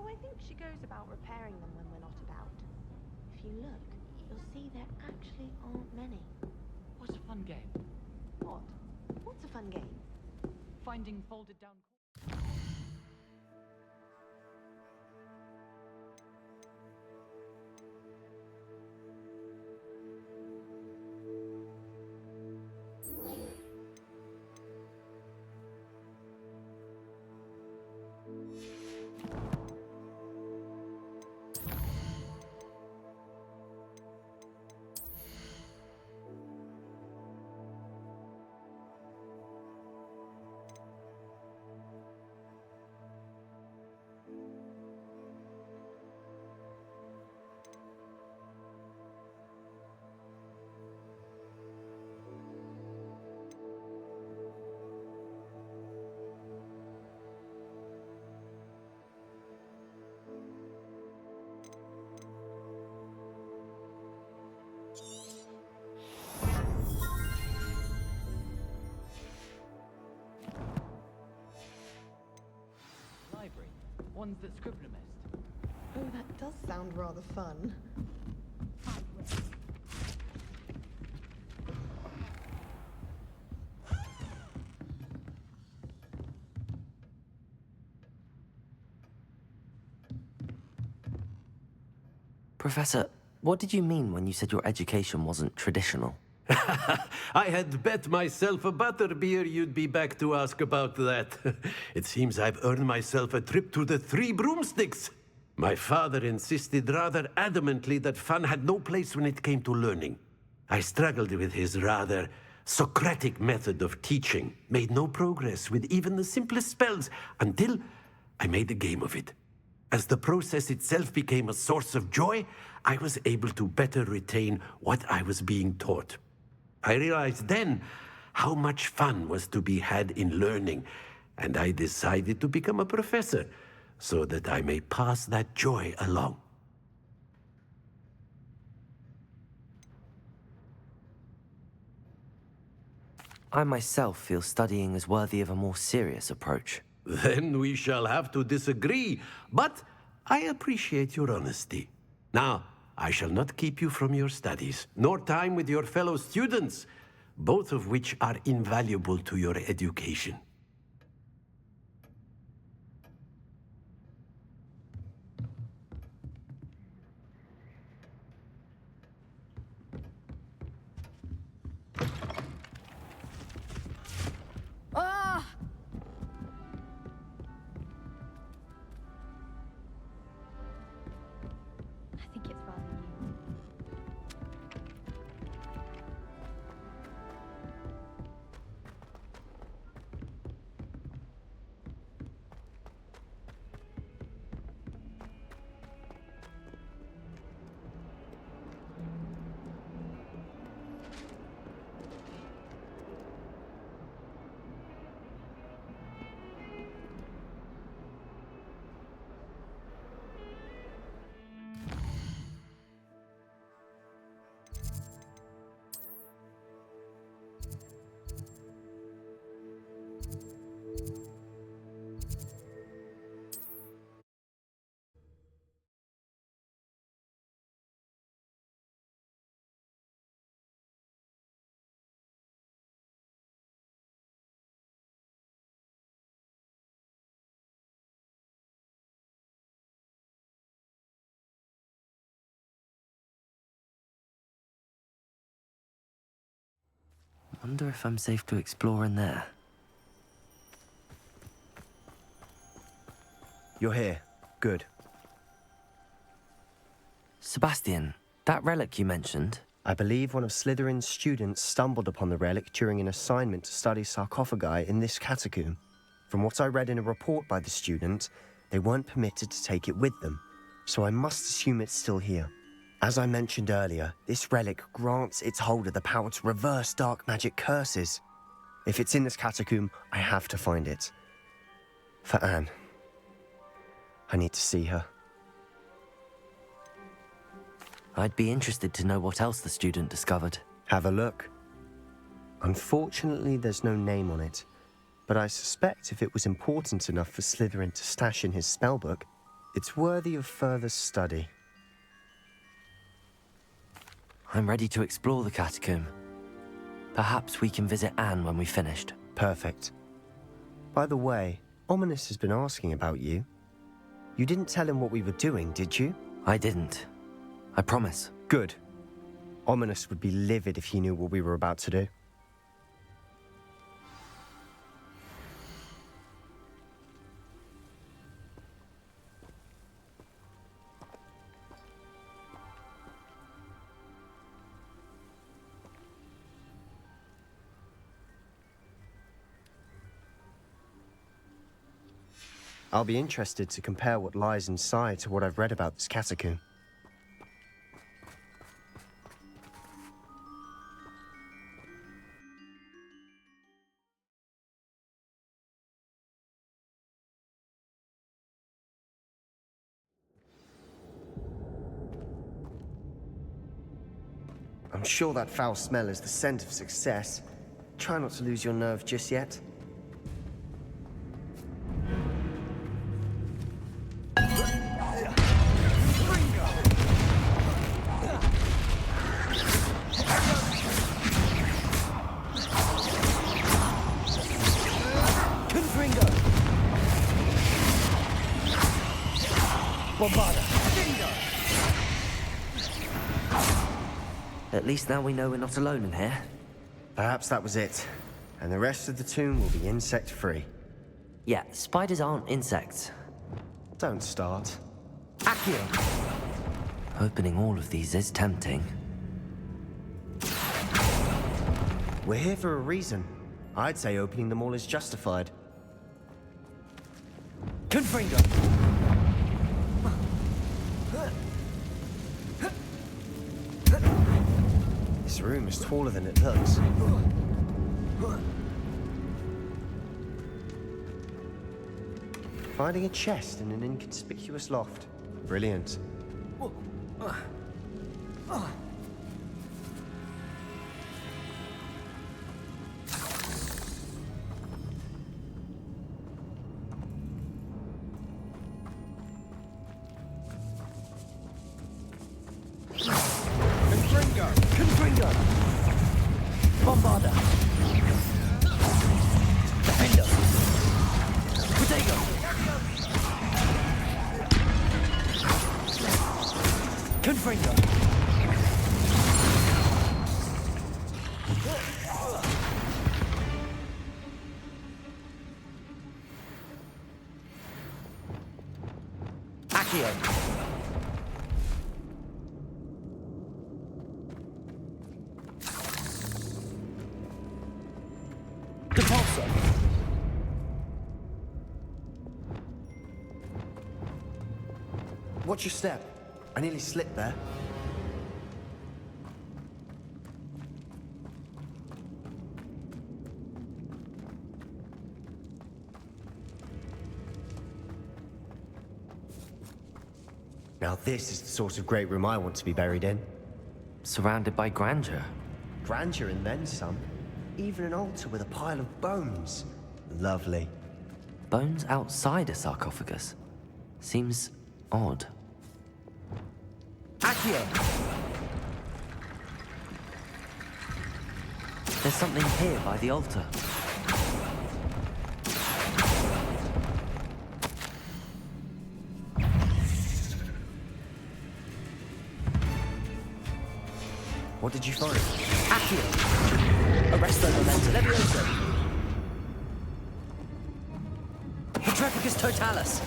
I think she goes about repairing them when we're not about. If you look, you'll see there actually aren't many. What's a fun game? What? What's a fun game? Finding folded down... Library. Ones that Scrivener missed. Oh, that does sound rather fun. Professor, what did you mean when you said your education wasn't traditional? I had bet myself a butterbeer you'd be back to ask about that. It seems I've earned myself a trip to the Three Broomsticks. My father insisted rather adamantly that fun had no place when it came to learning. I struggled with his rather Socratic method of teaching, made no progress with even the simplest spells until I made a game of it. As the process itself became a source of joy, I was able to better retain what I was being taught. I realized then how much fun was to be had in learning, and I decided to become a professor so that I may pass that joy along. I myself feel studying is worthy of a more serious approach. Then we shall have to disagree, but I appreciate your honesty. Now, I shall not keep you from your studies, nor time with your fellow students, both of which are invaluable to your education. Ah! I think it's rather you. Wonder if I'm safe to explore in there. You're here. Good. Sebastian, that relic you mentioned, I believe one of Slytherin's students stumbled upon the relic during an assignment to study sarcophagi in this catacomb. From what I read in a report by the student, they weren't permitted to take it with them, so I must assume it's still here. As I mentioned earlier, this relic grants its holder the power to reverse dark magic curses. If it's in this catacomb, I have to find it. For Anne. I need to see her. I'd be interested to know what else the student discovered. Have a look. Unfortunately, there's no name on it, but I suspect if it was important enough for Slytherin to stash in his spellbook, It's worthy of further study. I'm ready to explore the catacomb. Perhaps we can visit Anne when we've finished. Perfect. By the way, Ominous has been asking about you. You didn't tell him what we were doing, did you? I didn't. I promise. Good. Ominous would be livid if he knew what we were about to do. I'll be interested to compare what lies inside to what I've read about this catacomb. I'm sure that foul smell is the scent of success. Try not to lose your nerve just yet. At least now we know we're not alone in here. Perhaps that was it. And the rest of the tomb will be insect-free. Yeah, spiders aren't insects. Don't start. Accio! Opening all of these is tempting. We're here for a reason. I'd say opening them all is justified. Confringo! This room is taller than it looks. Finding a chest in an inconspicuous loft. Brilliant. Confringo! Bombarda! Defender! Protego! Confringo! Accio! Watch your step. I nearly slipped there. Now this is the sort of great room I want to be buried in. Surrounded by grandeur. Grandeur and then some. Even an altar with a pile of bones. Lovely. Bones outside a sarcophagus. Seems odd. Accio! There's something here by the altar. What did you find? Accio! Arresto momento levioso! Petrepicus totalis!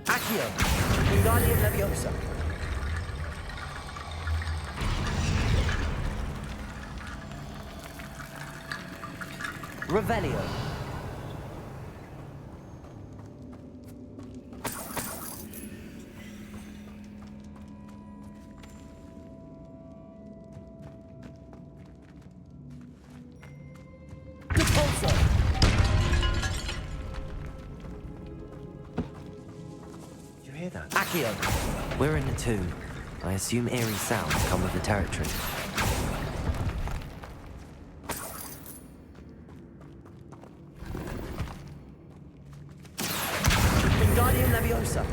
Accio! Wingardium Leviosa! Revelio! Accio. We're in a tomb. I assume eerie sounds come with the territory. Wingardium Leviosa.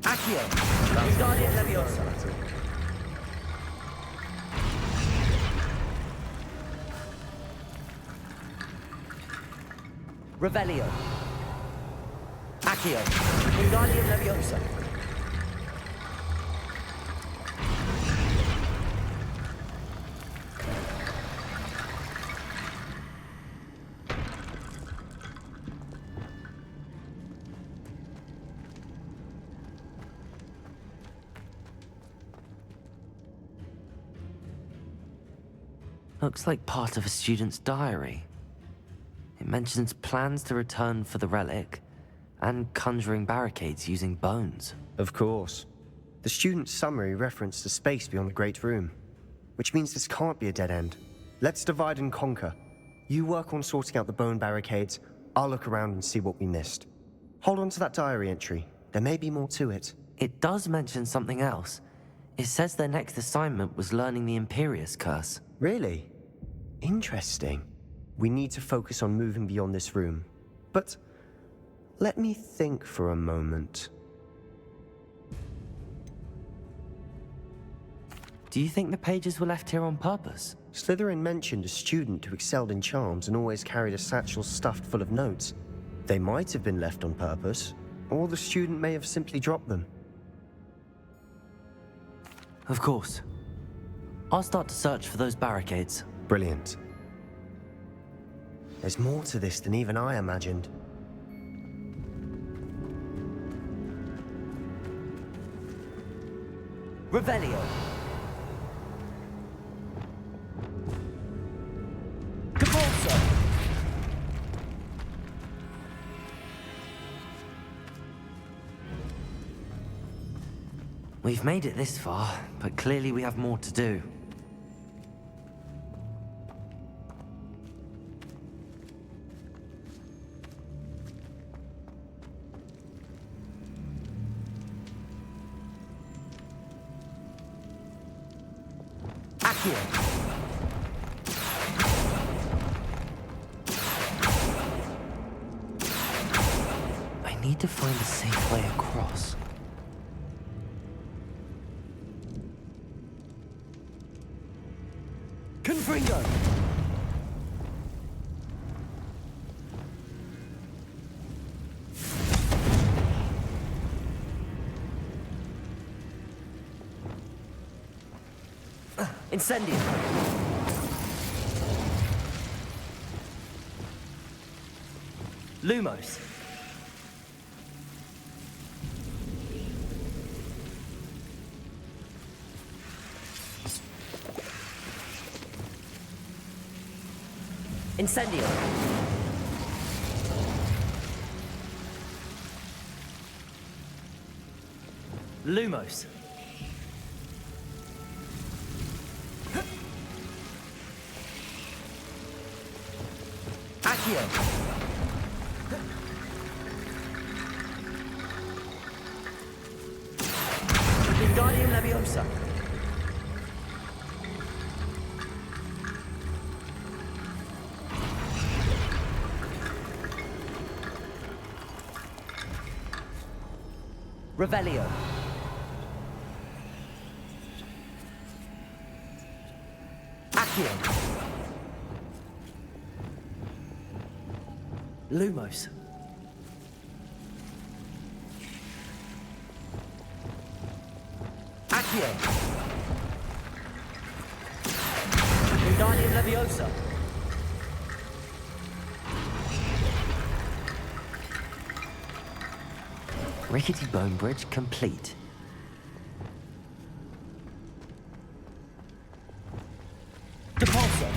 Accio. Wingardium Leviosa. Revelio. Accio. Wingardium Leviosa. Looks like part of a student's diary. It mentions plans to return for the relic and conjuring barricades using bones. Of course. The student's summary referenced a space beyond the Great Room, which means this can't be a dead end. Let's divide and conquer. You work on sorting out the bone barricades, I'll look around and see what we missed. Hold on to that diary entry. There may be more to it. It does mention something else. It says their next assignment was learning the Imperius Curse. Really? Interesting. We need to focus on moving beyond this room. But let me think for a moment. Do you think the pages were left here on purpose? Slytherin mentioned a student who excelled in charms and always carried a satchel stuffed full of notes. They might have been left on purpose, or the student may have simply dropped them. Of course. I'll start to search for those barricades. Brilliant. There's more to this than even I imagined. Revelio. Capulso. We've made it this far, but clearly we have more to do. I need to find a safe way across. Confringo! Incendio! Lumos! Incendio! Lumos! Accio! Wingardium Leviosa! Revelio! Accio! Lumos. Accio. Wingardium Leviosa. Rickety bone bridge complete. Depulso.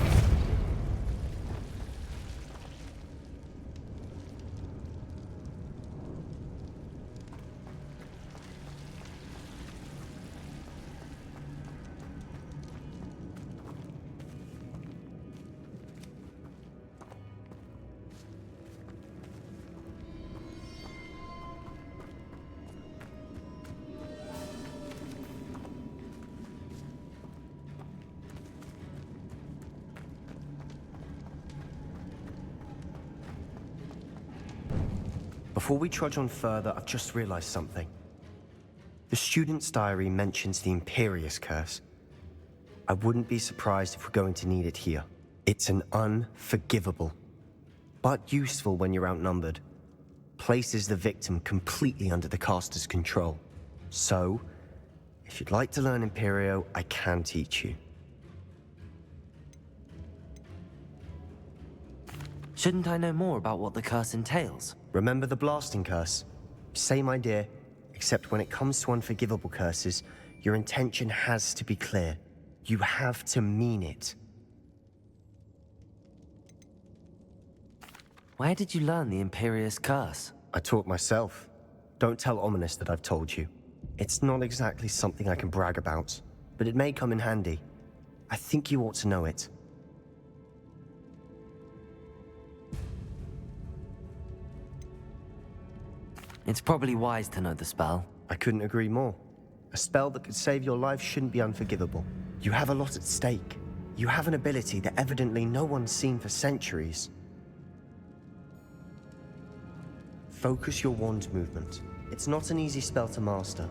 Before we trudge on further, I've just realized something. The student's diary mentions the Imperious Curse. I wouldn't be surprised if we're going to need it here. It's an unforgivable, but useful when you're outnumbered. Places the victim completely under the caster's control. So, if you'd like to learn Imperio, I can teach you. Shouldn't I know more about what the curse entails? Remember the blasting curse? Same idea, except when it comes to unforgivable curses, your intention has to be clear. You have to mean it. Where did you learn the Imperious Curse? I taught myself. Don't tell Ominous that I've told you. It's not exactly something I can brag about, but it may come in handy. I think you ought to know it. It's probably wise to know the spell. I couldn't agree more. A spell that could save your life shouldn't be unforgivable. You have a lot at stake. You have an ability that evidently no one's seen for centuries. Focus your wand movement. It's not an easy spell to master.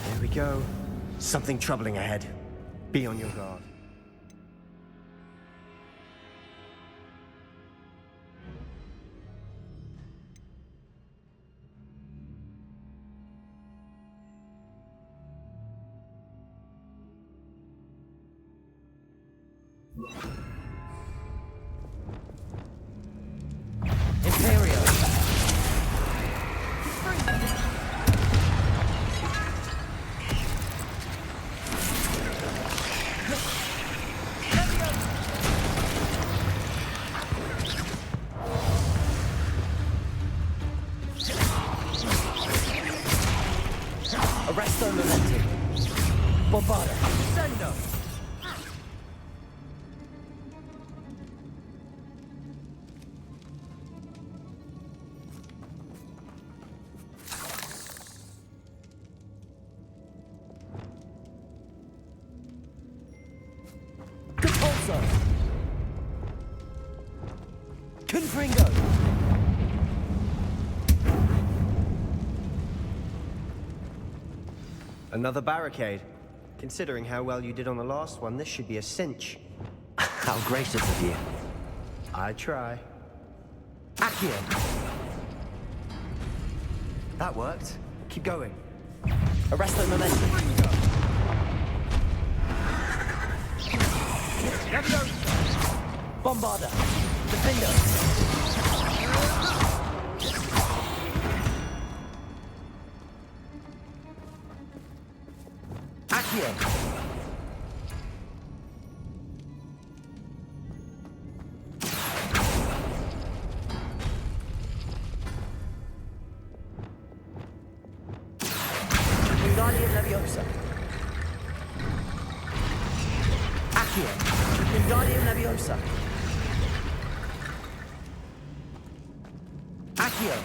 There we go. Something troubling ahead. Be on your guard. Imperial! Arresto Momenti! Bombarda! Sendo! Confringo! Another barricade. Considering how well you did on the last one, this should be a cinch. How gracious of you. I try. Accio! That worked. Keep going. Arresto Momenti! Bombarda! Defendo! Accio! Wingardium Leviosa! Accio! Wingardium Leviosa! Accio!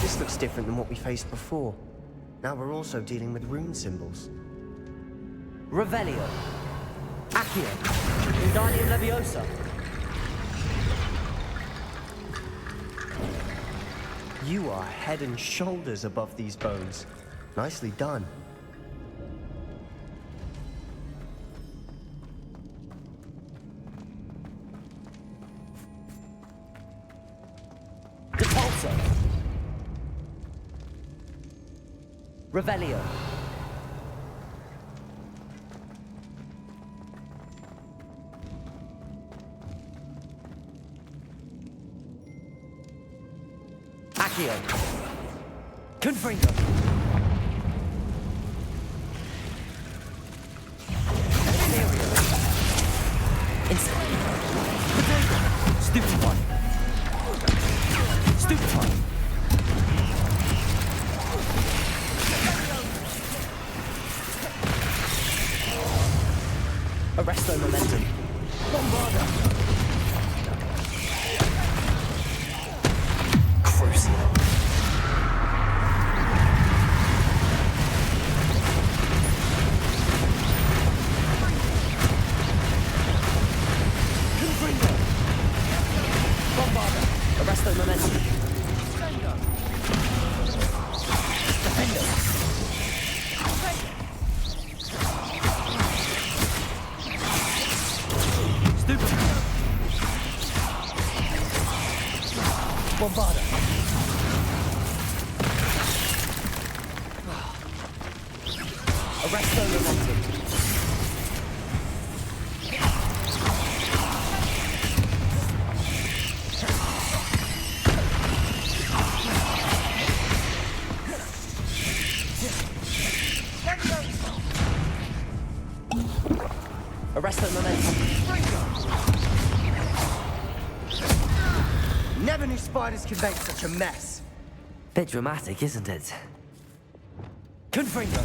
This looks different than what we faced before. Now we're also dealing with rune symbols. Revelio! Accio! Wingardium Leviosa! You are head and shoulders above these bones. Nicely done. Repulsor! Revelio! Accio! Confringo! Instant! Stupefy! Stupefy! Arresto momentum. Bombarda. Crucial. Confringo. Bombarda. Arresto momentum. Defender. Bombarda. Arresto momentum. Arresto momentum. Never knew spiders could make such a mess. Bit dramatic, isn't it? Confringo.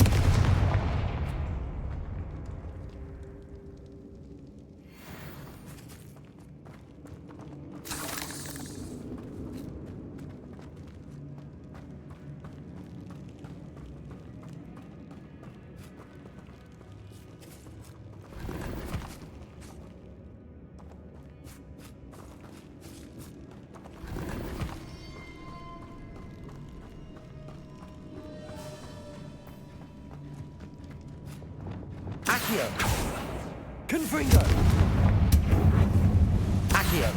Accio. Confringo. Accio.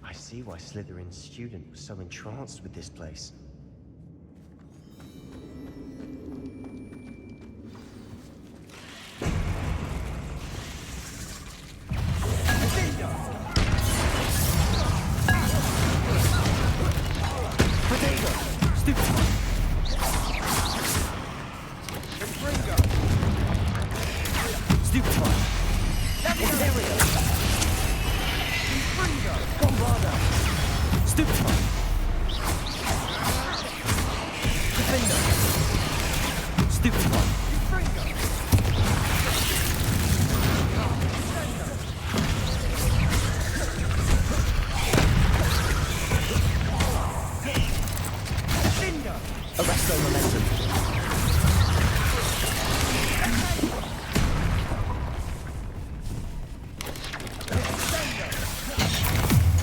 I see why Slytherin's student was so entranced with this place. Arresto momentum.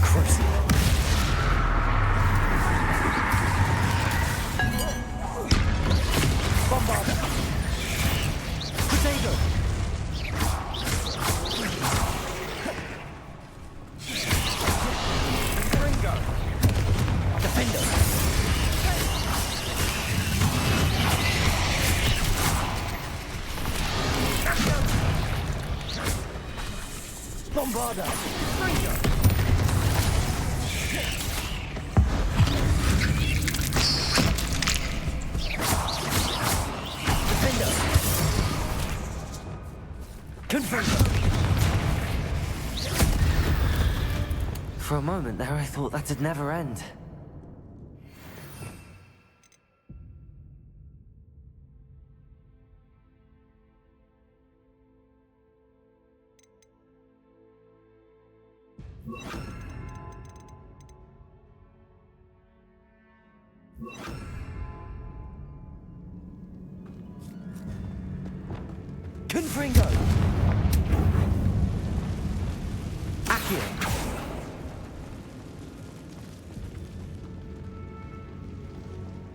Crucial. Bombarda. Potato. Ringo. Defender. Bombarda! Ringo! Defender! Confringo! For a moment there, I thought that'd never end. Confringo! Accio.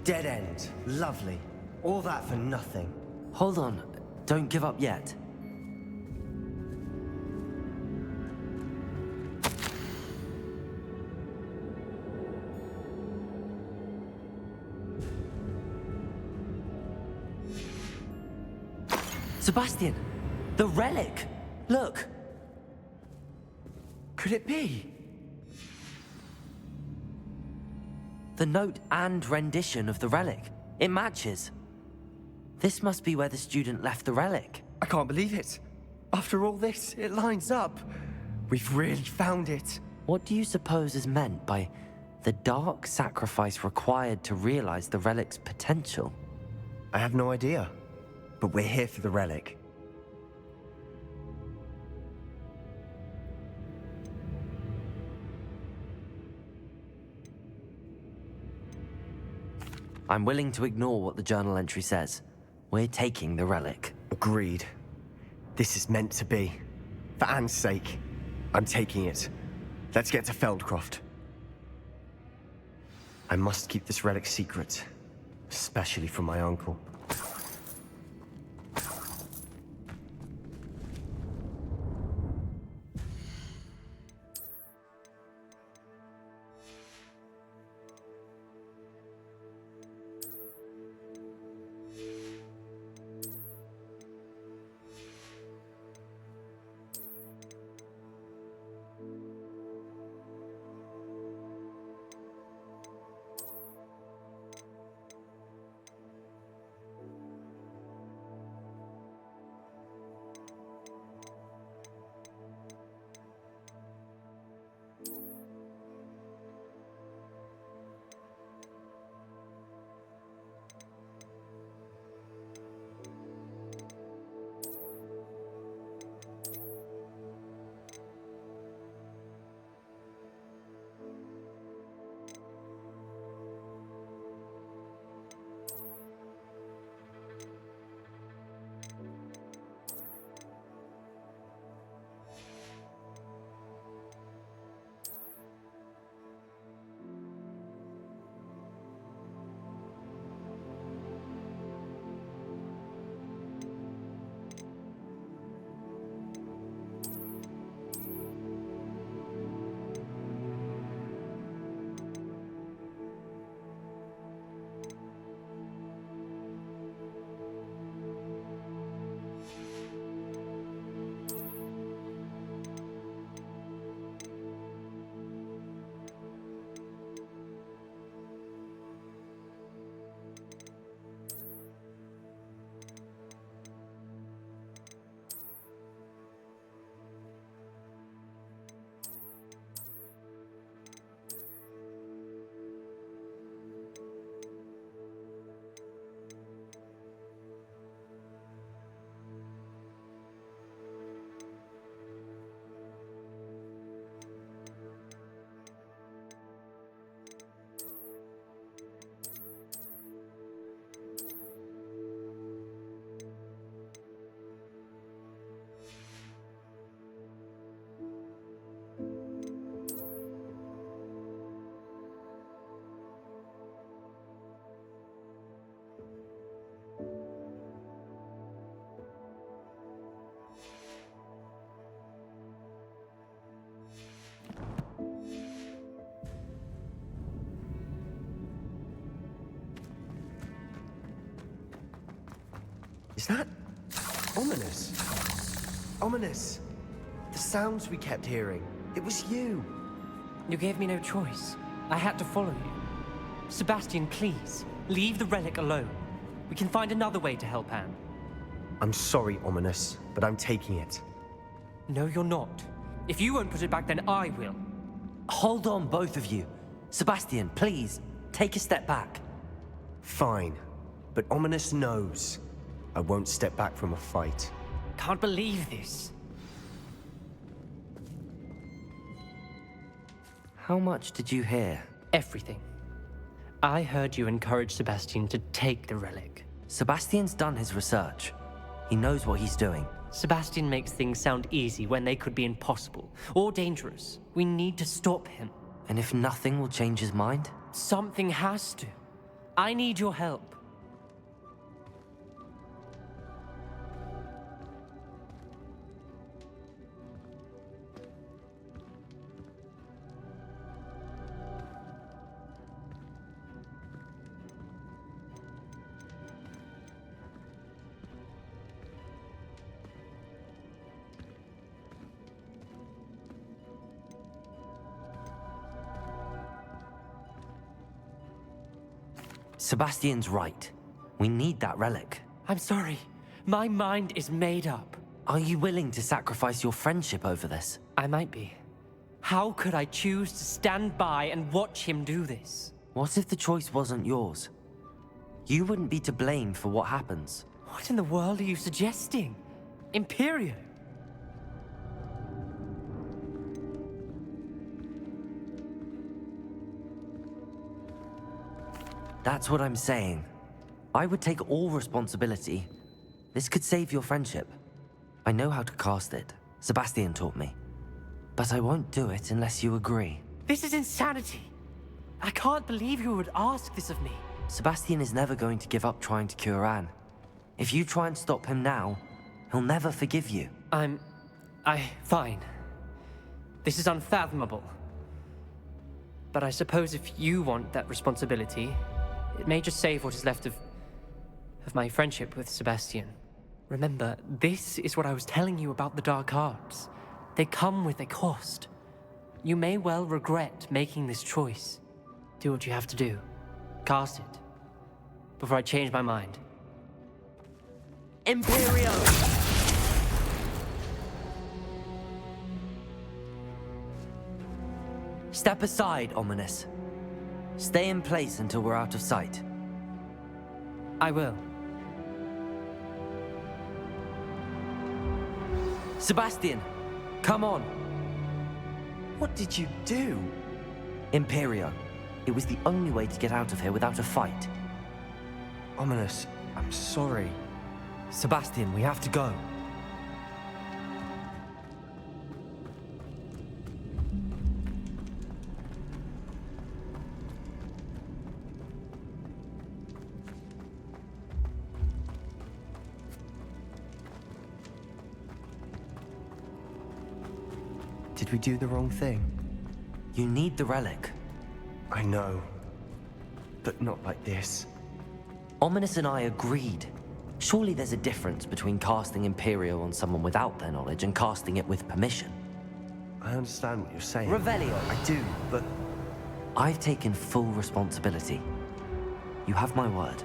Dead end. Lovely. All that for nothing. Hold on. Don't give up yet. Sebastian! The relic! Look! could it be? The note and rendition of the relic. It matches. This must be where the student left the relic. I can't believe it. After all this, it lines up. We've really found it. What do you suppose is meant by the dark sacrifice required to realize the relic's potential? I have no idea, but we're here for the relic. I'm willing to ignore what the journal entry says. We're taking the relic. Agreed. This is meant to be. For Anne's sake, I'm taking it. Let's get to Feldcroft. I must keep this relic secret, especially from my uncle. Is that ominous? Ominous. The sounds we kept hearing. It was you. You gave me no choice. I had to follow you. Sebastian, please, leave the relic alone. We can find another way to help Anne. I'm sorry, Ominous, but I'm taking it. No, you're not. If you won't put it back, then I will. Hold on, both of you. Sebastian, please, take a step back. Fine, but Ominous knows. I won't step back from a fight. Can't believe this. How much did you hear? Everything. I heard you encourage Sebastian to take the relic. Sebastian's done his research. He knows what he's doing. Sebastian makes things sound easy when they could be impossible or dangerous. We need to stop him. And if nothing will change his mind? Something has to. I need your help. Sebastian's right. We need that relic. I'm sorry. My mind is made up. Are you willing to sacrifice your friendship over this? I might be. How could I choose to stand by and watch him do this? What if the choice wasn't yours? You wouldn't be to blame for what happens. What in the world are you suggesting? Imperial? That's what I'm saying. I would take all responsibility. This could save your friendship. I know how to cast it. Sebastian taught me. But I won't do it unless you agree. This is insanity. I can't believe you would ask this of me. Sebastian is never going to give up trying to cure Anne. If you try and stop him now, he'll never forgive you. Fine. This is unfathomable. But I suppose if you want that responsibility, it may just save what is left of my friendship with Sebastian. Remember, this is what I was telling you about the dark arts. They come with a cost. You may well regret making this choice. Do what you have to do. Cast it. Before I change my mind. Imperio! Step aside, Ominous. Stay in place until we're out of sight. I will. Sebastian, come on. What did you do? Imperio. It was the only way to get out of here without a fight. Ominous, I'm sorry. Sebastian, we have to go. Did we do the wrong thing? You need the relic. I know. But not like this. Ominous and I agreed. Surely there's a difference between casting Imperio on someone without their knowledge and casting it with permission. I understand what you're saying. Revelio. I do, but... I've taken full responsibility. You have my word.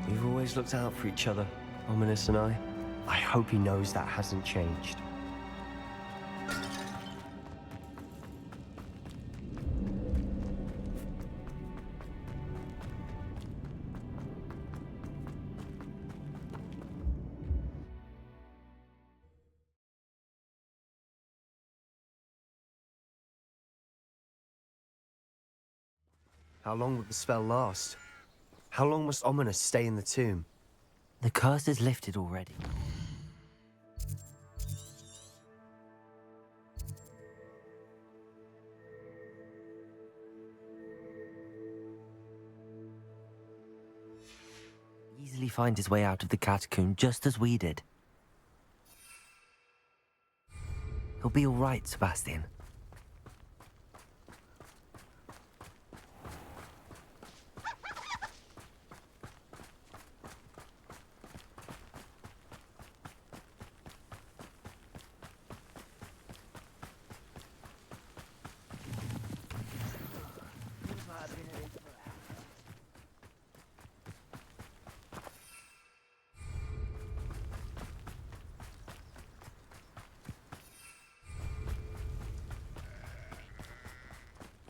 We've always looked out for each other, Ominous and I. I hope he knows that hasn't changed. How long will the spell last? How long must Ominous stay in the tomb? The curse is lifted already. Easily find his way out of the catacomb just as we did. He'll be all right, Sebastian.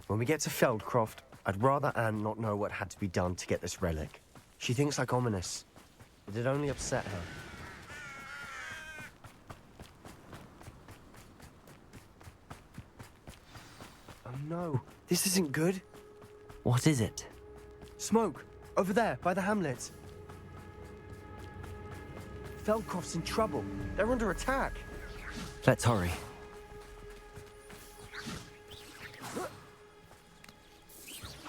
When we get to Feldcroft, I'd rather Anne not know what had to be done to get this relic. She thinks like Ominous. It'd only upset her. Oh no, this isn't good. What is it? Smoke! Over there, by the hamlet. Feldcroft's in trouble. They're under attack. Let's hurry.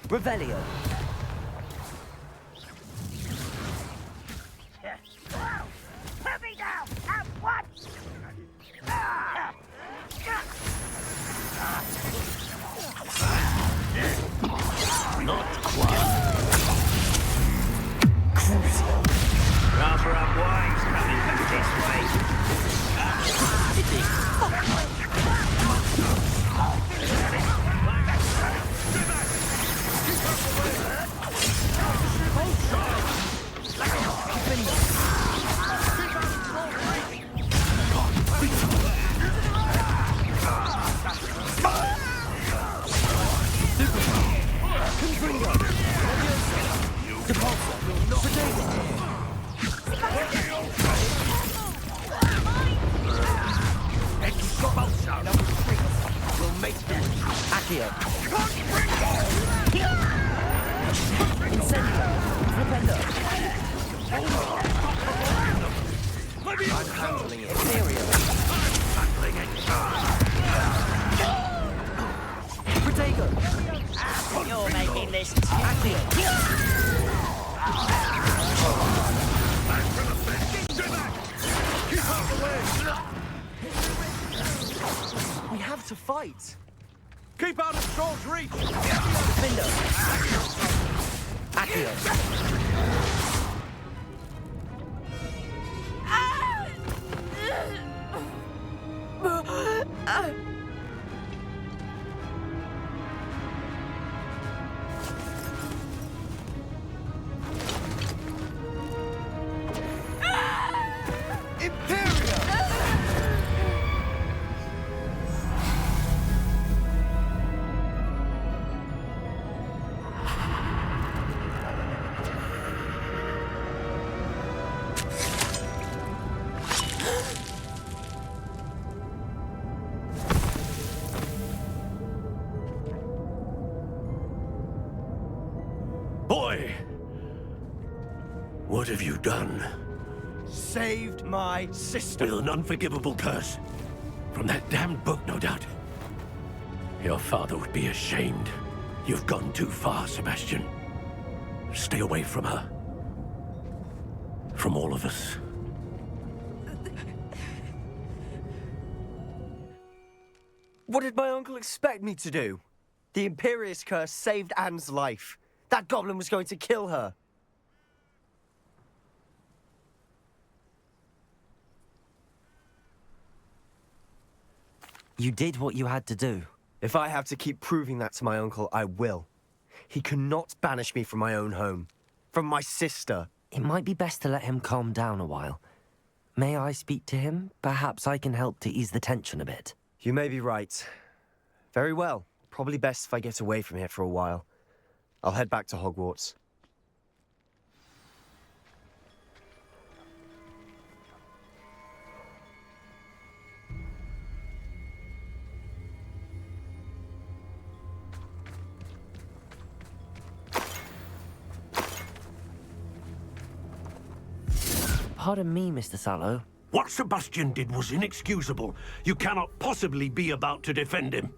Revelio! Put me down at once! Not quite. Rather unwise coming back this way. You're making this too We have to fight. Keep out of Troll's reach! Defender. Accio. Boy! What have you done? Saved my sister. With an unforgivable curse. From that damned book, no doubt. Your father would be ashamed. You've gone too far, Sebastian. Stay away from her. From all of us. What did my uncle expect me to do? The Imperious curse saved Anne's life. That goblin was going to kill her. You did what you had to do. If I have to keep proving that to my uncle, I will. He cannot banish me from my own home. From my sister. It might be best to let him calm down a while. May I speak to him? Perhaps I can help to ease the tension a bit. You may be right. Very well. Probably best if I get away from here for a while. I'll head back to Hogwarts. Pardon me, Mr. Sallow. What Sebastian did was inexcusable. You cannot possibly be about to defend him.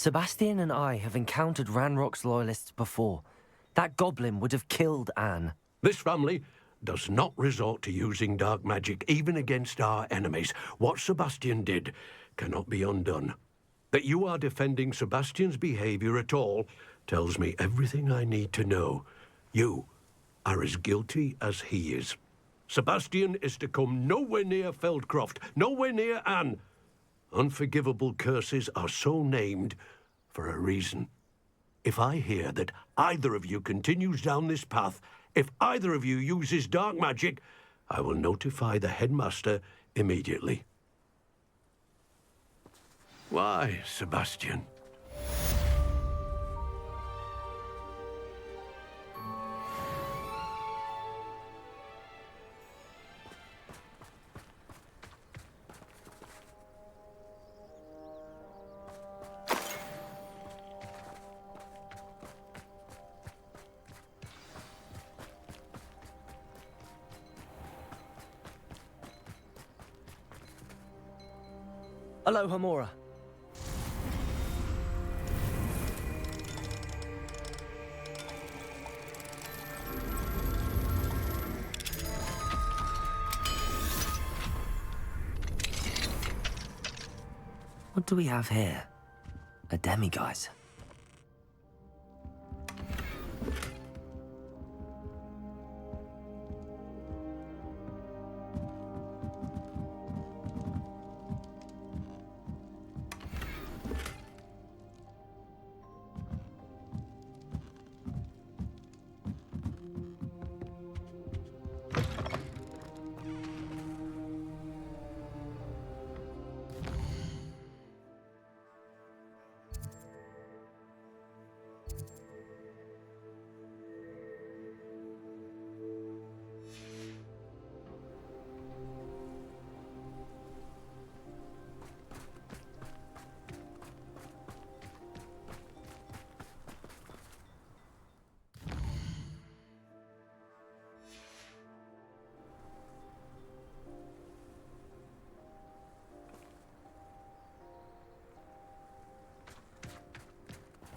Sebastian and I have encountered Ranrock's loyalists before. That goblin would have killed Anne. This family does not resort to using dark magic even against our enemies. What Sebastian did cannot be undone. That you are defending Sebastian's behavior at all tells me everything I need to know. You are as guilty as he is. Sebastian is to come nowhere near Feldcroft, nowhere near Anne. Unforgivable curses are so named for a reason. If I hear that either of you continues down this path, if either of you uses dark magic, I will notify the headmaster immediately. Why, Sebastian? Aloha, Mora. What do we have here? A demiguise.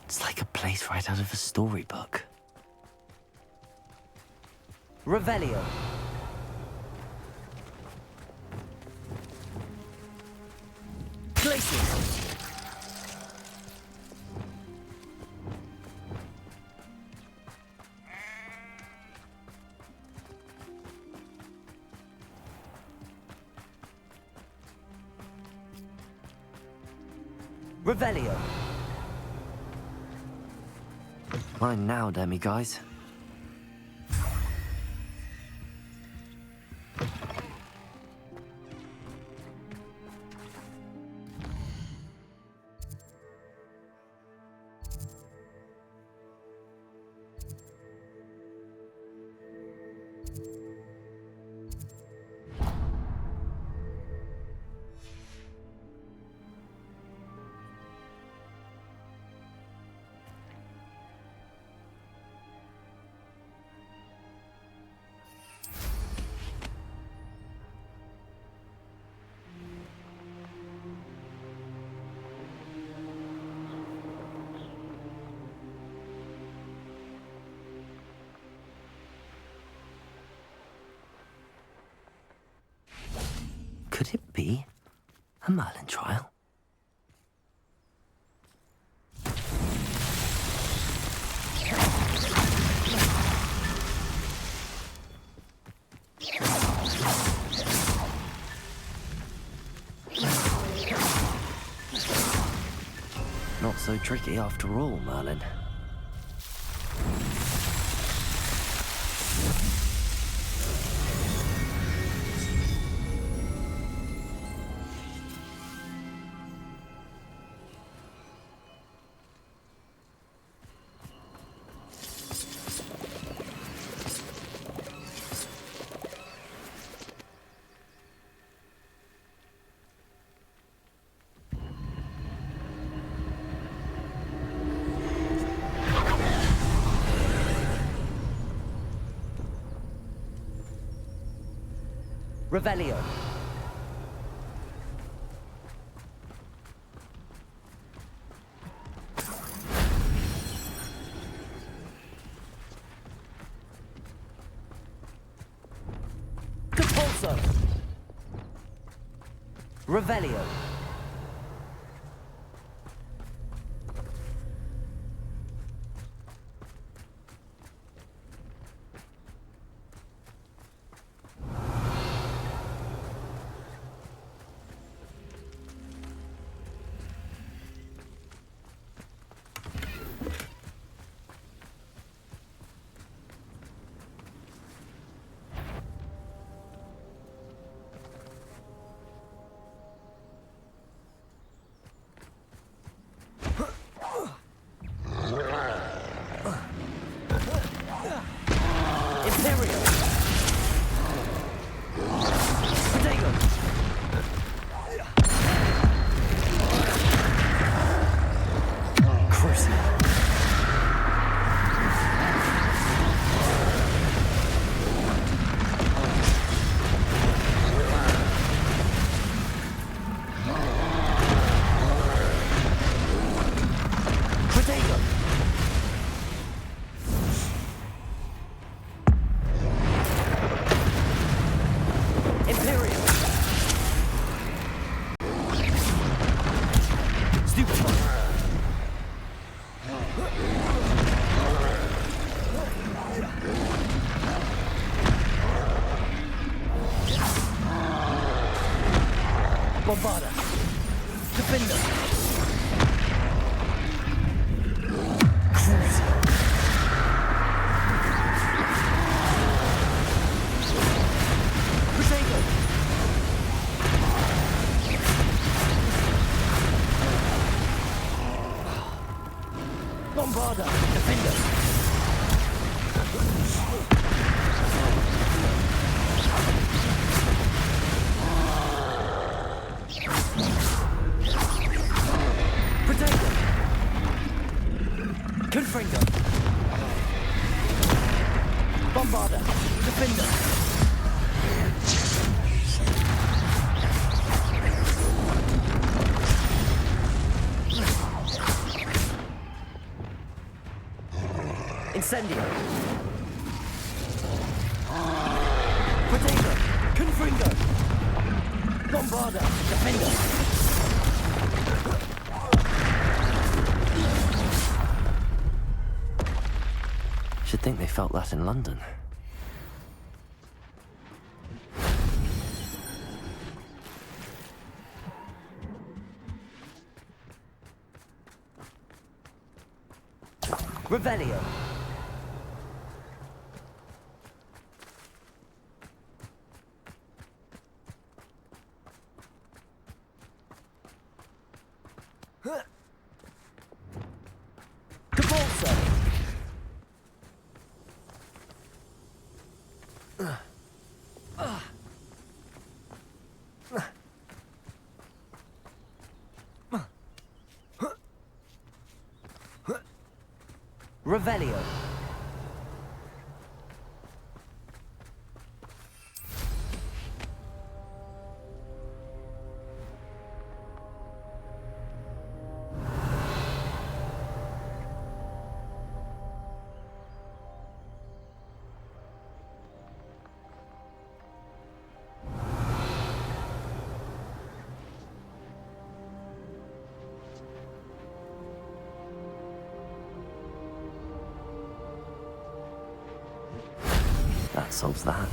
It's like a place right out of a storybook. Revelio. Glacius. Revelio. Mine now, demi-guys. Could it be a Merlin trial? Not so tricky after all, Merlin. Revelio. Compulso. Revelio. Bombada. Defender. Cruise. Crusader. Bombarda. Defender. Confringo. Bombarda. Defender. Incendio. Potato. Confringo. Bombarda. Defender. Should think they felt that in London. Revelio. Capulso. Revelio. That solves that.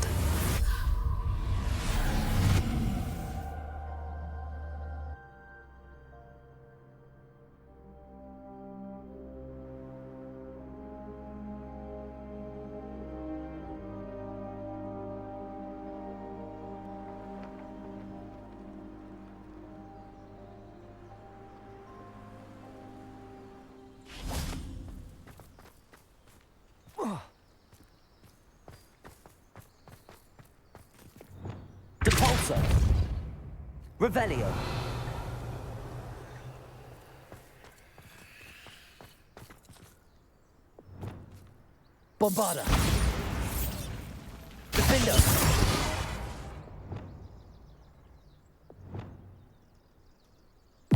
Depulso. Revelio. Bombarda. Defender.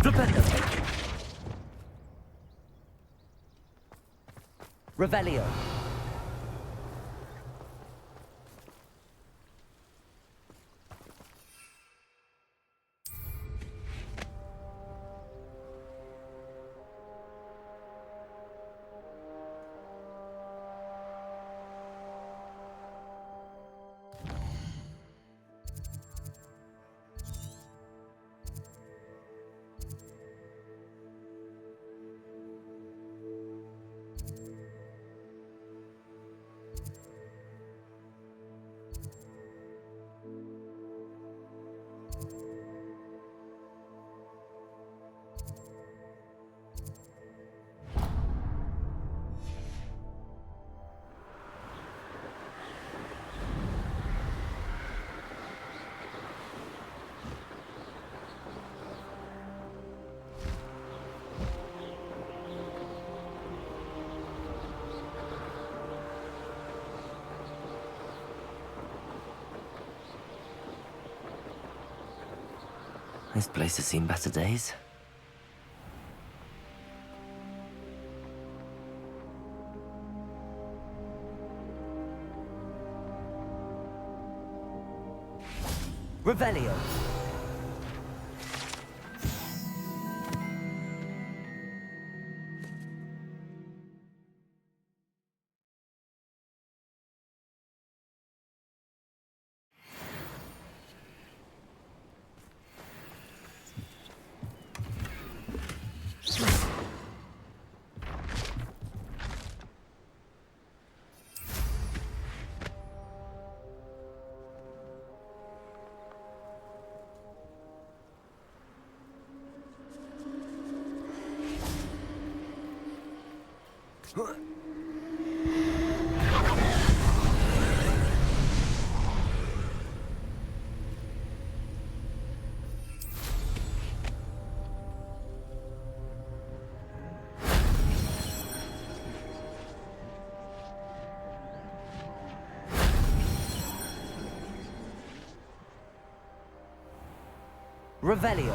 Flipendo. Revelio. This place has seen better days. Revelio. Revelio.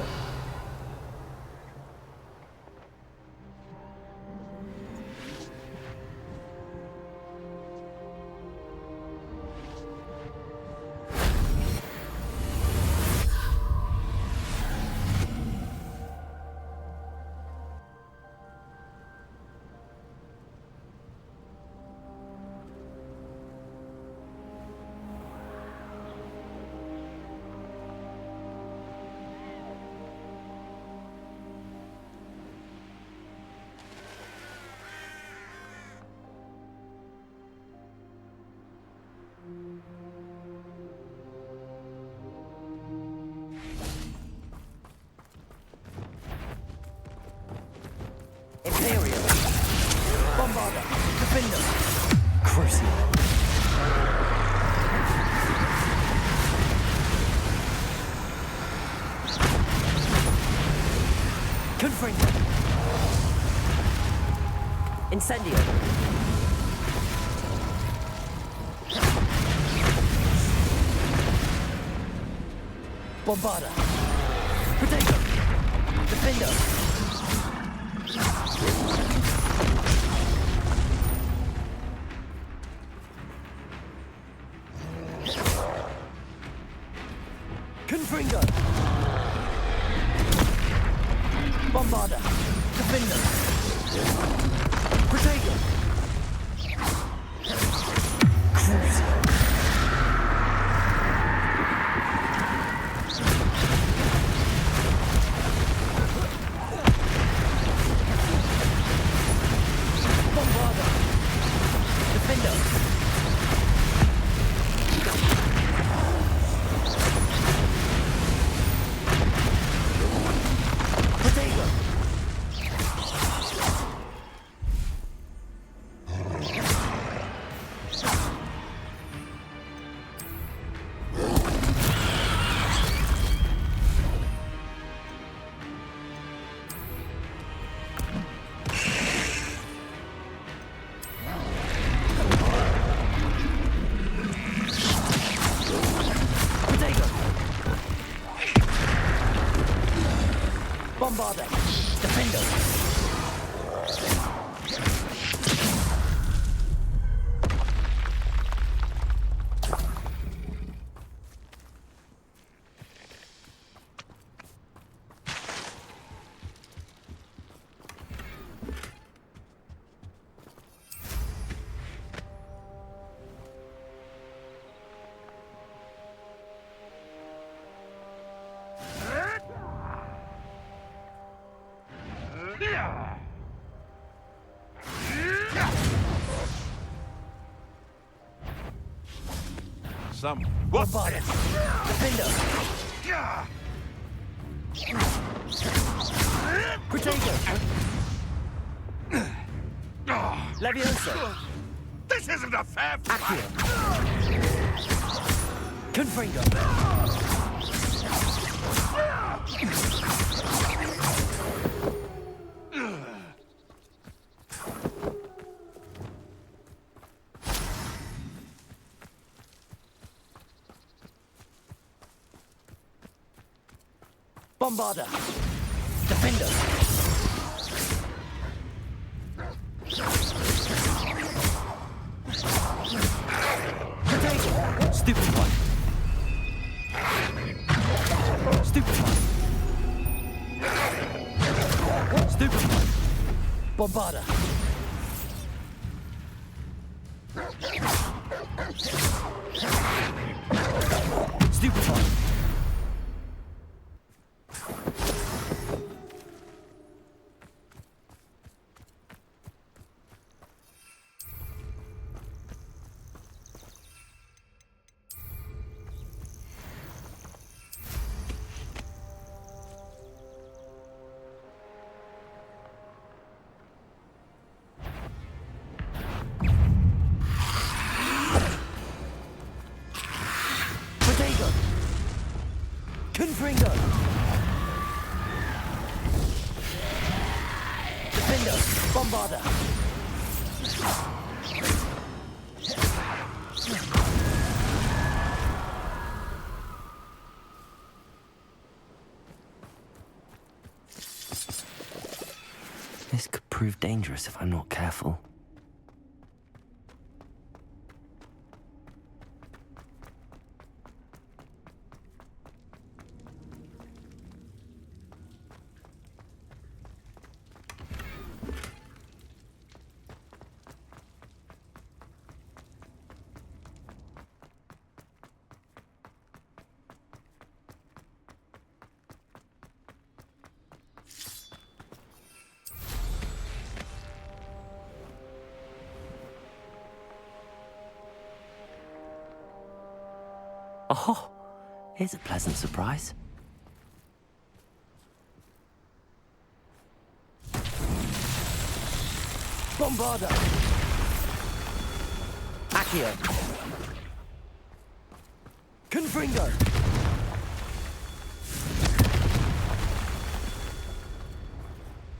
Imperial. Bombarda. Defender. Crucial. Confringo. Incendio. Bombarda. Protego. Defender. Confringo. Bombarda. Defender. Protego. Cruiser. Bombarda. Defender. Protego. Protego. Bombarda. Defender. Some. What? Bombarda. Defender. Protego. Leviosa. This isn't a fair fight. Accio. Confringo. Bombarda. Defender. Protego. Stupid one. Stupid one. Stupid one. Bombarda. Stupid one. Protego. Confringo. Defender. Bombarda. This could prove dangerous if I'm not careful. Oh, here's a pleasant surprise. Bombarda! Accio! Confringo!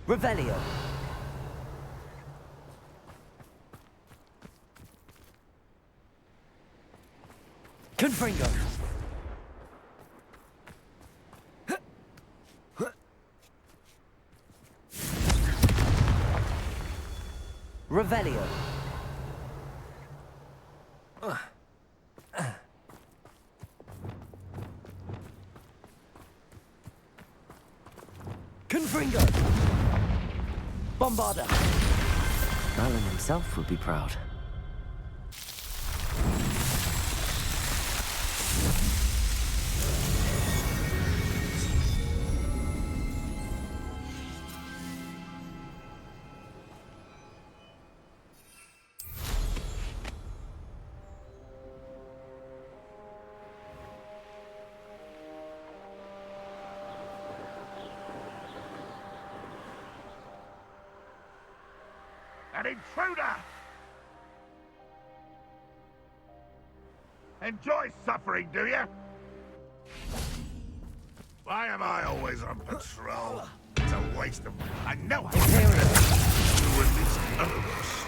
Revelio! Confringo! Revelio! Confringo! Bombarda! Merlin himself would be proud. An intruder! Enjoy suffering, do you? Why am I always on patrol? It's a waste of... I know I to release others.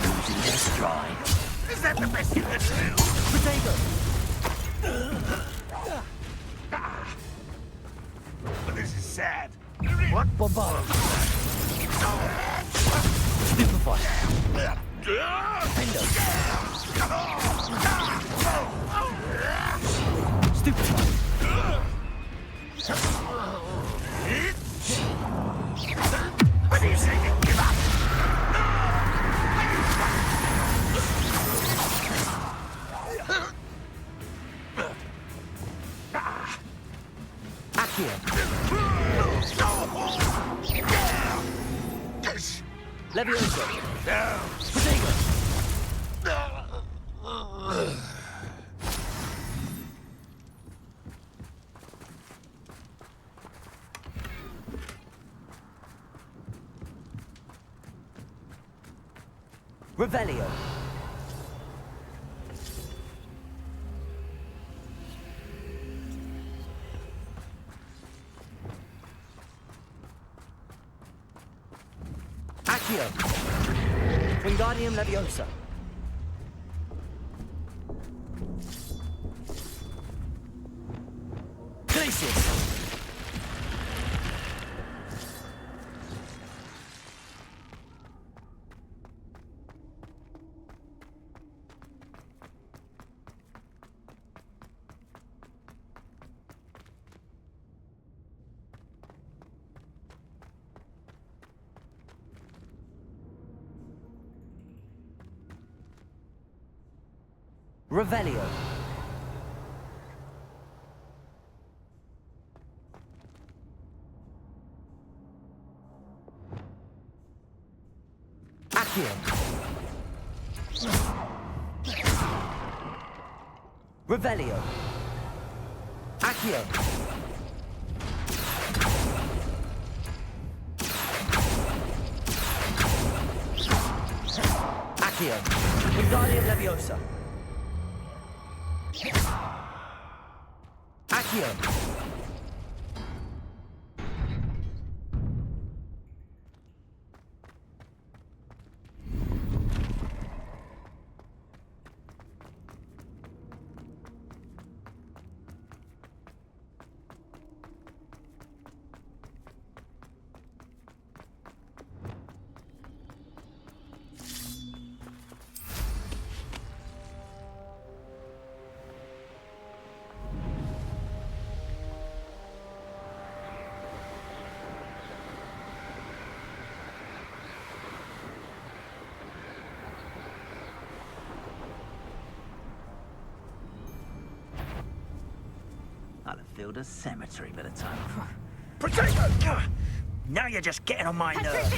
Losing their stride. Is that the best you can do? Potato! But this is sad. What? Bombarda! Stupefy! Pindo! Stupefy! What do you say to give up? Accio! Levioso! Potato! Revelio! Accio! Wingardium Leviosa! Glacius! Revelio! Accio! Revelio! Accio! Accio! Wingardium Leviosa! Accio! I'll have filled a cemetery by the time. Potato! Now you're just getting on my nerves.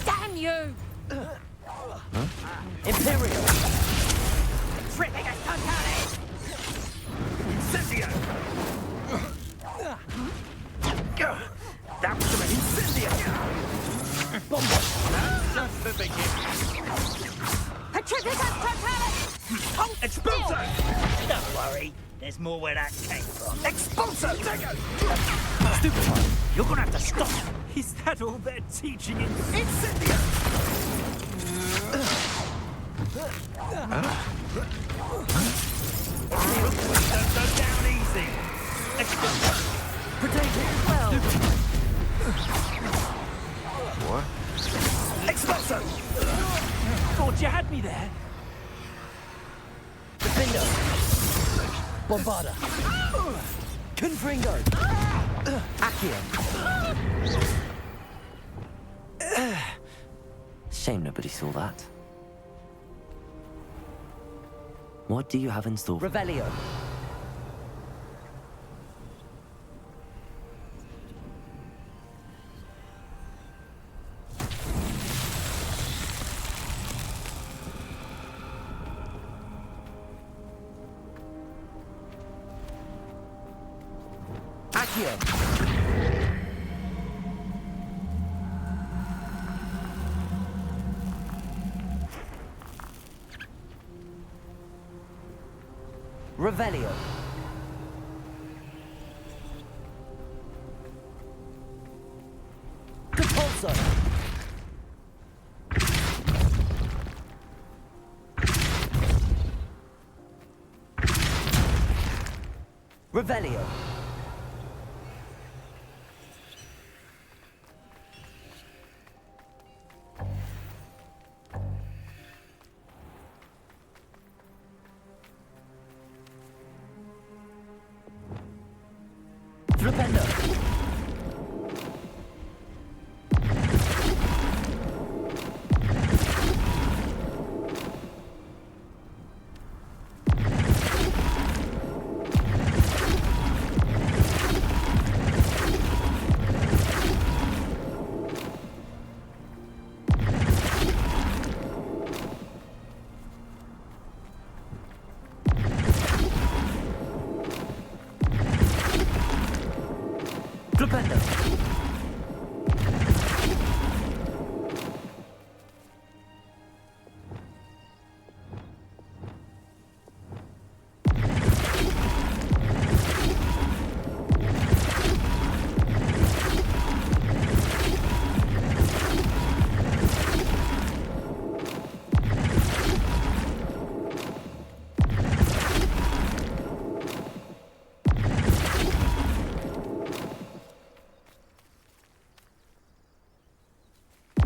Damn you! Imperial! Tripping us totally! Incendio! That was an incendio! Bomba! Just the beginning. Petrificus totalis! Oh, expulso! Don't worry, there's more where that came from. Expulso! Stupefy! You're gonna have to stop! Is that all they're teaching in Incendio? Don't go down easy! Expulso! Protect it well! What? Expulso! Thought you had me there. Defender! Bombarda! Confringo! Accio! Shame nobody saw that. What do you have in store? Revelio! Accio! Revelio! Compulso! Revelio! Flipendo! Flipendo!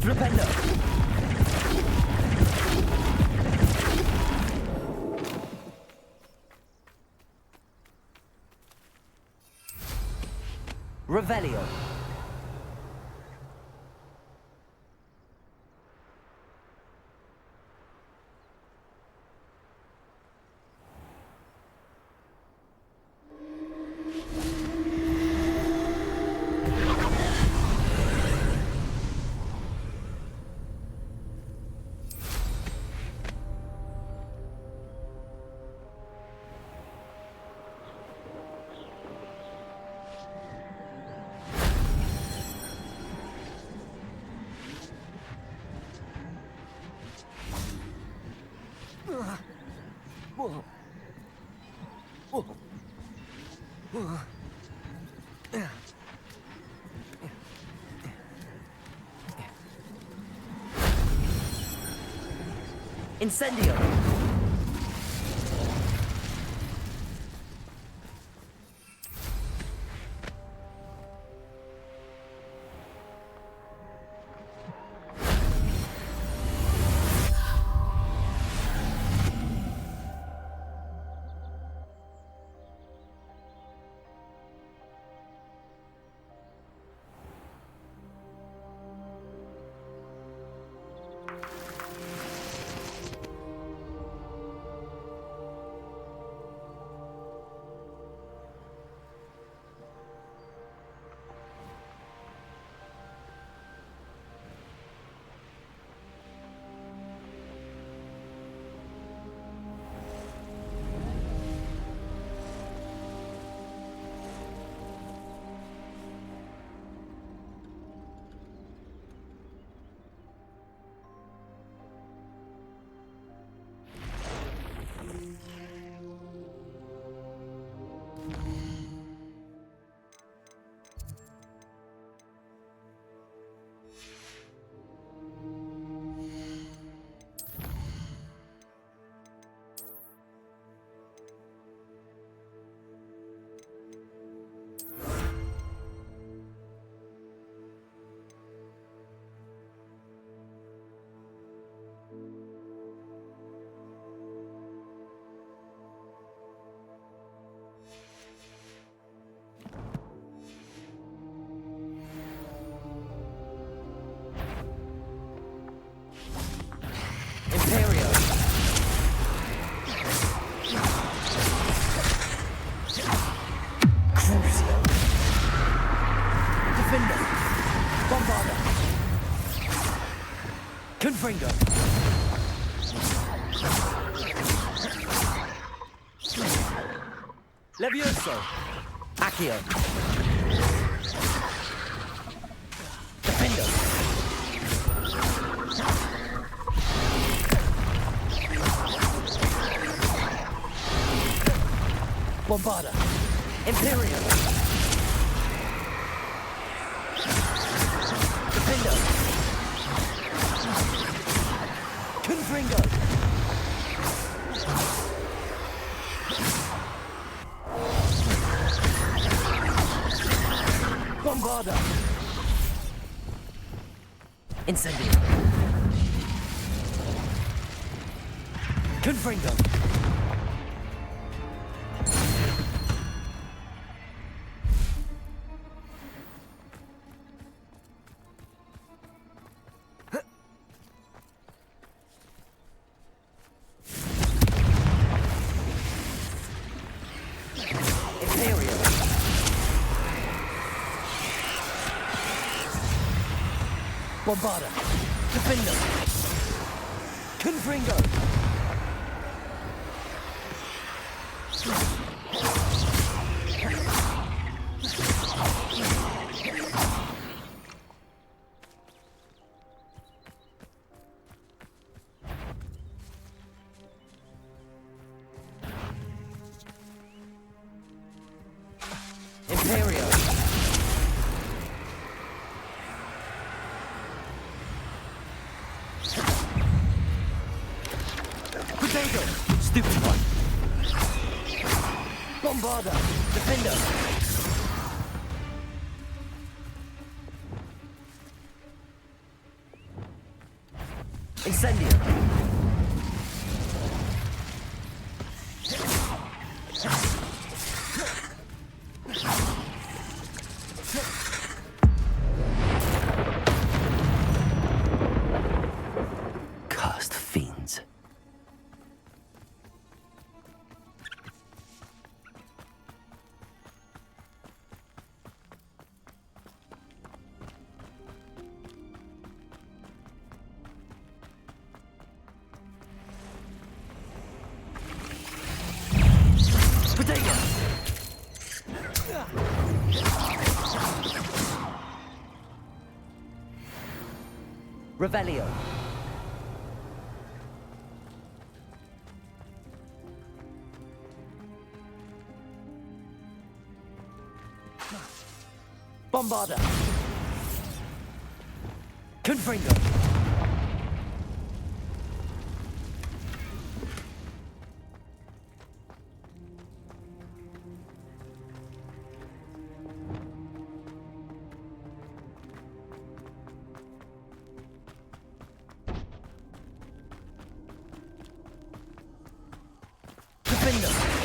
Flipendo! Revelio! Incendio! Confringo. Levioso. Accio. Defendo. Bombarda. Imperium. Defendo. Confringo. Bombarda. Incendio. Confringo. Bombarda. Defendo. Confringo. Imperio. Potato! Stupid one! Bombarda! Defender! Incendio! Cursed fiends. Potato! Revelio. Bombarda. Confringo. Defender.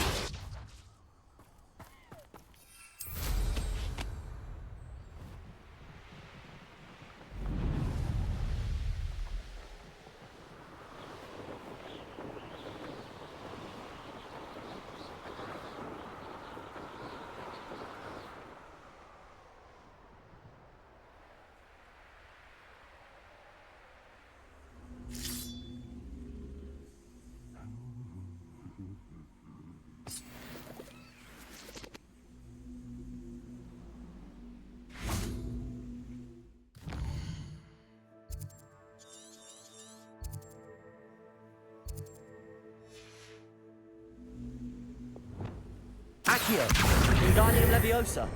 Accio. Wingardium Leviosa.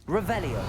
Revelio.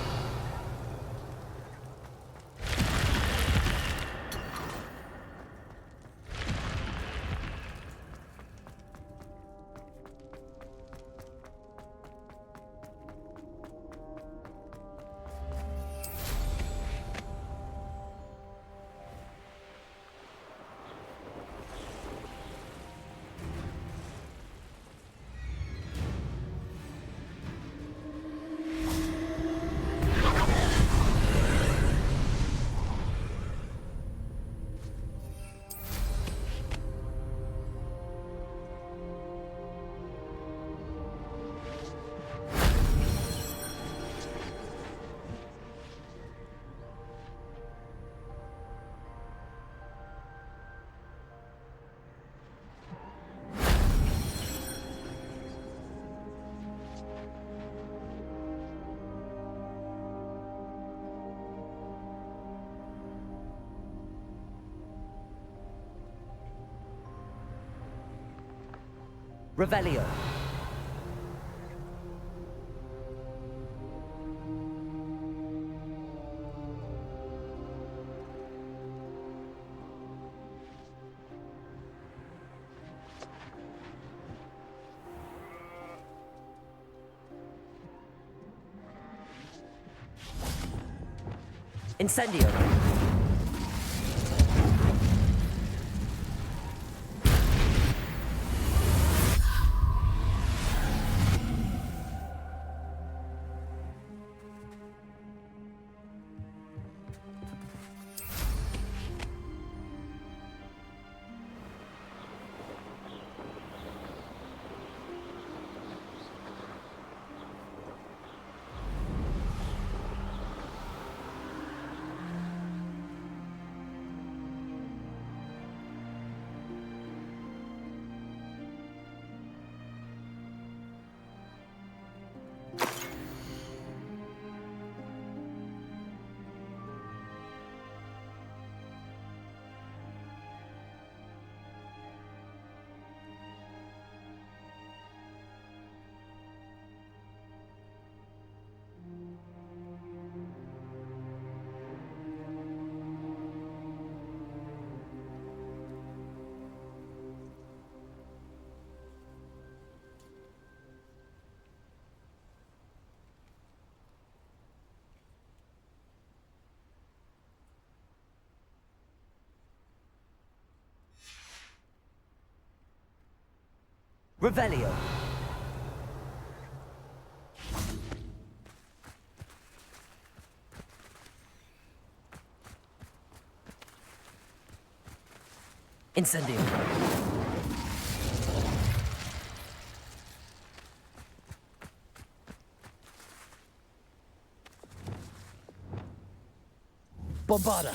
Revelio. Incendio. Revelio. Incendio. Bombarda.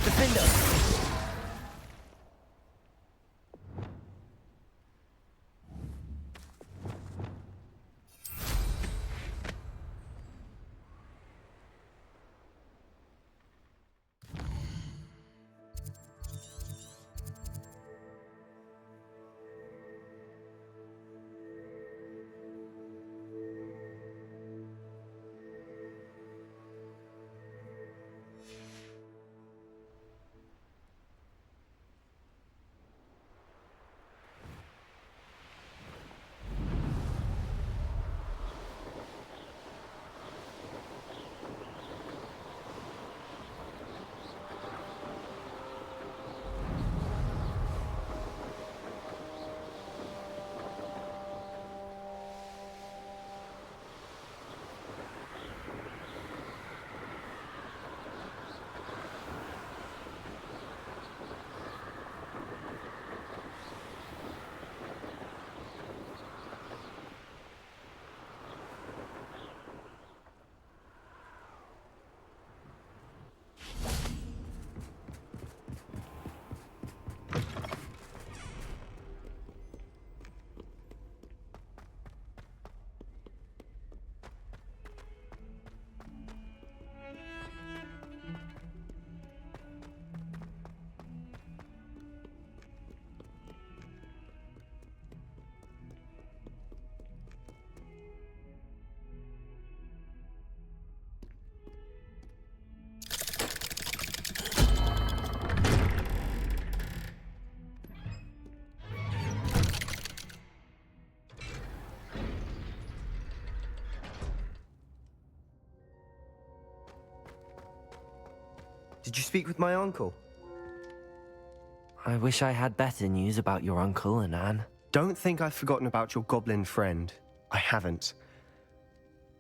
Defendo. Did you speak with my uncle? I wish I had better news about your uncle and Anne. Don't think I've forgotten about your goblin friend. I haven't.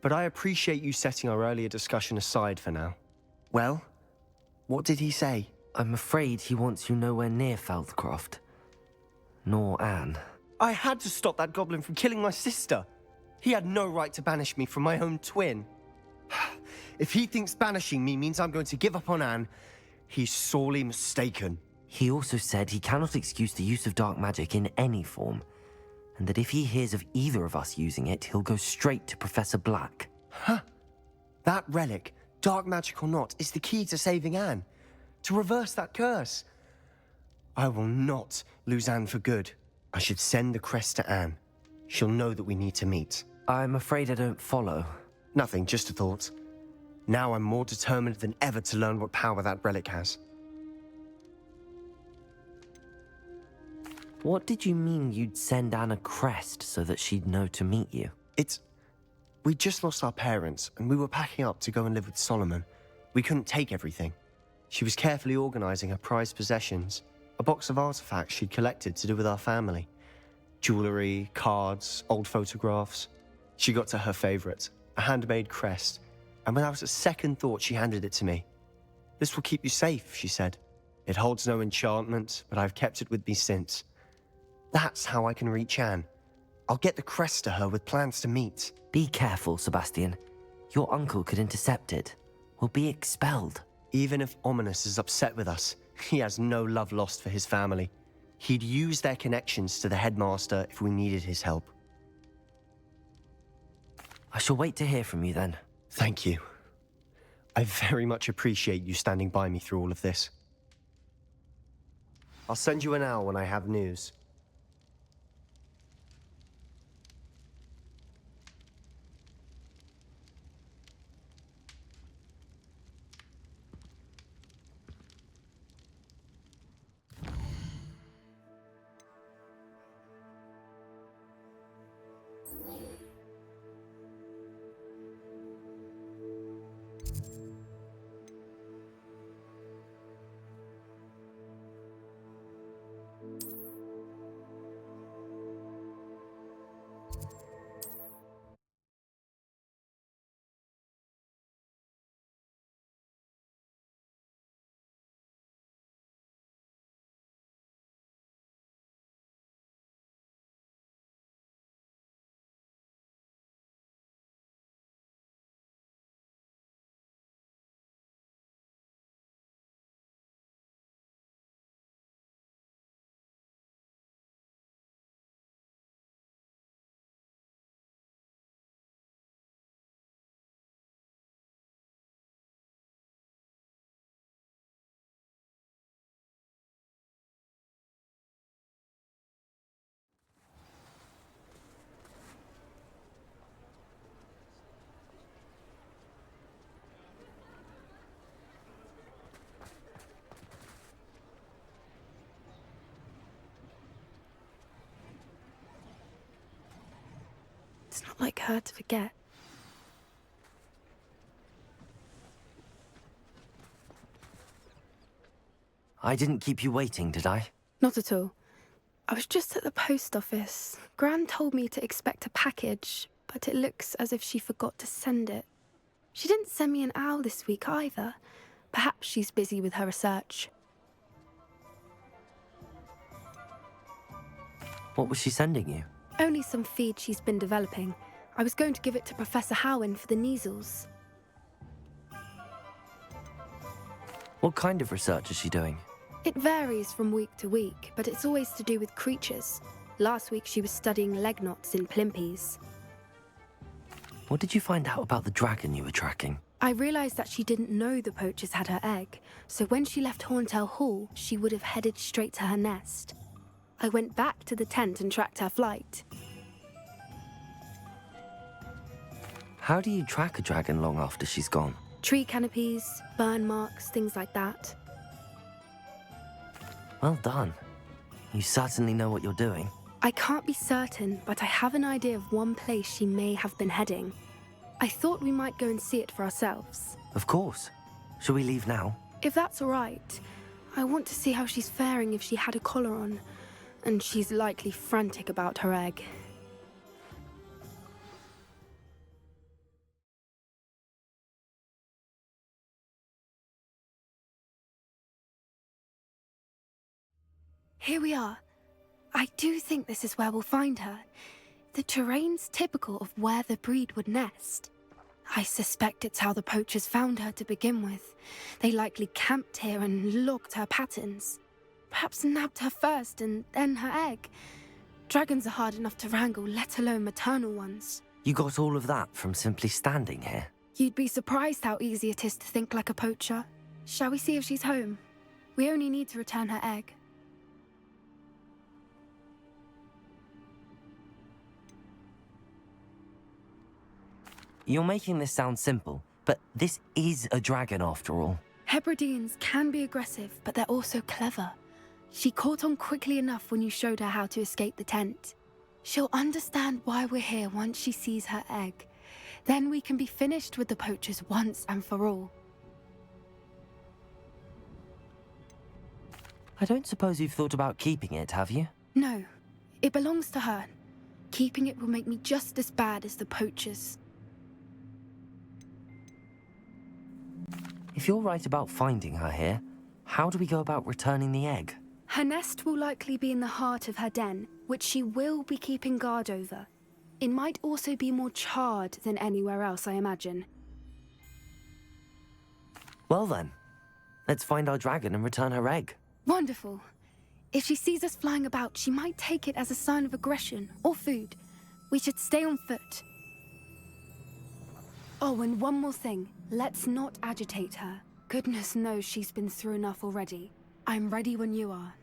But I appreciate you setting our earlier discussion aside for now. Well, what did he say? I'm afraid he wants you nowhere near Feldcroft. Nor Anne. I had to stop that goblin from killing my sister. He had no right to banish me from my own twin. If he thinks banishing me means I'm going to give up on Anne, he's sorely mistaken. He also said he cannot excuse the use of dark magic in any form, and that if he hears of either of us using it, he'll go straight to Professor Black. Huh. That relic, dark magic or not, is the key to saving Anne. To reverse that curse. I will not lose Anne for good. I should send the crest to Anne. she'll know that we need to meet. I'm afraid I don't follow. Nothing, just a thought. Now I'm more determined than ever to learn what power that relic has. What did you mean you'd send Anne a crest so that she'd know to meet you? We just lost our parents, and we were packing up to go and live with Solomon. We couldn't take everything. She was carefully organizing her prized possessions, a box of artifacts she'd collected to do with our family. Jewelry, cards, old photographs. She got to her favorite, a handmade crest, and without a second thought she handed it to me. "This will keep you safe," she said. "It holds no enchantment, but I've kept it with me since. That's how I can reach Anne. I'll get the crest to her with plans to meet." Be careful, Sebastian. Your uncle could intercept it. We'll be expelled. Even if Ominous is upset with us, he has no love lost for his family. He'd use their connections to the headmaster if we needed his help. I shall wait to hear from you then. Thank you. I very much appreciate you standing by me through all of this. I'll send you an owl when I have news. It's not like her to forget. I didn't keep you waiting, did I? Not at all. I was just at the post office. Gran told me to expect a package, but it looks as if she forgot to send it. She didn't send me an owl this week either. Perhaps she's busy with her research. What was she sending you? Only some feed she's been developing. I was going to give it to Professor Howin for the measles. What kind of research is she doing? It varies from week to week, but it's always to do with creatures. Last week she was studying leg knots in plimpies. What did you find out about the dragon you were tracking? I realised that she didn't know the poachers had her egg, so when she left Horntail Hall, she would have headed straight to her nest. I went back to the tent and tracked her flight. How do you track a dragon long after she's gone? Tree canopies, burn marks, things like that. Well done. You certainly know what you're doing. I can't be certain, but I have an idea of one place she may have been heading. I thought we might go and see it for ourselves. Of course. Shall we leave now? If that's all right. I want to see how she's faring if she had a collar on. And she's likely frantic about her egg. Here we are. I do think this is where we'll find her. The terrain's typical of where the breed would nest. I suspect it's how the poachers found her to begin with. They likely camped here and logged her patterns. Perhaps nabbed her first and then her egg. Dragons are hard enough to wrangle, let alone maternal ones. You got all of that from simply standing here? You'd be surprised how easy it is to think like a poacher. Shall we see if she's home? We only need to return her egg. you're making this sound simple, but this is a dragon after all. Hebrideans can be aggressive, but they're also clever. She caught on quickly enough when you showed her how to escape the tent. She'll understand why we're here once she sees her egg. Then we can be finished with the poachers once and for all. I don't suppose you've thought about keeping it, have you? No, it belongs to her. Keeping it will make me just as bad as the poachers. If you're right about finding her here, how do we go about returning the egg? Her nest will likely be in the heart of her den, which she will be keeping guard over. It might also be more charred than anywhere else, I imagine. Well then, let's find our dragon and return her egg. Wonderful. If she sees us flying about, she might take it as a sign of aggression or food. We should stay on foot. Oh, and one more thing. Let's not agitate her. Goodness knows she's been through enough already. I'm ready when you are.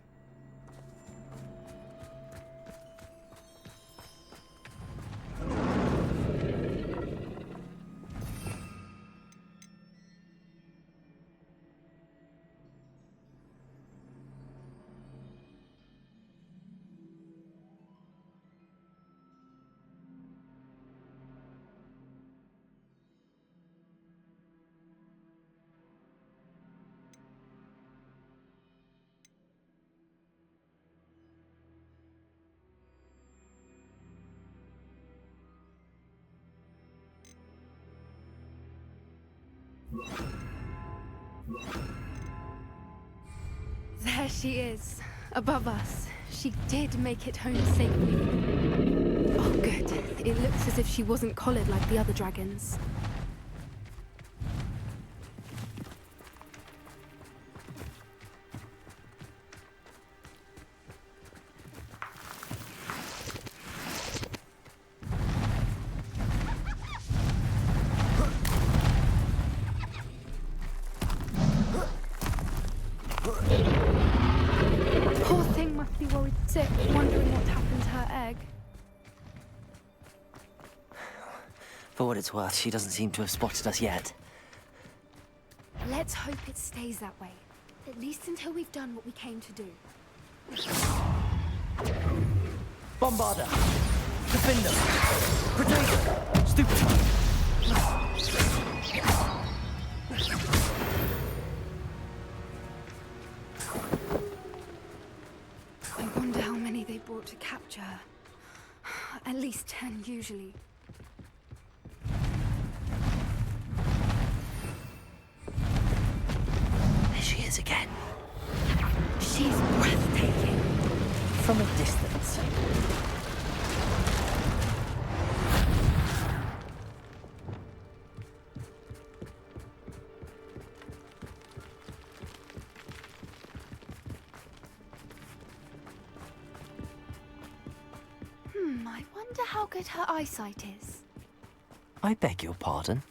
There she is, above us. She did make it home safely. Oh, good. It looks as if she wasn't collared like the other dragons. Poor thing must be worried sick, wondering what happened to her egg. For what it's worth, she doesn't seem to have spotted us yet. Let's hope it stays that way. At least until we've done what we came to do. Bombarder! Defender! Protector! Stupefy! I wonder how many they brought to capture her. At least 10 usually. There she is again. She's breathtaking. From a distance. I wonder how good her eyesight is. I beg your pardon?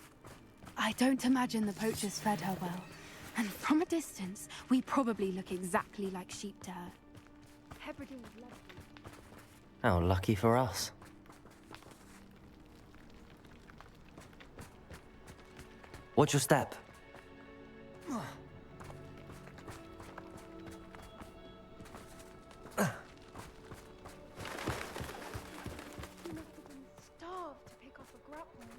I don't imagine the poachers fed her well. And from a distance, we probably look exactly like sheep to her. Hebrideans love them. How lucky for us. Watch your step. Starved to pick off a grappling.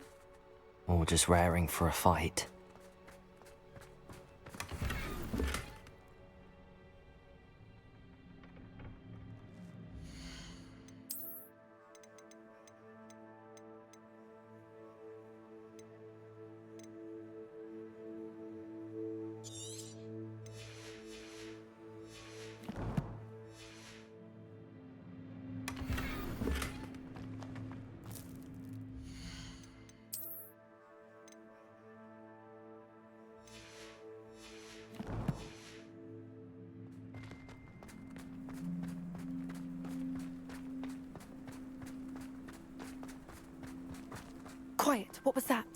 Or just raring for a fight. Quiet, what was that?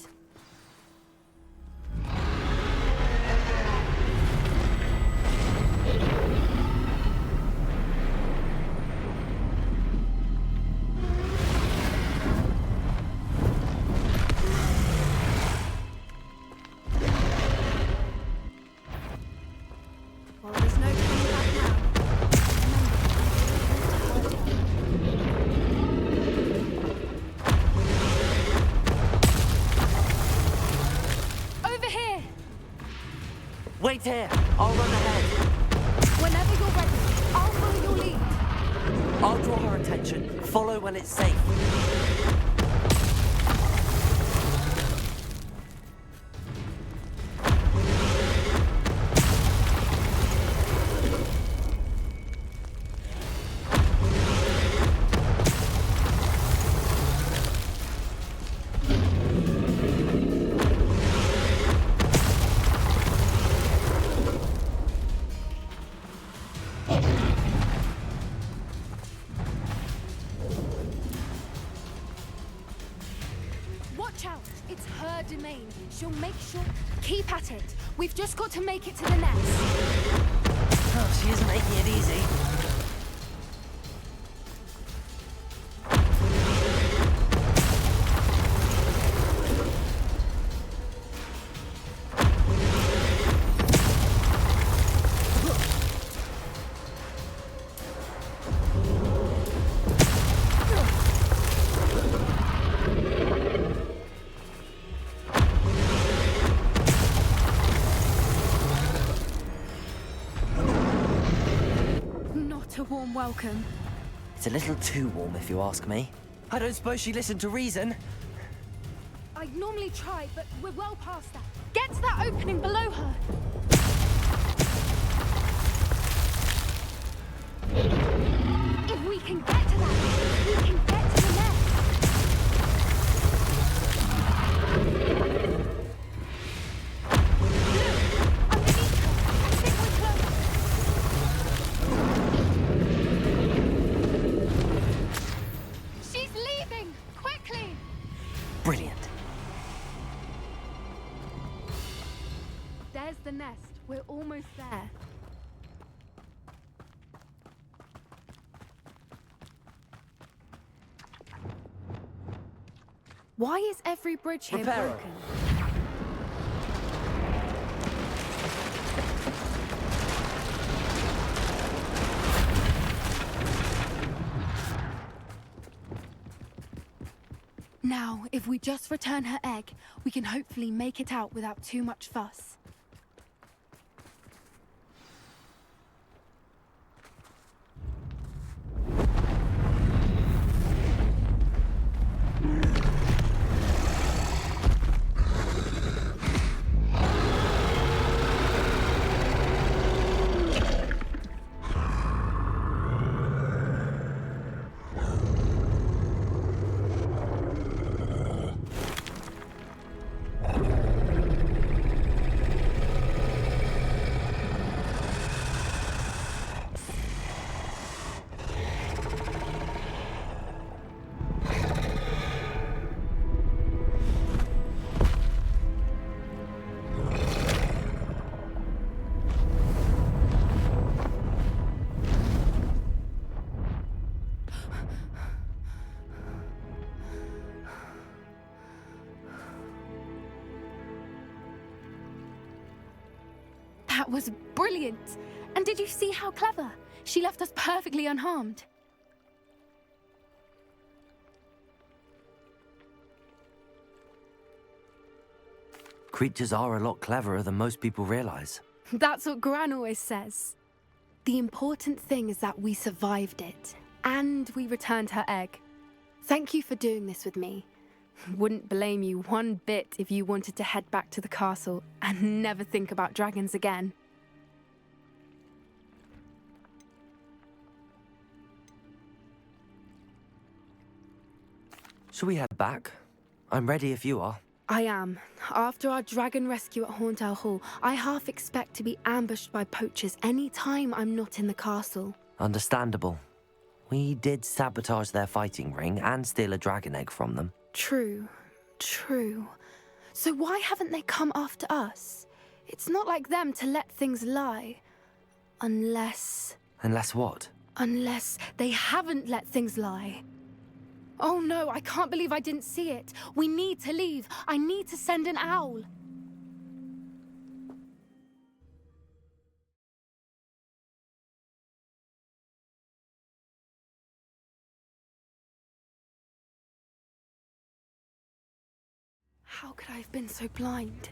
Wait here. I'll run ahead. Whenever you're ready, I'll follow your lead. I'll draw her attention. Follow when it's safe. Watch out! It's her domain. She'll make sure... Keep at it. We've just got to make it to the nest. Oh, she isn't making it easy. Not a warm welcome. It's a little too warm, if you ask me. I don't suppose she listened to reason. I'd normally try, but we're well past that. Get to that opening below her. If we can get to that, we can get to the nest. Look, underneath her. I think we're close. She's leaving! Quickly! Brilliant. There's the nest. We're almost there. Why is every bridge here Reparo. broken? Now, if we just return her egg, we can hopefully make it out without too much fuss. That was brilliant! And did you see how clever? She left us perfectly unharmed. Creatures are a lot cleverer than most people realize. That's what Gran always says. The important thing is that we survived it, and we returned her egg. Thank you for doing this with me. Wouldn't blame you one bit if you wanted to head back to the castle and never think about dragons again. Shall we head back? I'm ready if you are. I am. After our dragon rescue at Hauntow Hall, I half expect to be ambushed by poachers any time I'm not in the castle. Understandable. We did sabotage their fighting ring and steal a dragon egg from them. True. So why haven't they come after us? It's not like them to let things lie. Unless what? Unless they haven't let things lie. Oh no, I can't believe I didn't see it. We need to leave. I need to send an owl. How could I have been so blind?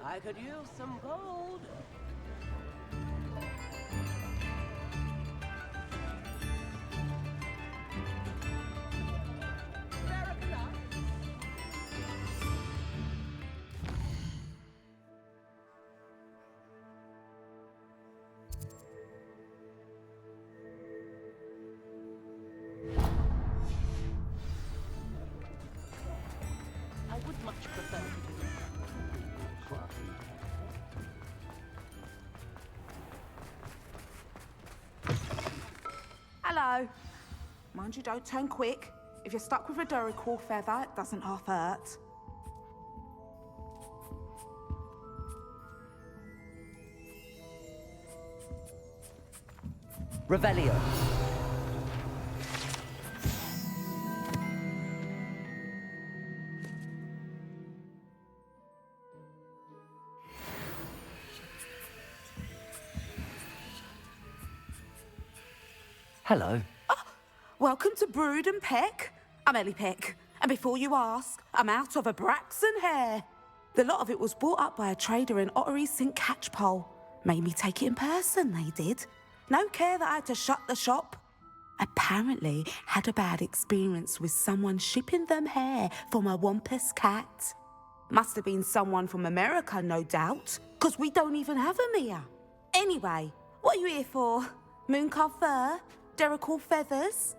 I could use some gold. I would much prefer to do Hello. Mind you don't turn quick. If you're stuck with a Ravenclaw feather, it doesn't half hurt. Revelio. Hello. Welcome to Brood and Peck. I'm Ellie Peck. And before you ask, I'm out of a Braxton hair. The lot of it was bought up by a trader in Ottery St. Catchpole. Made me take it in person, they did. No care that I had to shut the shop. Apparently had a bad experience with someone shipping them hair from a Wampus cat. Must have been someone from America, no doubt, because we don't even have them here. Anyway, what are you here for? Mooncarved fur? Ravenclaw feathers?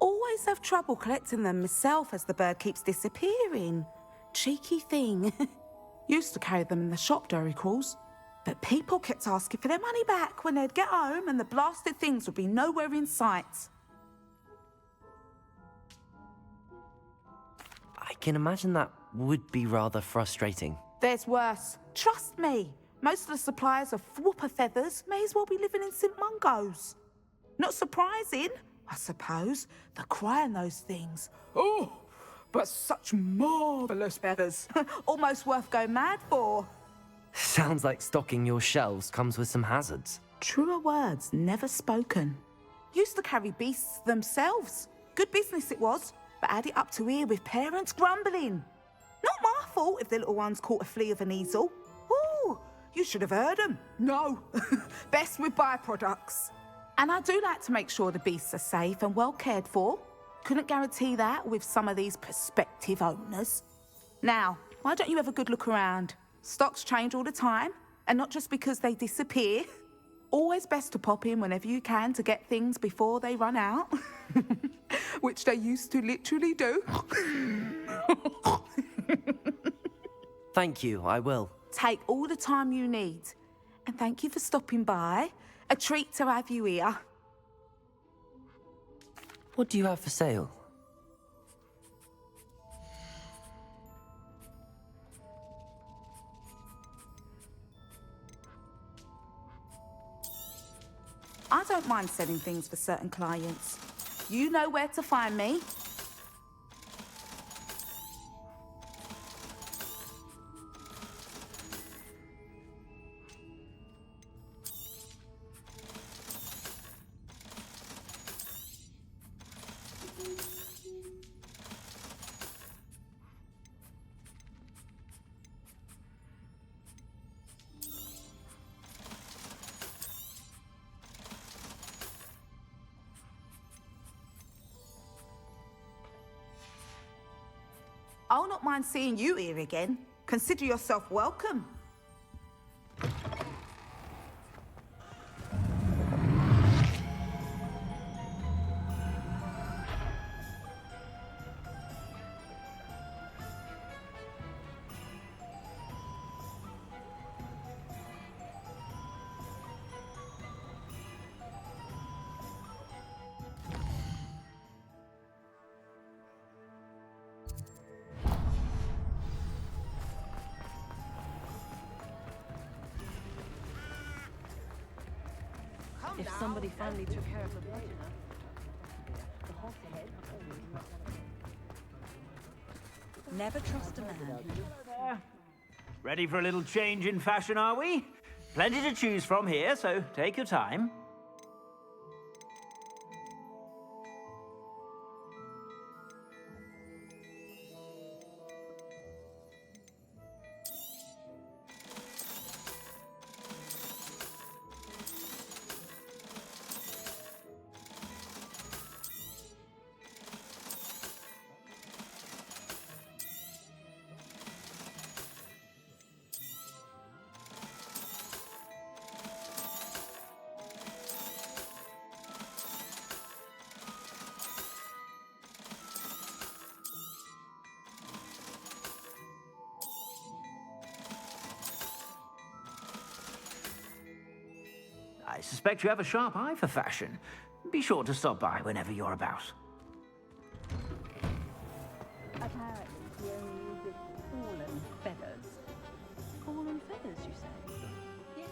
Always have trouble collecting them myself as the bird keeps disappearing. Cheeky thing. Used to carry them in the shop, Ravenclaws. But people kept asking for their money back when they'd get home and the blasted things would be nowhere in sight. I can imagine that would be rather frustrating. There's worse. Trust me. Most of the suppliers of whooper feathers may as well be living in St. Mungo's. Not surprising, I suppose, the cry on those things. Oh, but such marvellous feathers. Almost worth going mad for. Sounds like stocking your shelves comes with some hazards. Truer words never spoken. Used to carry beasts themselves. Good business it was, but had it up to here with parents grumbling. Not my fault if the little ones caught a flea of an easel. Ooh, you should have heard them. No, best with byproducts. And I do like to make sure the beasts are safe and well cared for. Couldn't guarantee that with some of these prospective owners. Now, why don't you have a good look around? Stocks change all the time, and not just because they disappear. Always best to pop in whenever you can to get things before they run out. Which they used to literally do. Thank you, I will. Take all the time you need. And thank you for stopping by. A treat to have you here. What do you have for sale? I don't mind selling things for certain clients. You know where to find me. I'll not mind seeing you here again. Consider yourself welcome. If somebody finally took care of the blood, never trust a man. Ready for a little change in fashion, are we? Plenty to choose from here, so take your time. I suspect you have a sharp eye for fashion. Be sure to stop by whenever you're about. Apparently, he only uses fallen feathers. Fallen feathers, you say? Yes.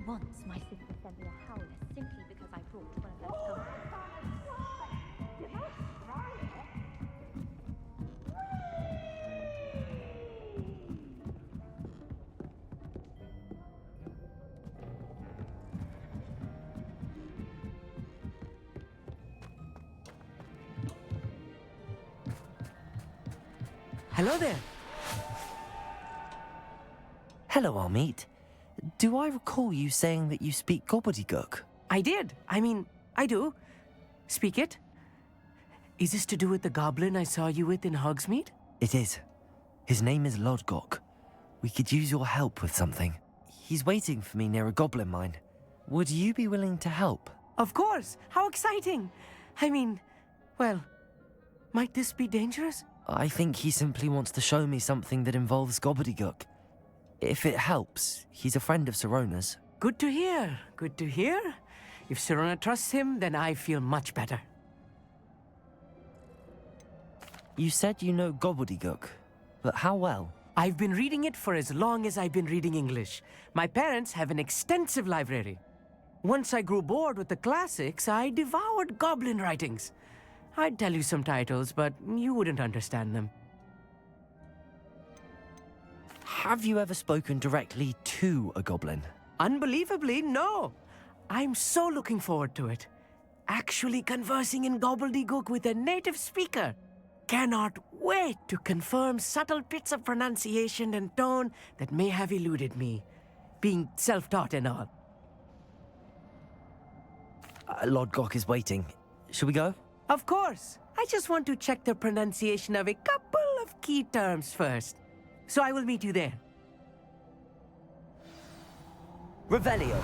Once my sister sent me a howler simply because I brought one of those goblins. Hello there. Hello, Amit. Do I recall you saying that you speak gobbledygook? I did. I mean, I do. Speak it. Is this to do with the goblin I saw you with in Hogsmeade? It is. His name is Lodgok. We could use your help with something. He's waiting for me near a goblin mine. Would you be willing to help? Of course. How exciting. I mean, well, might this be dangerous? I think he simply wants to show me something that involves gobbledygook. If it helps, he's a friend of Sirona's. Good to hear. Good to hear. If Sirona trusts him, then I feel much better. You said you know gobbledygook, but how well? I've been reading it for as long as I've been reading English. My parents have an extensive library. Once I grew bored with the classics, I devoured goblin writings. I'd tell you some titles, but you wouldn't understand them. Have you ever spoken directly to a goblin? Unbelievably, no. I'm so looking forward to it. Actually conversing in gobbledygook with a native speaker. Cannot wait to confirm subtle bits of pronunciation and tone that may have eluded me, being self-taught and all. Lodgok is waiting. Shall we go? Of course. I just want to check the pronunciation of a couple of key terms first. So I will meet you there. Revelio.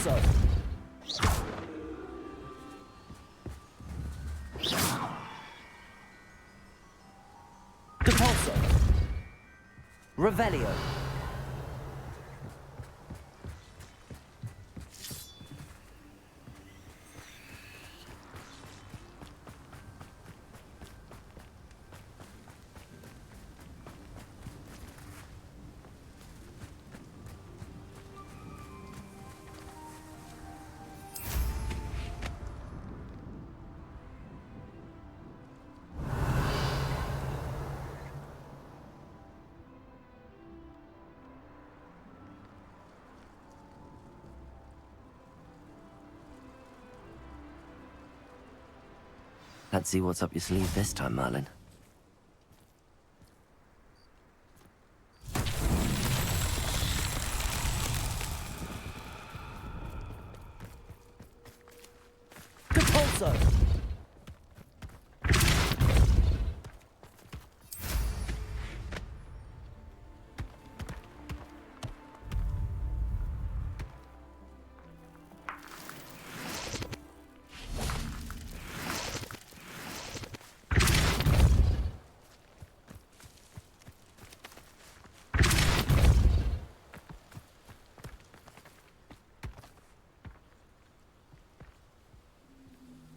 Depulso! Depulso! Revelio! Let's see what's up your sleeve this time, Merlin. Depulso!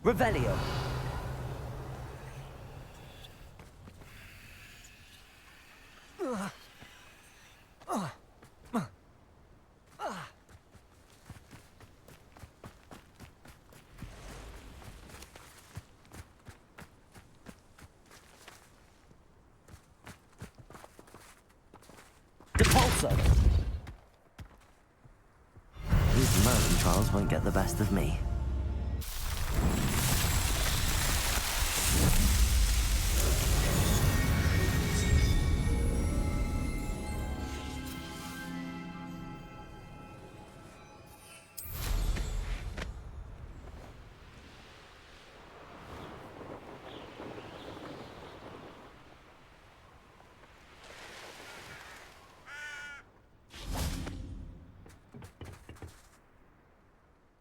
Revelio! Depulso! These Merlin trials won't get the best of me.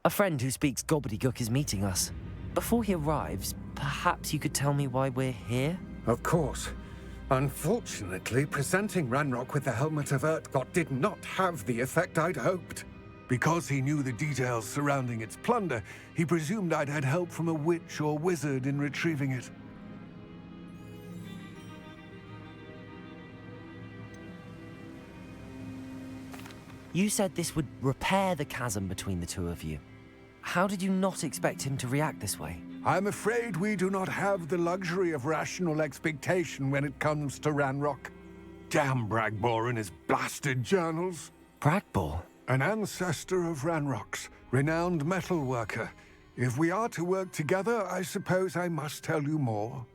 A friend who speaks gobbledygook is meeting us. Before he arrives, perhaps you could tell me why we're here? Of course. Unfortunately, presenting Ranrock with the Helmet of Urtkot did not have the effect I'd hoped. Because he knew the details surrounding its plunder, he presumed I'd had help from a witch or wizard in retrieving it. You said this would repair the chasm between the two of you. How did you not expect him to react this way? I'm afraid we do not have the luxury of rational expectation when it comes to Ranrock. Damn Bragbor and his blasted journals. Bragbor? An ancestor of Ranrock's, renowned metalworker. If we are to work together, I suppose I must tell you more.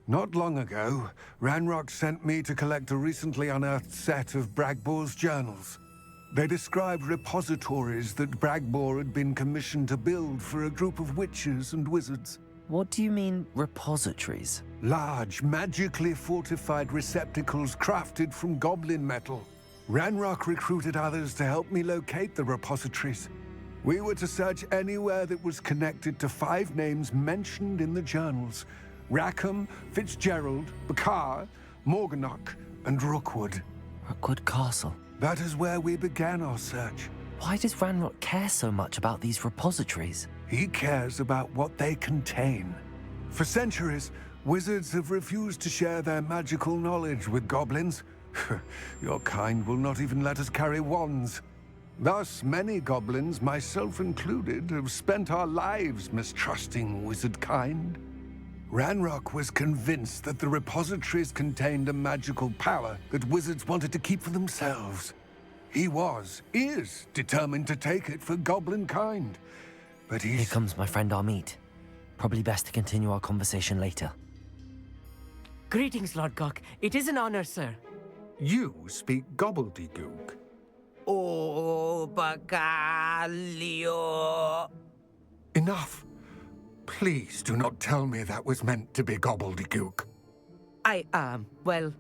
Not long ago, Ranrock sent me to collect a recently unearthed set of Bragbor's journals. They described repositories that Bragbor had been commissioned to build for a group of witches and wizards. What do you mean, repositories? Large, magically fortified receptacles crafted from goblin metal. Ranrock recruited others to help me locate the repositories. We were to search anywhere that was connected to 5 names mentioned in the journals: Rackham, Fitzgerald, Bakar, Morganach, and Rookwood. Rookwood Castle. That is where we began our search. Why does Ranrock care so much about these repositories? He cares about what they contain. For centuries, wizards have refused to share their magical knowledge with goblins. Your kind will not even let us carry wands. Thus, many goblins, myself included, have spent our lives mistrusting wizard kind. Ranrock was convinced that the repositories contained a magical power that wizards wanted to keep for themselves. He is determined to take it for goblin kind. But Here comes my friend Amit. Probably best to continue our conversation later. Greetings, Lord Gok. It is an honor, sir. You speak gobbledygook. Oh, Bacalio. Enough. Please do not tell me that was meant to be gobbledygook. Well,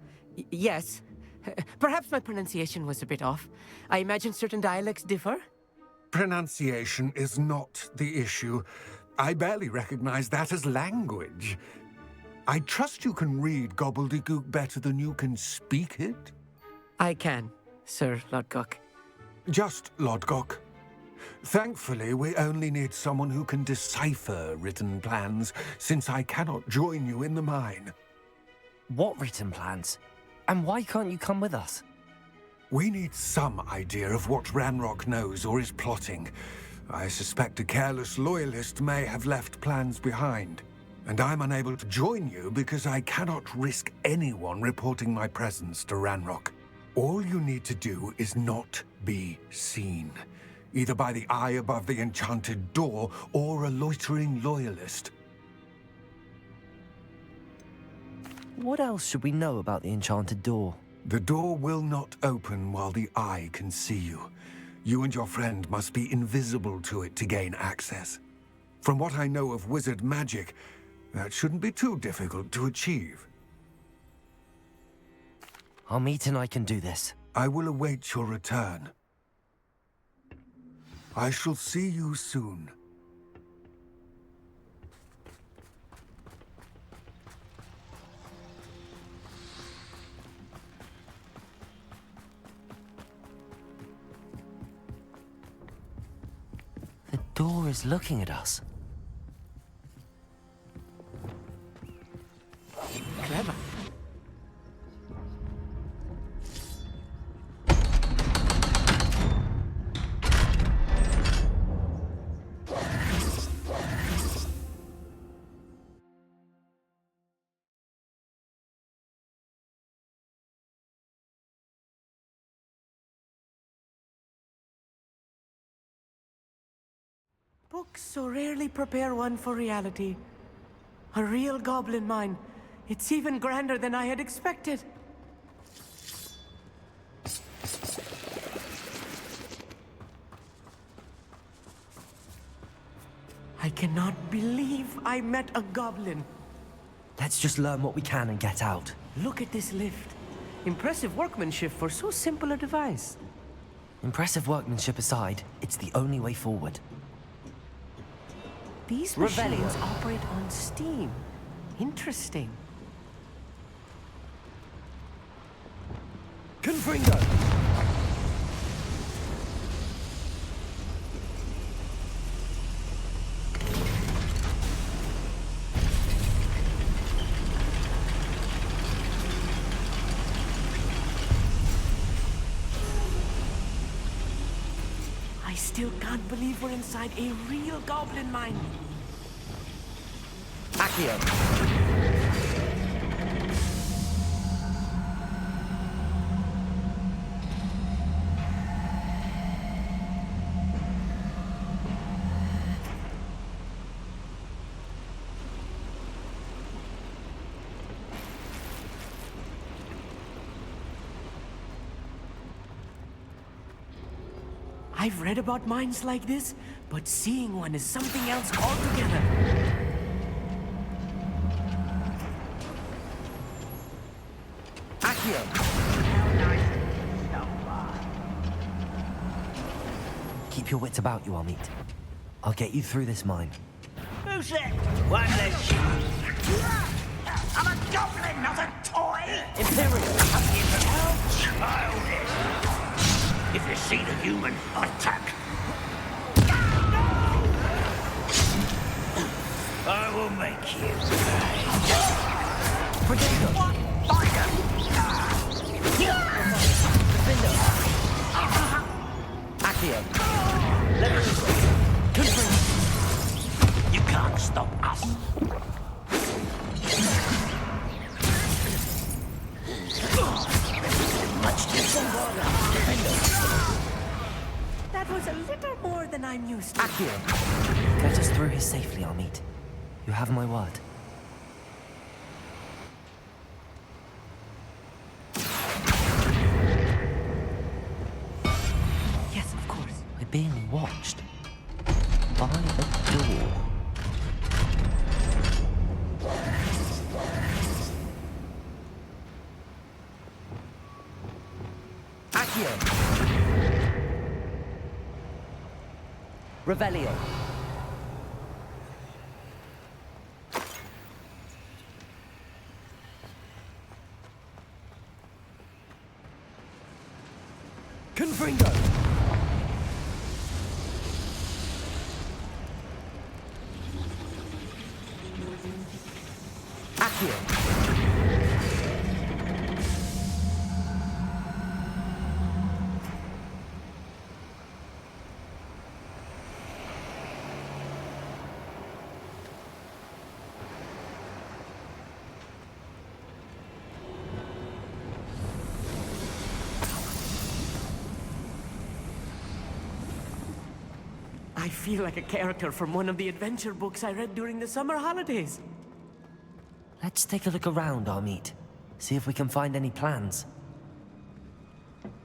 yes. Perhaps my pronunciation was a bit off. I imagine certain dialects differ? Mispronunciation is not the issue. I barely recognize that as language. I trust you can read gobbledygook better than you can speak it? I can, Sir Lodgok. Just Lodgok. Thankfully, we only need someone who can decipher written plans, since I cannot join you in the mine. What written plans? And why can't you come with us? We need some idea of what Ranrock knows or is plotting. I suspect a careless loyalist may have left plans behind. And I'm unable to join you because I cannot risk anyone reporting my presence to Ranrock. All you need to do is not be seen, either by the eye above the enchanted door or a loitering loyalist. What else should we know about the enchanted door? The door will not open while the eye can see you. You and your friend must be invisible to it to gain access. From what I know of wizard magic, that shouldn't be too difficult to achieve. Amit and I can do this. I will await your return. I shall see you soon. The door is looking at us. Clever. Books so rarely prepare one for reality. A real goblin mine. It's even grander than I had expected. I cannot believe I met a goblin. Let's just learn what we can and get out. Look at this lift. Impressive workmanship for so simple a device. Impressive workmanship aside, it's the only way forward. These machines operate on steam. Interesting. Confringo! I still can't believe we're inside a real goblin mine. Accio! I've read about mines like this, but seeing one is something else altogether. Accio! Keep your wits about you, Amit. I'll get you through this mine. Who's it? One less I'm a goblin, not a toy! Imperial! How childish! If you see the human, attack! I will make you pay. Protego! Fire! Accio! Levitation! Confringo! You can't stop us. Much too That was a little more than I'm used to. Accio! Get us through here safely, Amit. You have my word. Yes, of course. We're being watched. By a door. Accio! Revelio. Confringo. Accio. I feel like a character from one of the adventure books I read during the summer holidays. Let's take a look around, Amit. See if we can find any plans.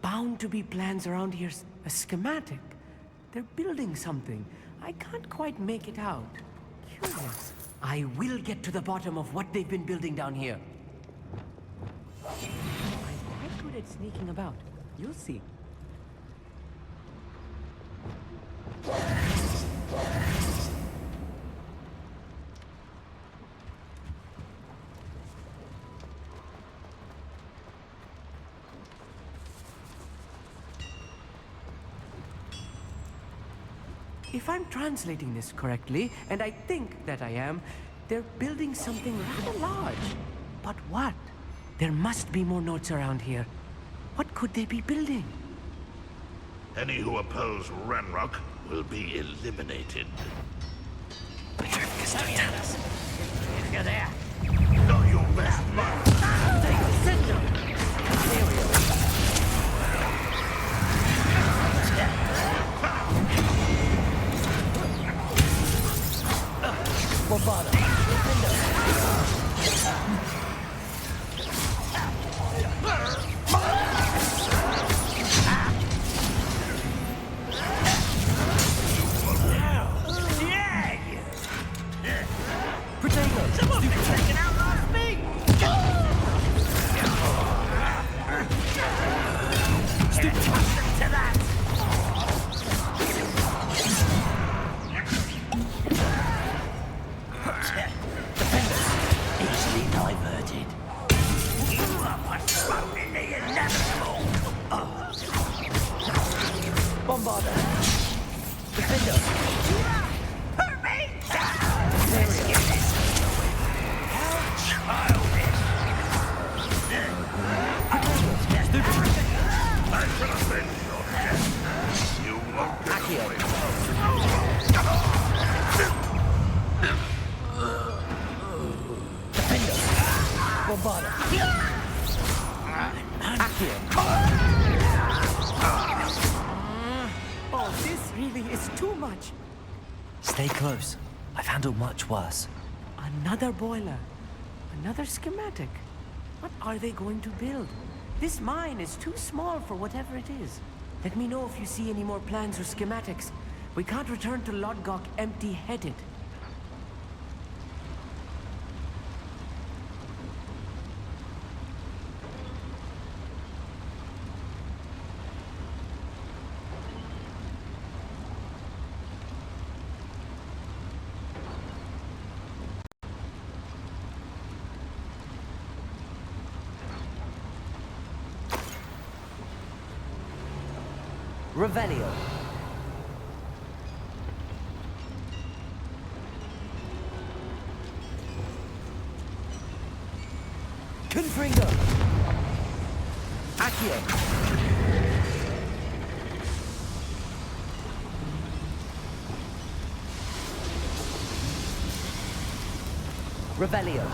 Bound to be plans around here. A schematic. They're building something. I can't quite make it out. Curious. I will get to the bottom of what they've been building down here. I'm quite good at sneaking about. You'll see. If I'm translating this correctly, and I think that I am, they're building something rather large. But what? There must be more notes around here. What could they be building? Any who oppose Ranrock will be eliminated. If you're there. Not your best man. Take the center. Bovada. Oh, this really is too much. Stay close. I've handled much worse. Another boiler. Another schematic. What are they going to build? This mine is too small for whatever it is. Let me know if you see any more plans or schematics. We can't return to Lodgok empty-headed. Revelio. Confringo. Accio. Revelio.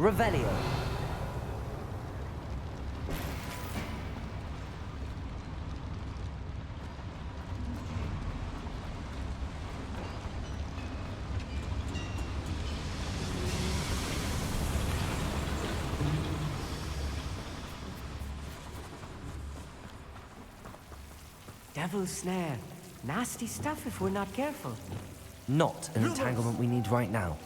Revelio. Devil's snare. Nasty stuff if we're not careful. Not an entanglement we need right now.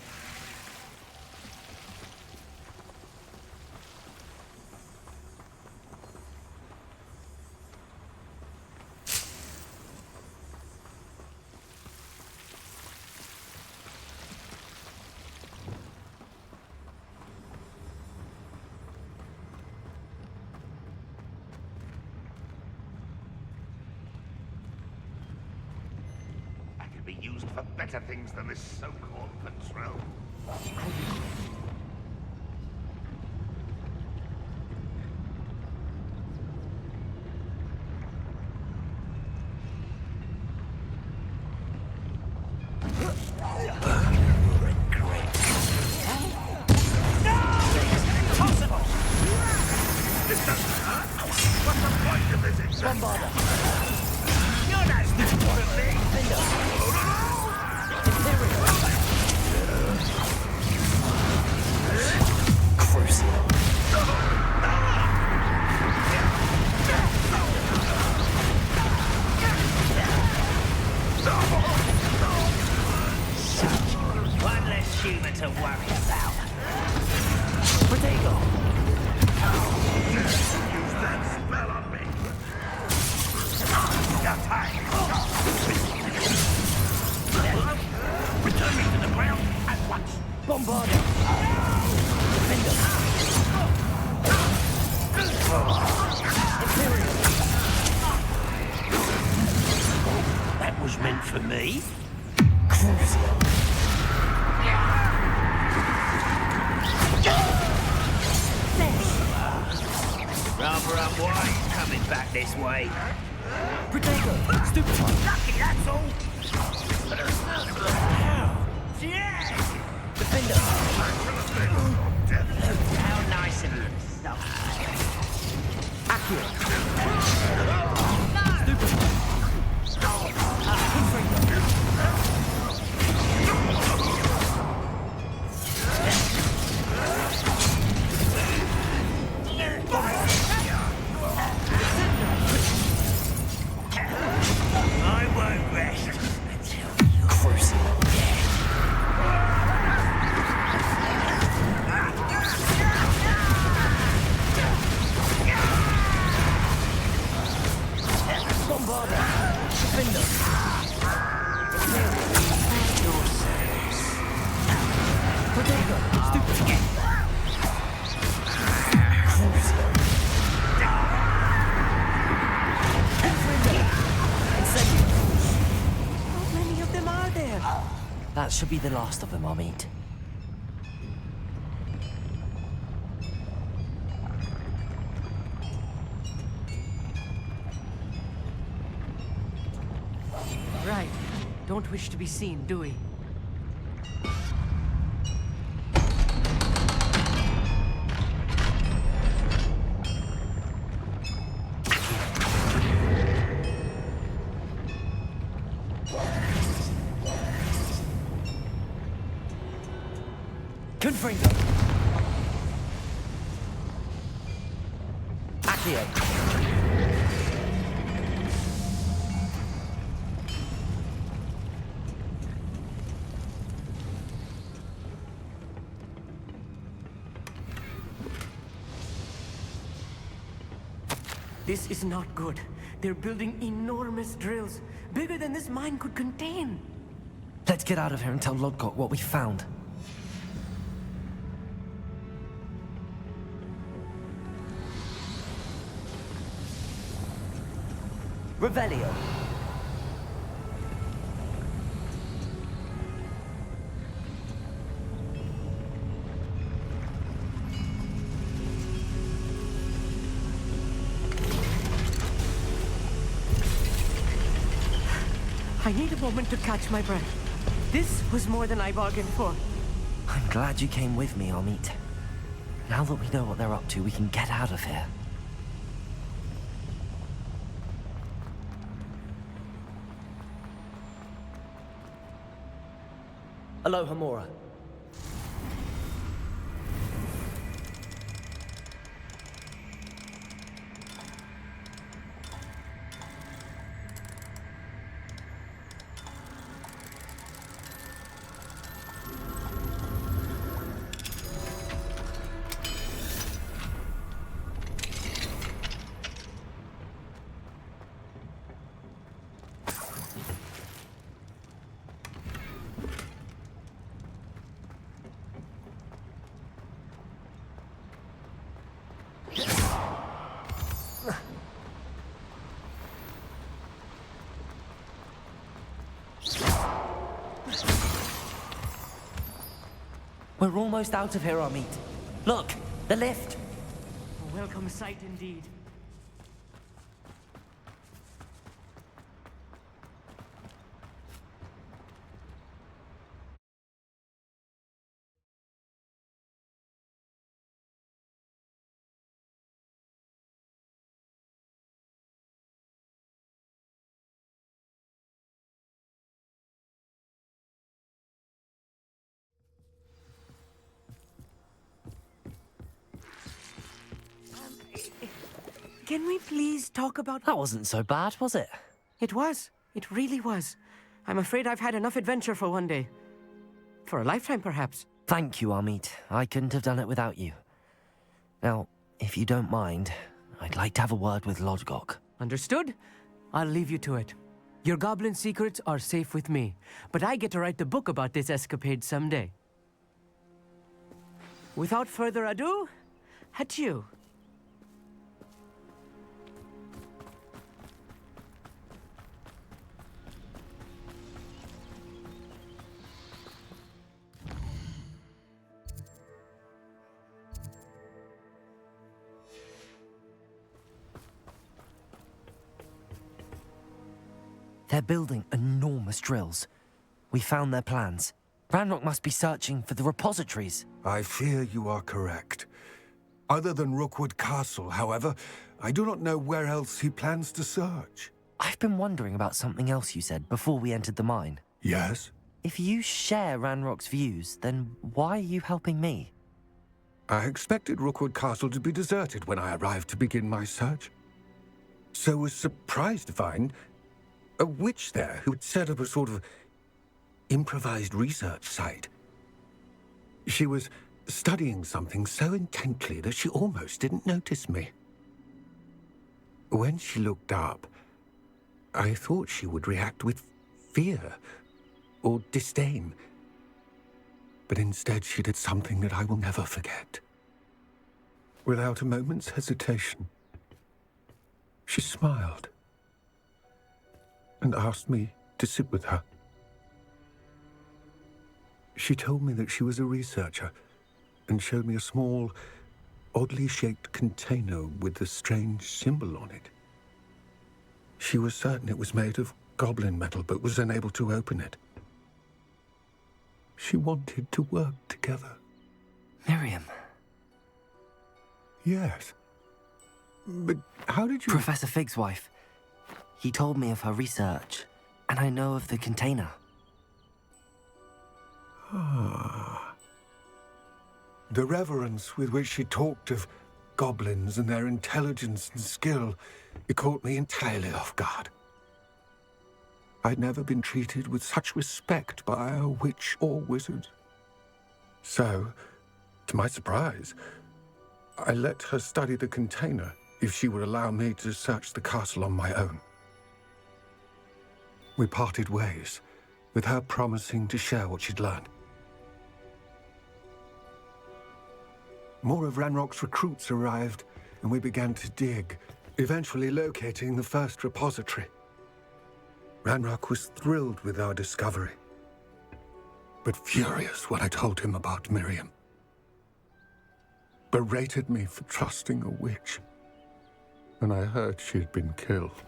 Be used for better things than this so-called patrol. This doesn't hurt. What's the point of this exam? You're not stupid for me. One less human to worry about. Protego. Use that spell on me. Your time. Return me to the ground at once. Bombarda. Defender. Imperial. That was meant for me. Rather unwise coming back this way. Protego. Stupefy. Lucky, that's all. Yeah! Defender. How nice of you. Accurate. Stupefy. I won't rest until you cruise. Bombarda. Defender. Yourselves. Protego. Stupefy. How many of them are there? That should be the last of them, I'll meet. Right. Don't wish to be seen, do we? Confringo. Accio. This is not good. They're building enormous drills, bigger than this mine could contain. Let's get out of here and tell Lodgok what we found. Revelio. I need a moment to catch my breath. This was more than I bargained for. I'm glad you came with me, Amit. Now that we know what they're up to, we can get out of here. Aloha, Mora. We're almost out of here, Amit. Look, the lift. A welcome sight indeed. Can we please talk about... That wasn't so bad, was it? It was. It really was. I'm afraid I've had enough adventure for one day. For a lifetime, perhaps. Thank you, Amit. I couldn't have done it without you. Now, if you don't mind, I'd like to have a word with Lodgok. Understood? I'll leave you to it. Your goblin secrets are safe with me, but I get to write the book about this escapade someday. Without further ado, adieu. They're building enormous drills. We found their plans. Ranrock must be searching for the repositories. I fear you are correct. Other than Rookwood Castle, however, I do not know where else he plans to search. I've been wondering about something else you said before we entered the mine. Yes? If you share Ranrock's views, then why are you helping me? I expected Rookwood Castle to be deserted when I arrived to begin my search. So was surprised to find a witch there who had set up a sort of improvised research site. She was studying something so intently that she almost didn't notice me. When she looked up, I thought she would react with fear or disdain. But instead she did something that I will never forget. Without a moment's hesitation, she smiled and asked me to sit with her. She told me that she was a researcher and showed me a small, oddly shaped container with a strange symbol on it. She was certain it was made of goblin metal, but was unable to open it. She wanted to work together. Miriam. Yes. But how did you... Professor Fig's wife. He told me of her research, and I know of the container. Ah. The reverence with which she talked of goblins and their intelligence and skill, it caught me entirely off guard. I'd never been treated with such respect by a witch or wizard. So, to my surprise, I let her study the container if she would allow me to search the castle on my own. We parted ways, with her promising to share what she'd learned. More of Ranrock's recruits arrived, and we began to dig, eventually locating the first repository. Ranrock was thrilled with our discovery, but furious when I told him about Miriam. Berated me for trusting a witch, and I heard she had been killed.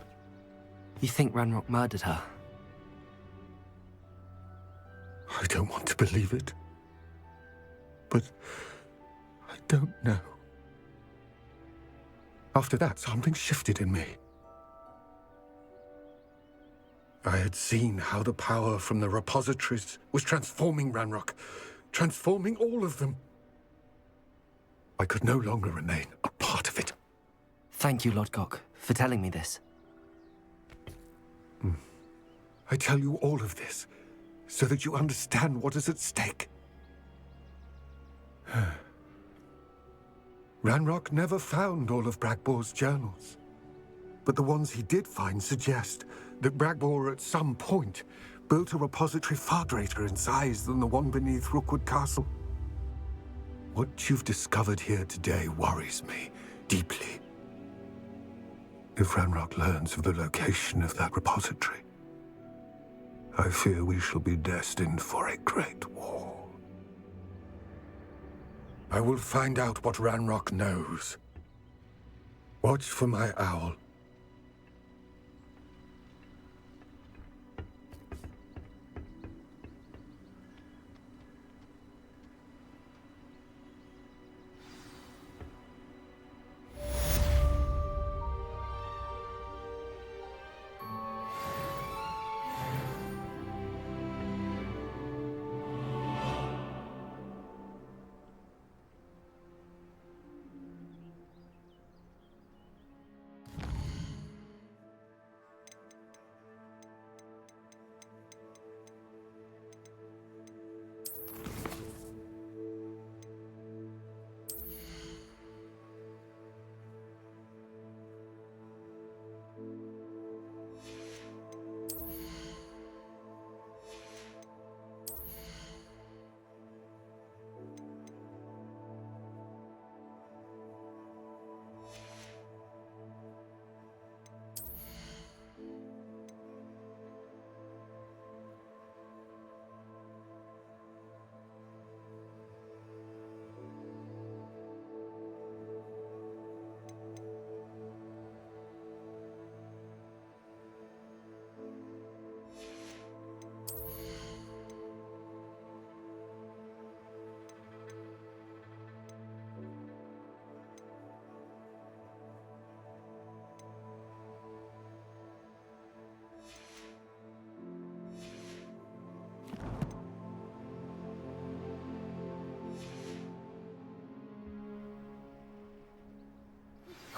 You think Ranrock murdered her? I don't want to believe it, but I don't know. After that, something shifted in me. I had seen how the power from the repositories was transforming Ranrock, transforming all of them. I could no longer remain a part of it. Thank you, Lodgok, for telling me this. I tell you all of this so that you understand what is at stake. Ranrock never found all of Bragbor's journals, but the ones he did find suggest that Bragbor at some point built a repository far greater in size than the one beneath Rookwood Castle. What you've discovered here today worries me deeply. If Ranrock learns of the location of that repository, I fear we shall be destined for a great war. I will find out what Ranrock knows. Watch for my owl.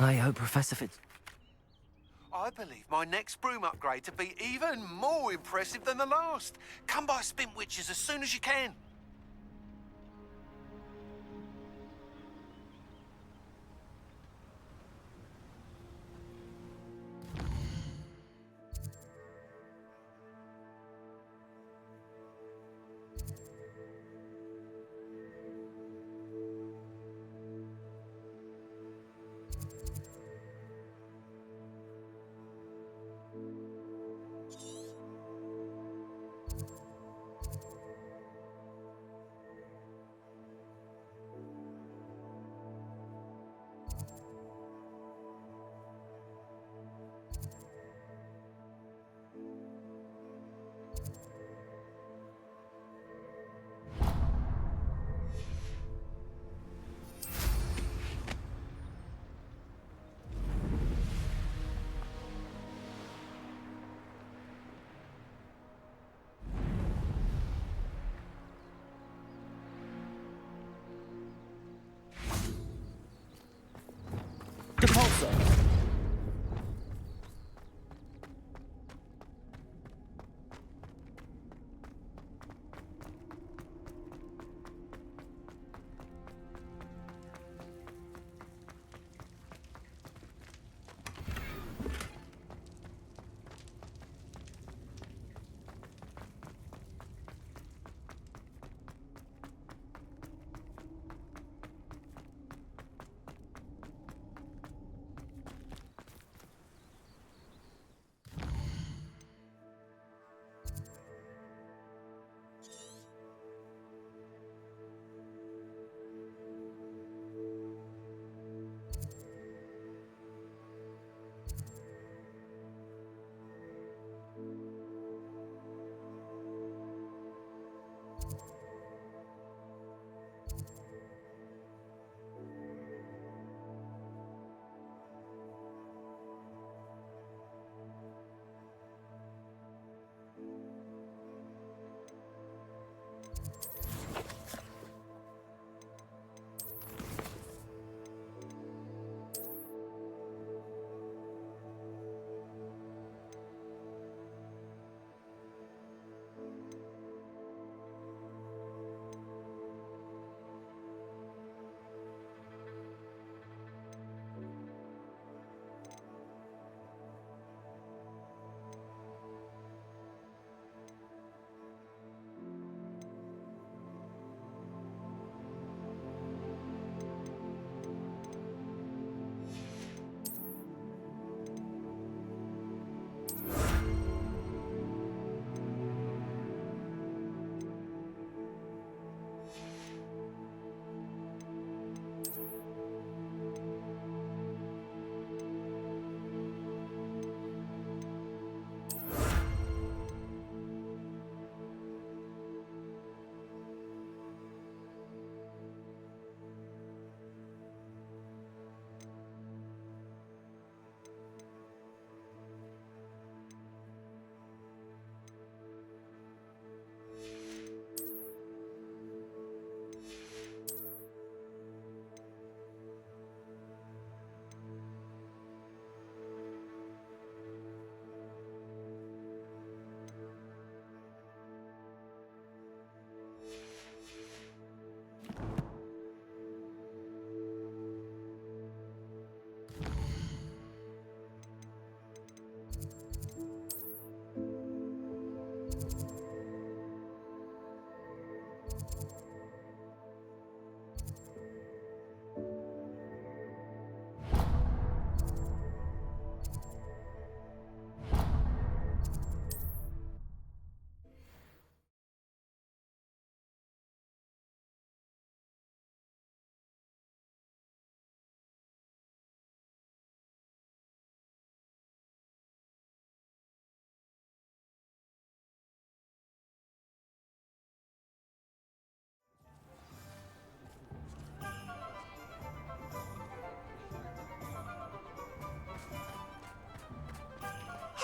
I hope Professor Fitz... I believe my next broom upgrade to be even more impressive than the last. Come by Spintwitches as soon as you can.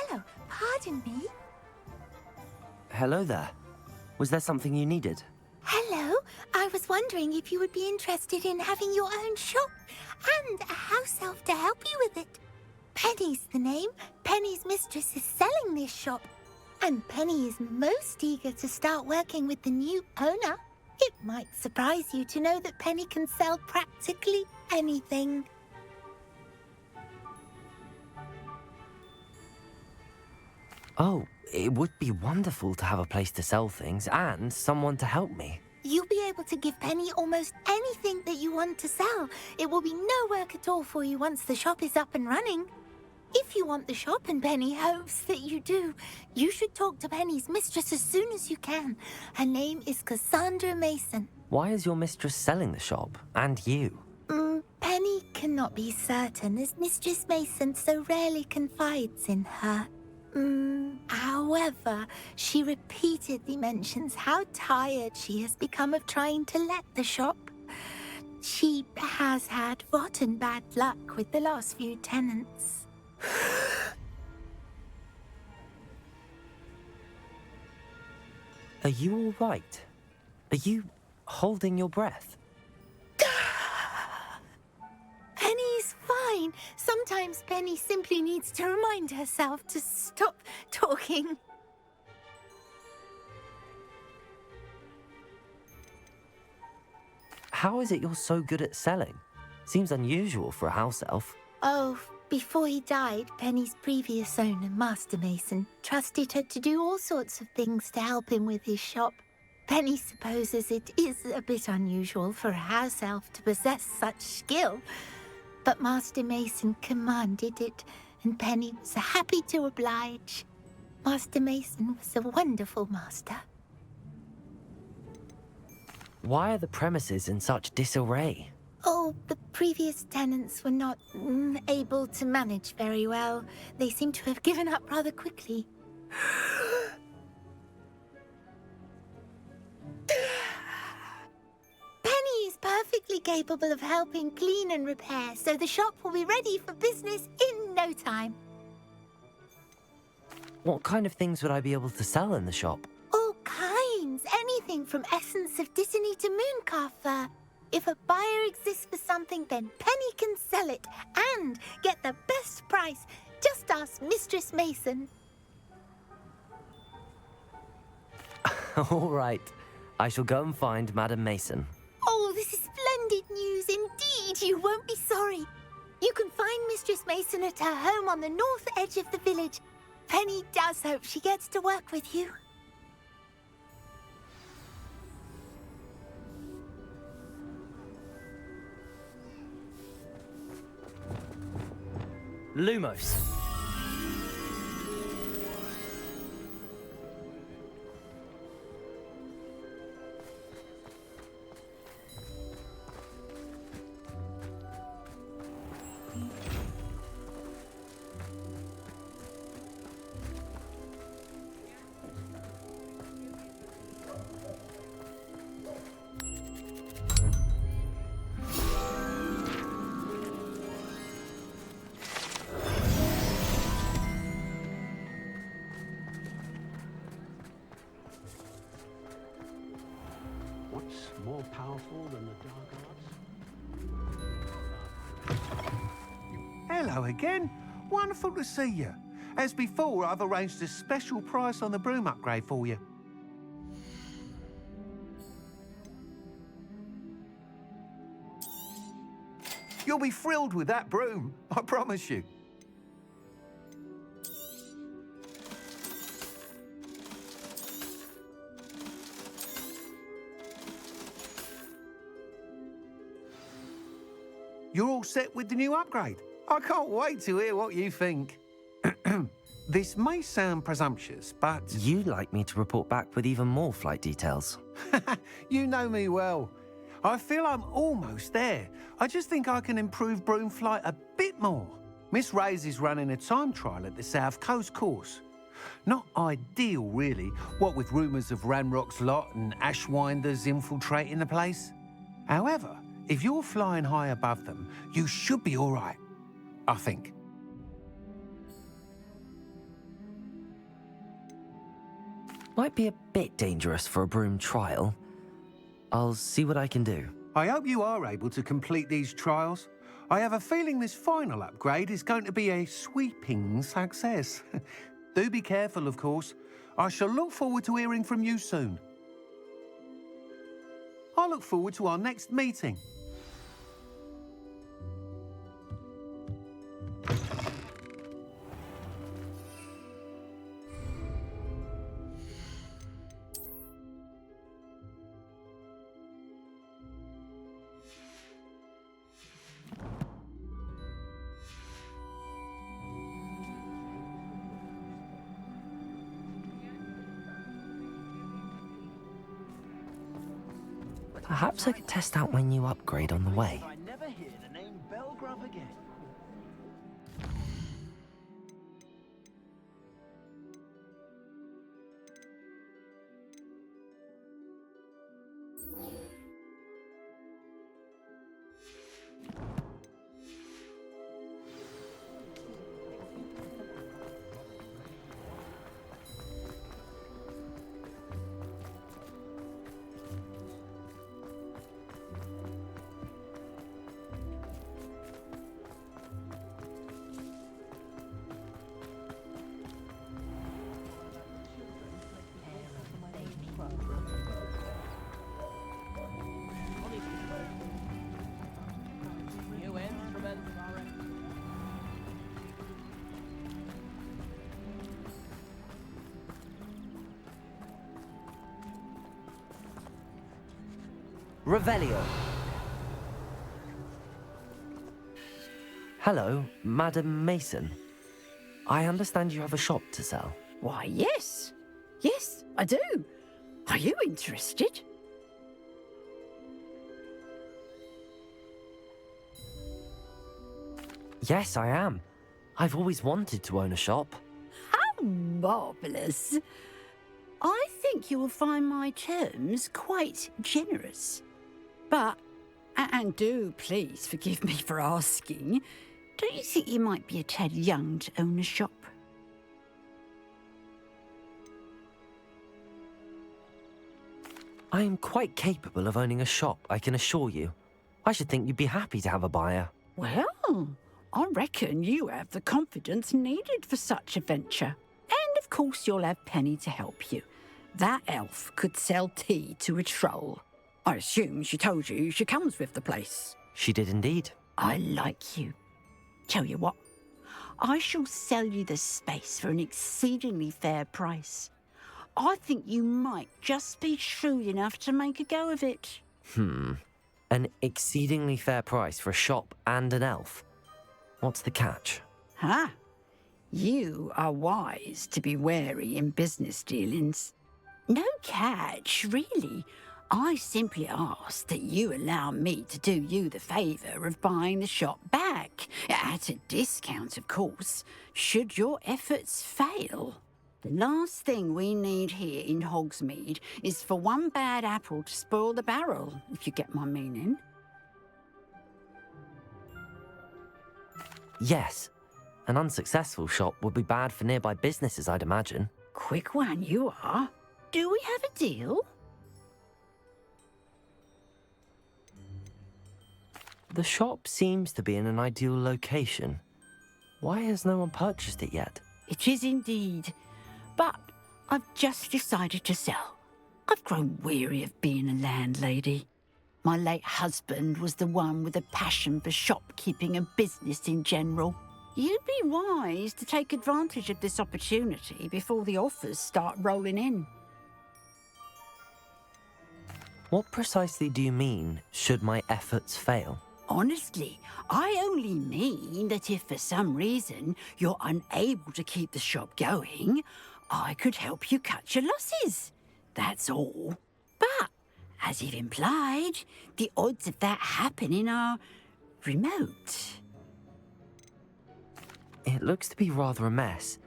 Hello, pardon me. Hello there. Was there something you needed? Hello, I was wondering if you would be interested in having your own shop and a house elf to help you with it. Penny's the name. Penny's mistress is selling this shop. And Penny is most eager to start working with the new owner. It might surprise you to know that Penny can sell practically anything. Oh, it would be wonderful to have a place to sell things and someone to help me. You'll be able to give Penny almost anything that you want to sell. It will be no work at all for you once the shop is up and running. If you want the shop, and Penny hopes that you do, you should talk to Penny's mistress as soon as you can. Her name is Cassandra Mason. Why is your mistress selling the shop? And you? Penny cannot be certain, as Mistress Mason so rarely confides in her. However, she repeatedly mentions how tired she has become of trying to let the shop. She has had rotten bad luck with the last few tenants. Are you all right? Are you holding your breath? Penny's fine. Sometimes Penny simply needs to remind herself to stop talking. How is it you're so good at selling? Seems unusual for a house elf. Oh, before he died, Penny's previous owner, Master Mason, trusted her to do all sorts of things to help him with his shop. Penny supposes it is a bit unusual for a house elf to possess such skill, but Master Mason commanded it, and Penny was happy to oblige. Master Mason was a wonderful master. Why are the premises in such disarray? Oh, the previous tenants were not able to manage very well. They seem to have given up rather quickly. Penny is perfectly capable of helping clean and repair, so the shop will be ready for business in no time. What kind of things would I be able to sell in the shop? All kinds. Anything from essence of Dittany to mooncalf fur. If a buyer exists for something, then Penny can sell it and get the best price. Just ask Mistress Mason. All right. I shall go and find Madam Mason. Oh, this is splendid news indeed. You won't be sorry. You can find Mistress Mason at her home on the north edge of the village. Penny does hope she gets to work with you. Lumos. What's more powerful than the dark arts? Hello again. Wonderful to see you. As before, I've arranged a special price on the broom upgrade for you. You'll be thrilled with that broom, I promise you. You're all set with the new upgrade. I can't wait to hear what you think. This may sound presumptuous, but... You'd like me to report back with even more flight details. You know me well. I feel I'm almost there. I just think I can improve broom flight a bit more. Miss Ray's is running a time trial at the South Coast course. Not ideal, really, what with rumours of Ranrock's lot and Ashwinders infiltrating the place. However, if you're flying high above them, you should be all right, I think. Might be a bit dangerous for a broom trial. I'll see what I can do. I hope you are able to complete these trials. I have a feeling this final upgrade is going to be a sweeping success. Do be careful, of course. I shall look forward to hearing from you soon. I look forward to our next meeting. Perhaps I could test out my new upgrade on the way. I never hear the name Belgrove again. Revelio. Hello, Madam Mason. I understand you have a shop to sell. Why, yes. Yes, I do. Are you interested? Yes, I am. I've always wanted to own a shop. How marvellous. I think you will find my terms quite generous. But, and do please forgive me for asking, don't you think you might be a tad young to own a shop? I am quite capable of owning a shop, I can assure you. I should think you'd be happy to have a buyer. Well, I reckon you have the confidence needed for such a venture. And of course you'll have Penny to help you. That elf could sell tea to a troll. I assume she told you she comes with the place. She did indeed. I like you. Tell you what, I shall sell you the space for an exceedingly fair price. I think you might just be shrewd enough to make a go of it. An exceedingly fair price for a shop and an elf. What's the catch? Huh? You are wise to be wary in business dealings. No catch, really. I simply ask that you allow me to do you the favour of buying the shop back, at a discount, of course, should your efforts fail. The last thing we need here in Hogsmeade is for one bad apple to spoil the barrel, if you get my meaning. Yes. An unsuccessful shop would be bad for nearby businesses, I'd imagine. Quick one, you are. Do we have a deal? The shop seems to be in an ideal location. Why has no one purchased it yet? It is indeed. But I've just decided to sell. I've grown weary of being a landlady. My late husband was the one with a passion for shopkeeping and business in general. You'd be wise to take advantage of this opportunity before the offers start rolling in. What precisely do you mean, should my efforts fail? Honestly, I only mean that if for some reason you're unable to keep the shop going, I could help you cut your losses. That's all. But, as you've implied, the odds of that happening are remote. It looks to be rather a mess.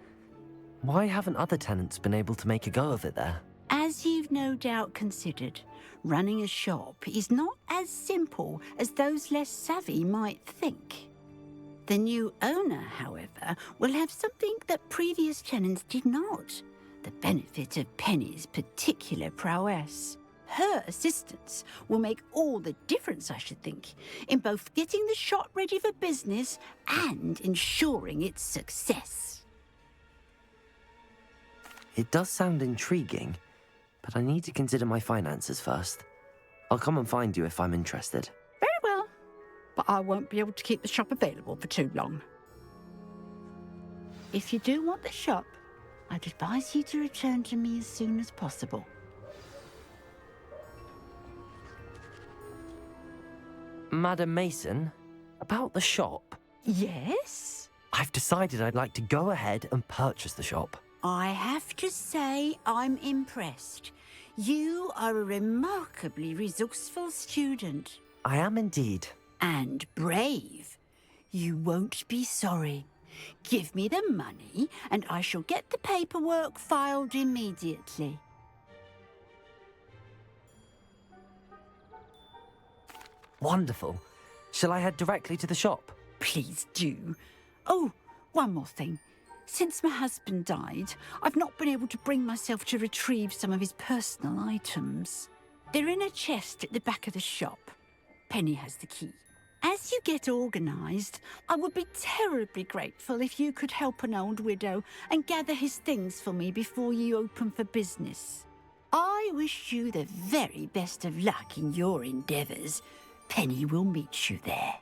Why haven't other tenants been able to make a go of it there? As you've no doubt considered, running a shop is not as simple as those less savvy might think. The new owner, however, will have something that previous tenants did not. The benefit of Penny's particular prowess. Her assistance will make all the difference, I should think, in both getting the shop ready for business and ensuring its success. It does sound intriguing, but I need to consider my finances first. I'll come and find you if I'm interested. Very well, but I won't be able to keep the shop available for too long. If you do want the shop, I'd advise you to return to me as soon as possible. Madam Mason, about the shop. Yes? I've decided I'd like to go ahead and purchase the shop. I have to say I'm impressed. You are a remarkably resourceful student. I am indeed. And brave. You won't be sorry. Give me the money and I shall get the paperwork filed immediately. Wonderful. Shall I head directly to the shop? Please do. Oh, one more thing. Since my husband died, I've not been able to bring myself to retrieve some of his personal items. They're in a chest at the back of the shop. Penny has the key. As you get organised, I would be terribly grateful if you could help an old widow and gather his things for me before you open for business. I wish you the very best of luck in your endeavours. Penny will meet you there.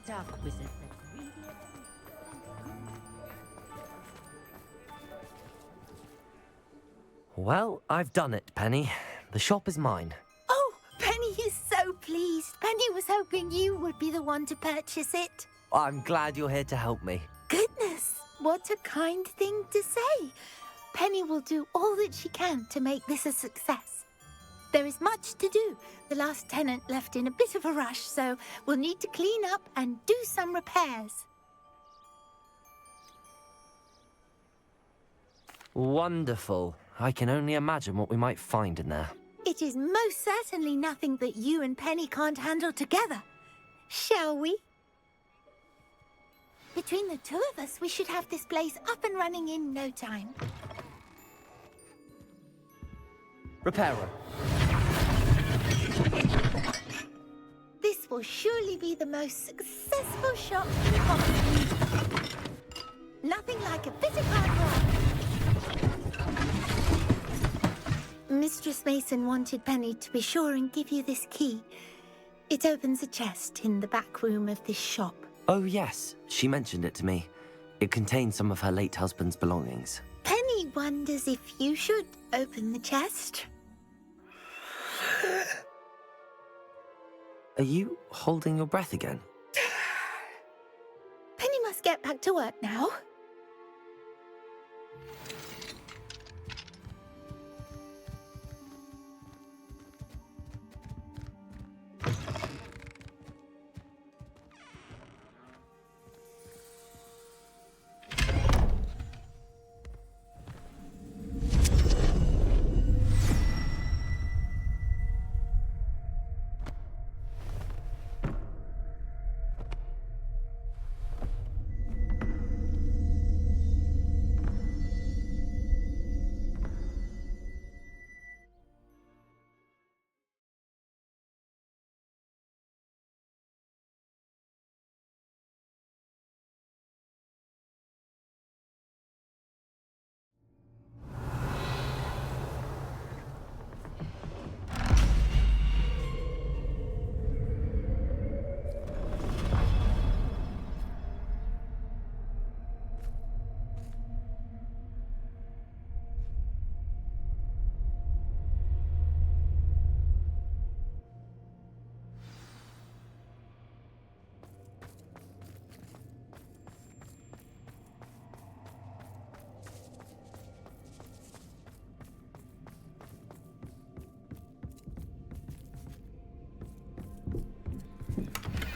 Dark wizard. Well, I've done it, Penny. The shop is mine. Oh, Penny is so pleased. Penny was hoping you would be the one to purchase it. I'm glad you're here to help me. Goodness, what a kind thing to say. Penny will do all that she can to make this a success. There is much to do. The last tenant left in a bit of a rush, so we'll need to clean up and do some repairs. Wonderful. I can only imagine what we might find in there. It is most certainly nothing that you and Penny can't handle together. Shall we? Between the two of us, we should have this place up and running in no time. Repairer. This will surely be the most successful shop in Hogwarts. Nothing like a bit of hard work. Mistress Mason wanted Penny to be sure and give you this key. It opens a chest in the back room of this shop. Oh, yes. She mentioned it to me. It contains some of her late husband's belongings. Penny wonders if you should open the chest. Are you holding your breath again? Penny must get back to work now.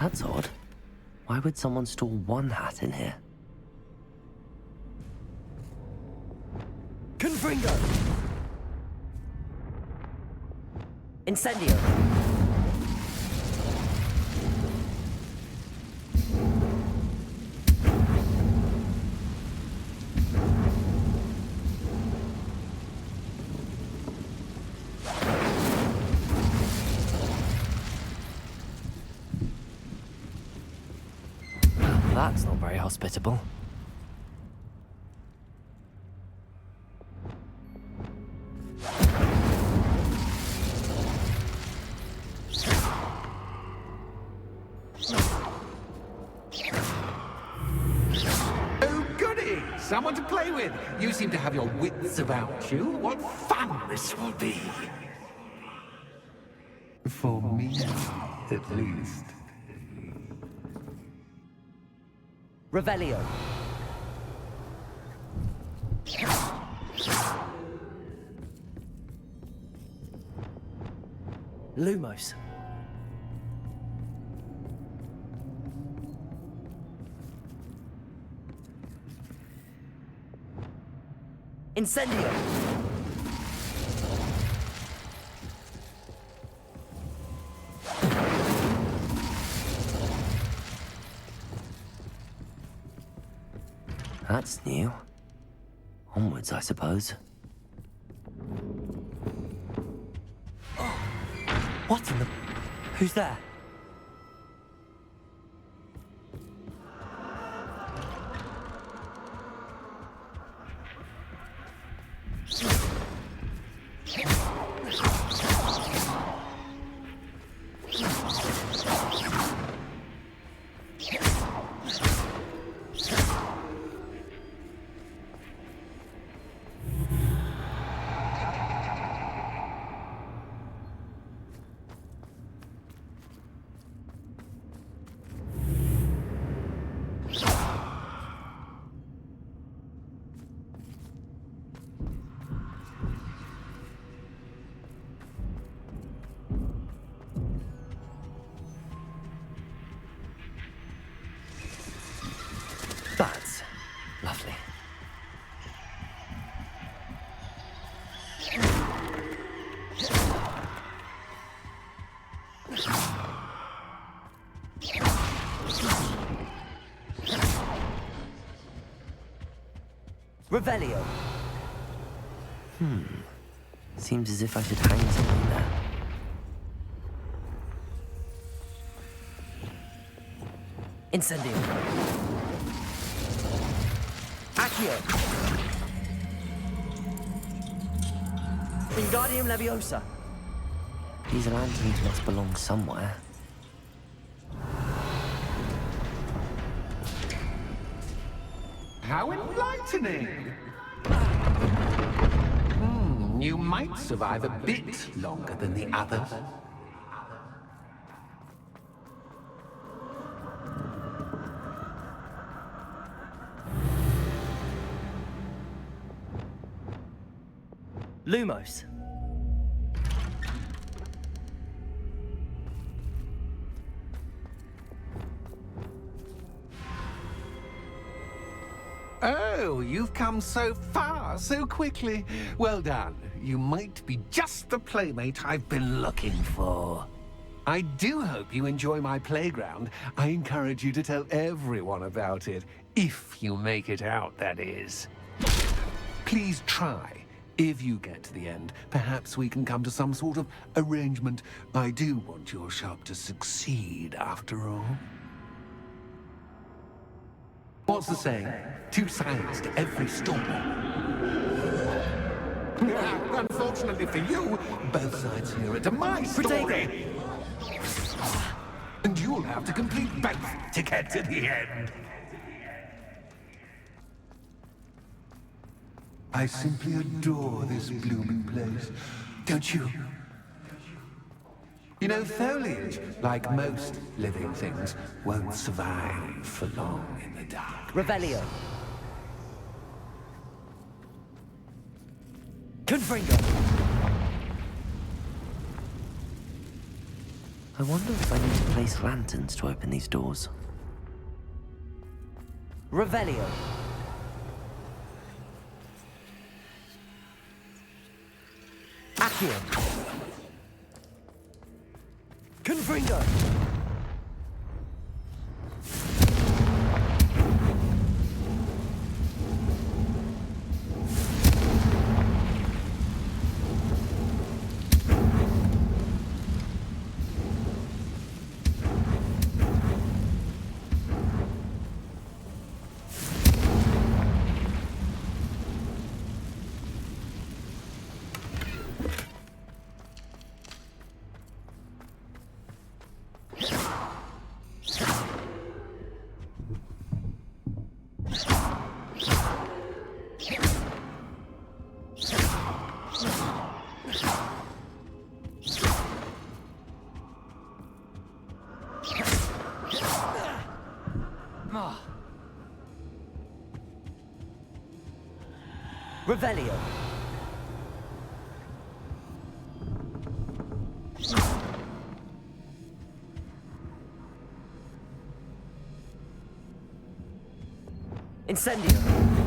That's odd. Why would someone store one hat in here? Confringo! Incendio! That's not very hospitable. Oh, goody! Someone to play with. You seem to have your wits about you. What fun this will be. For me, at least. Revelio. Lumos. Incendio. That's new. Onwards, I suppose. What in the... Who's there? That's lovely. Revelio. Seems as if I should hang something there. Incendio. Accio. Wingardium Leviosa. These lanterns must belong somewhere. How enlightening! You might survive a bit longer than the others. Lumos. Oh, you've come so far, so quickly. Well done. You might be just the playmate I've been looking for. I do hope you enjoy my playground. I encourage you to tell everyone about it. If you make it out, that is. Please try. If you get to the end, perhaps we can come to some sort of arrangement. I do want your shop to succeed, after all. What's the saying? Two sides to every story. Unfortunately for you, both sides hear it to my story. And you'll have to complete both to get to the end. I simply adore this blooming place, don't you? You know, foliage, like most living things, won't survive for long in the dark. Revelio. Confringo. I wonder if I need to place lanterns to open these doors. Revelio. Accio. Confringo. Revelio. Incendio.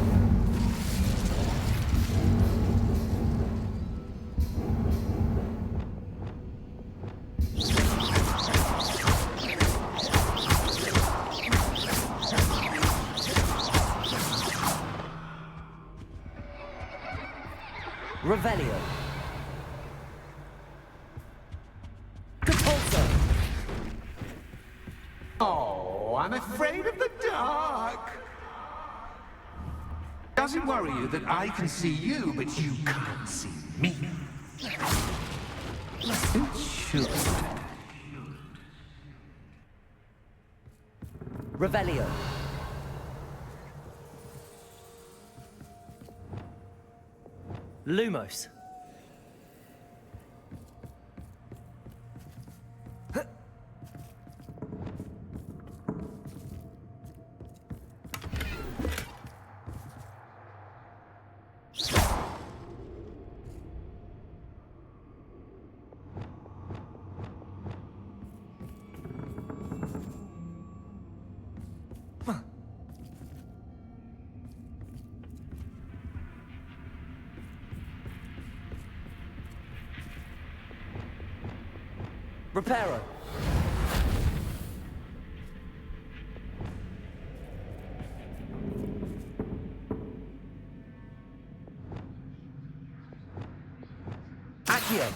Revelio. Compulso. Oh, I'm afraid of the dark. Does it worry you that I can see you, but you can't see me? It should. Revelio. Lumos. Reparo. Accio.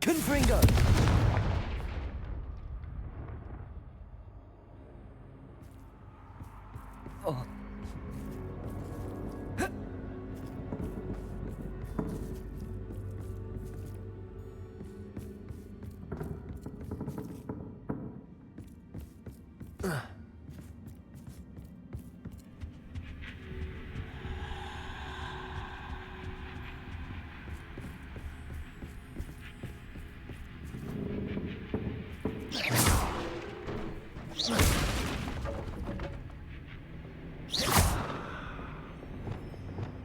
Confringo. Oh.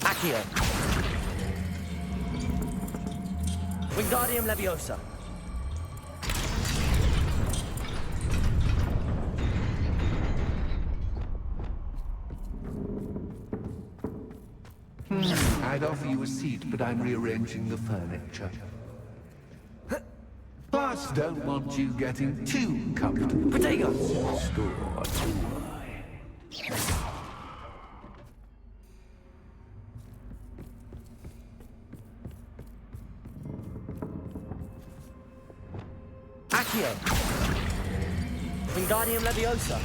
Accio. Wingardium Leviosa. I'd offer you a seat, but I'm rearranging the furniture. Plus, don't want you getting too comfortable. Protego. Store, do I? Accio. Wingardium Leviosa.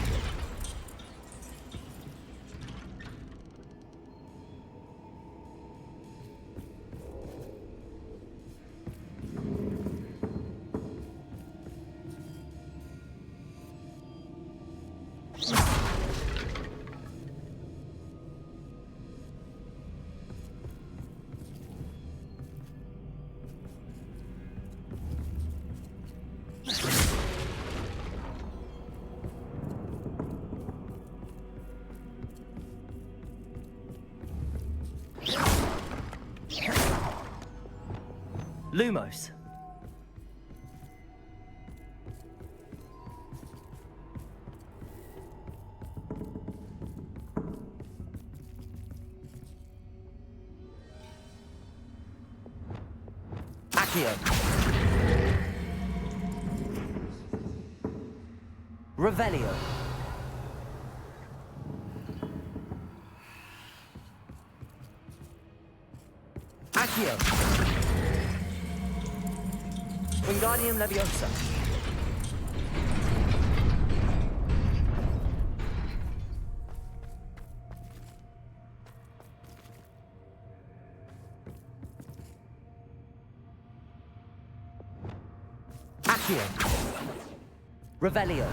Lumos. Accio. Revelio. Accio. Wingardium Leviosa. Accio. Revelio.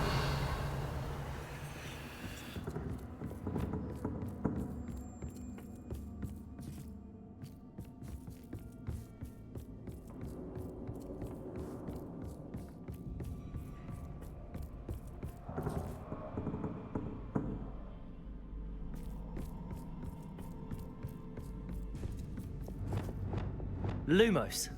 Lumos.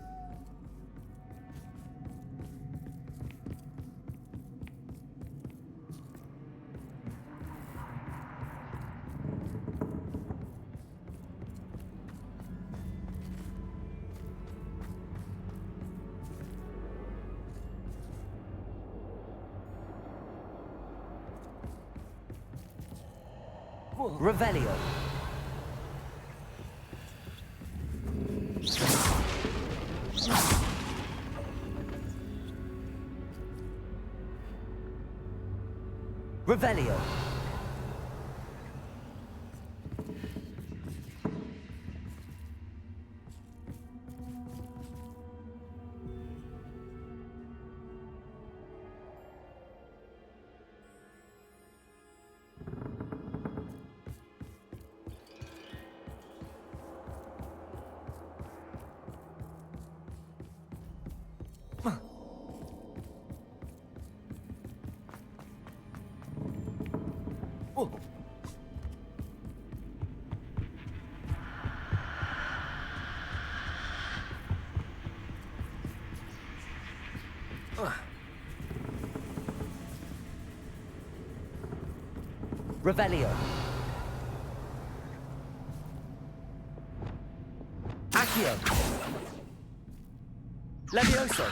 Revelio. Revelio. Revelio. Accio. Levioso.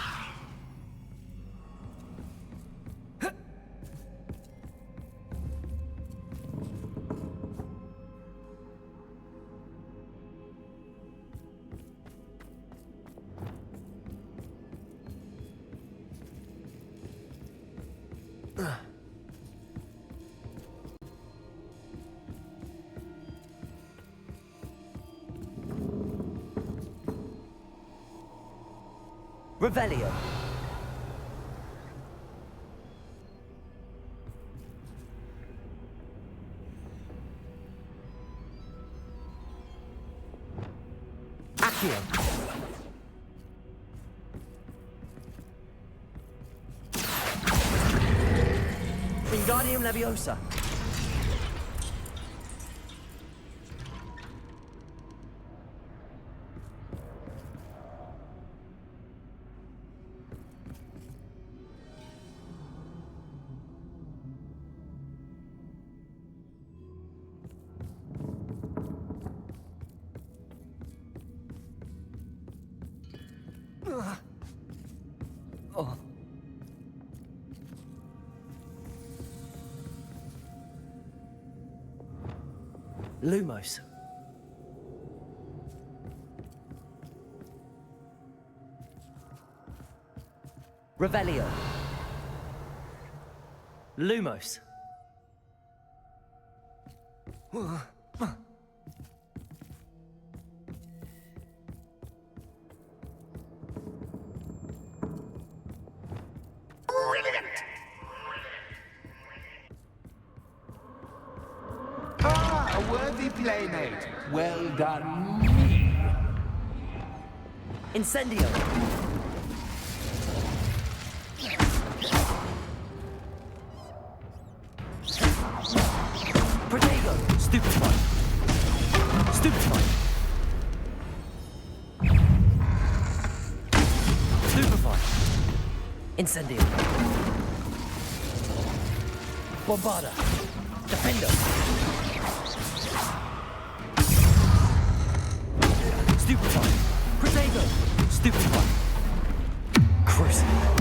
Revelio. Accio. Wingardium Leviosa. Oh. Lumos. Revelio. Lumos. Ah, a worthy playmate. Well done, me. Incendio. Protego. Stupefy. Stupefy. Incendio. Bombarda. Defender. Stupefy. Protego. Stupefy. Crucible.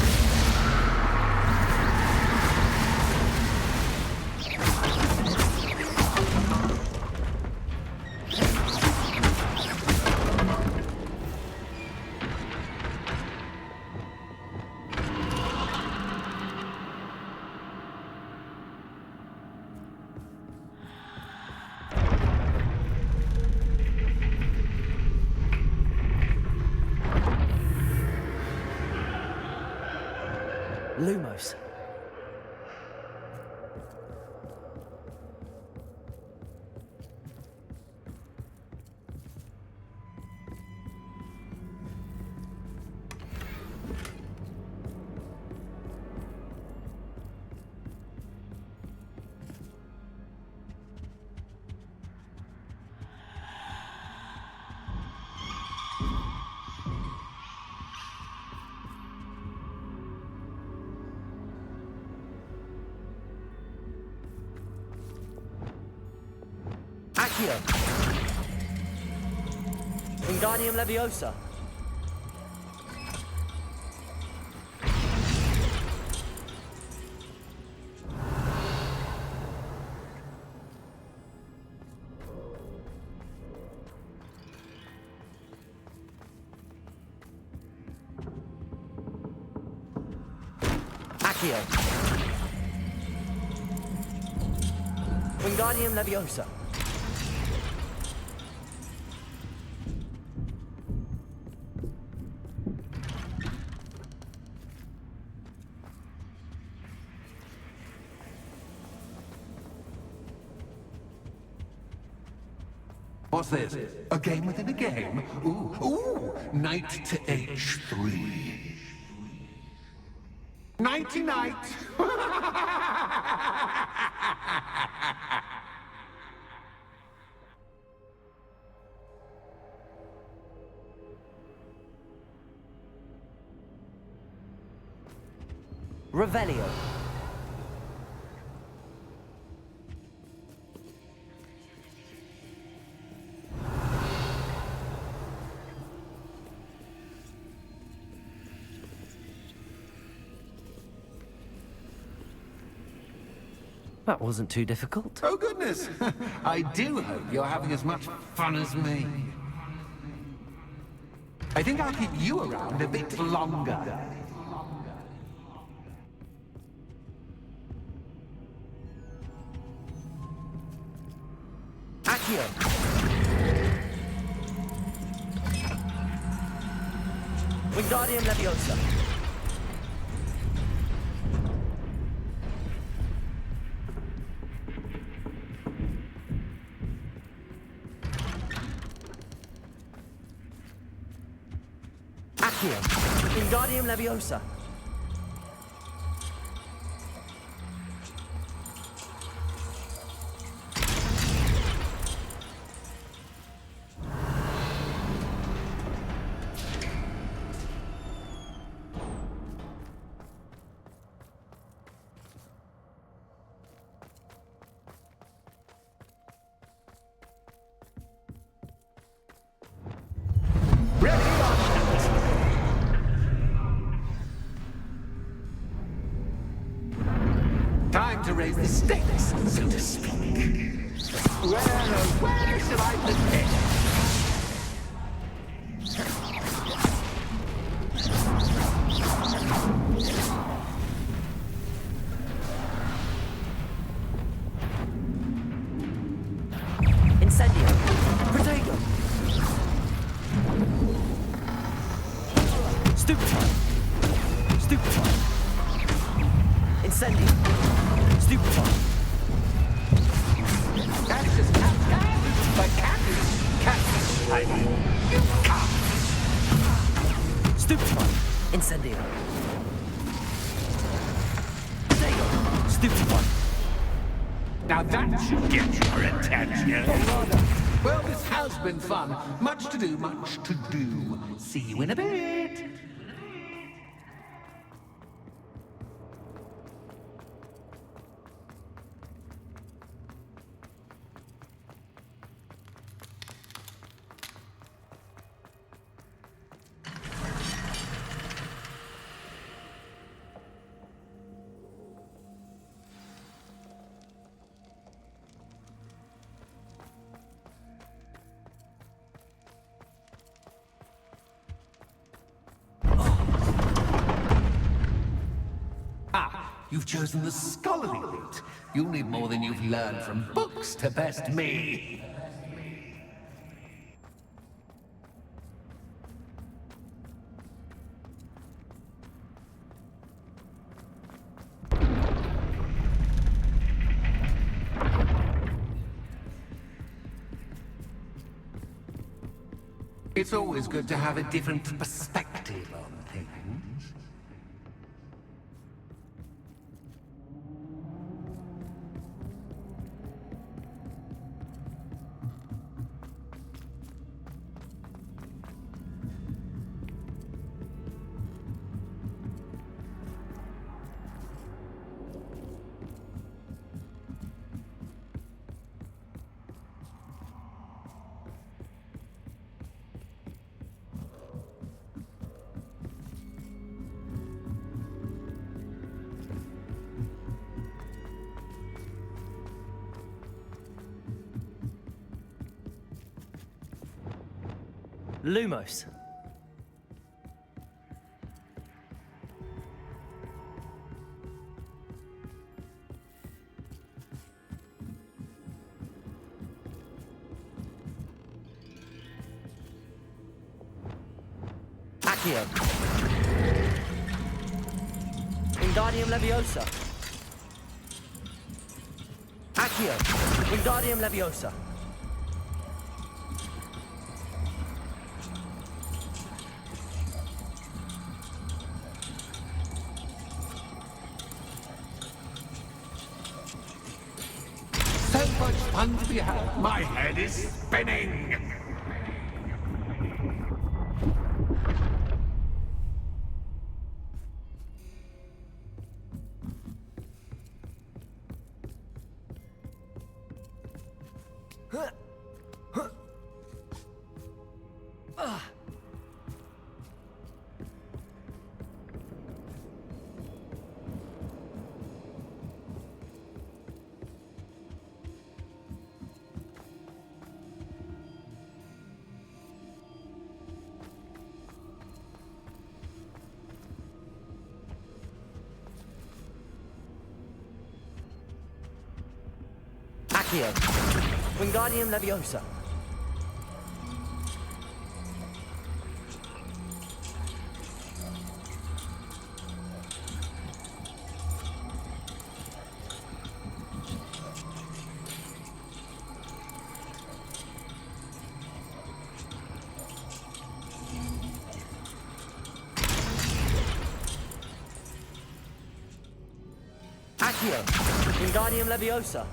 Lumos. Accio. Wingardium Leviosa. Accio. Wingardium Leviosa. What's this? A game within a game? Ooh, knight to H3. Nighty night! Revelio. That wasn't too difficult. Oh, goodness! I do hope you're having as much fun as me. I think I'll keep you around a bit longer. Accio. Wingardium Leviosa. Accio. Wingardium Leviosa. Time to raise the stakes, so to speak. Where shall I begin? Incendio. Protego. Stupefy. Stupefy. Incendio. Stupefy. Cactus, but cactus, I mean, you come. Stupefy. Incendio. Protego. Stupefy. Now that should get your attention. Well, this has been fun. Much to do, much to do. See you in a bit. You've chosen the scholarly route. You'll need more than you've learned from books to best me. It's always good to have a different perspective on things. Lumos. Accio. Wingardium Leviosa. Accio. Wingardium Leviosa. So much fun to be had. My head is spinning. Accio. Wingardium Leviosa. Accio. Wingardium Leviosa.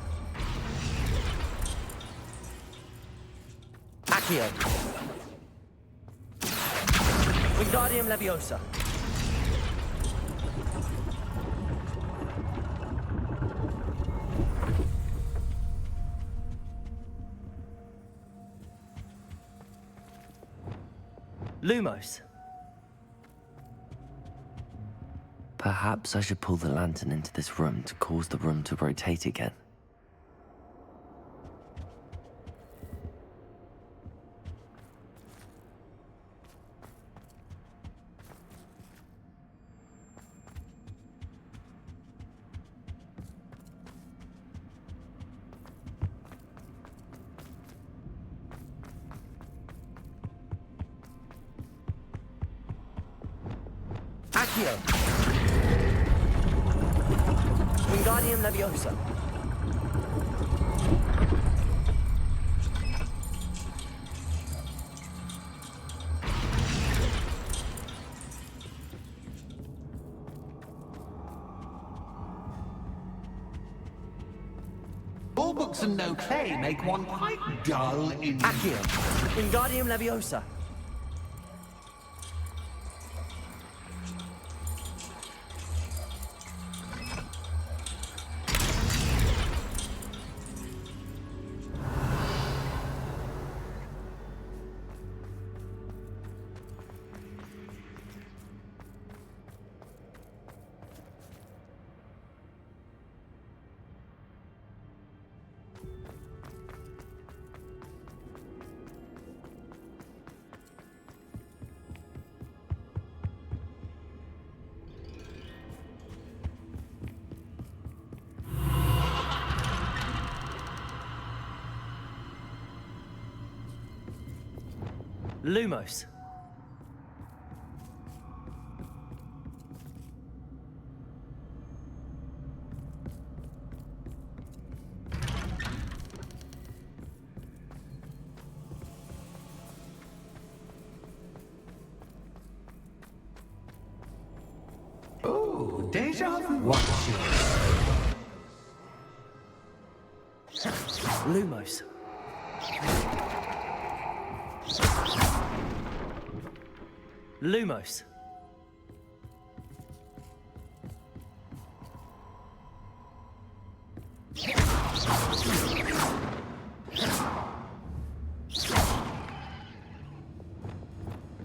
Accio. Wingardium Leviosa. Lumos. Perhaps I should pull the lantern into this room to cause the room to rotate again. Accio. Wingardium Leviosa. All books and no clay make one quite dull in... Accio. Wingardium Leviosa. Lumos. Oh, deja vu. What's Lumos. Lumos.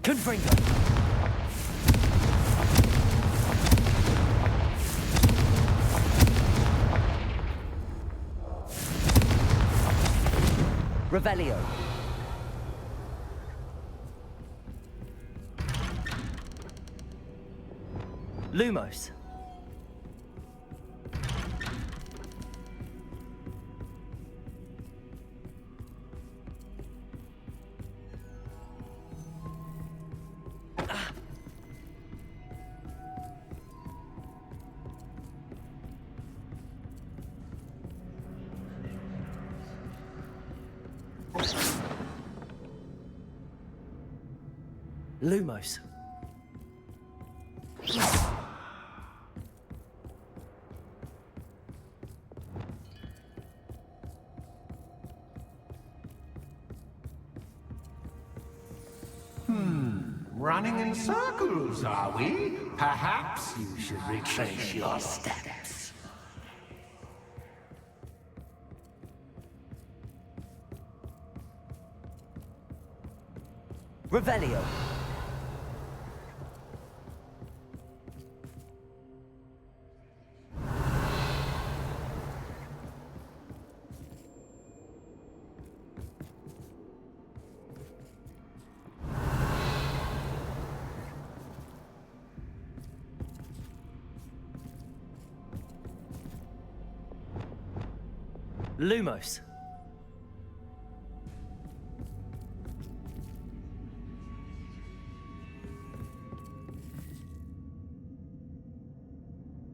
Confringo. Revelio. Lumos. Lumos. Running in circles, are we? Perhaps you should retrace your steps. Revelio. Lumos.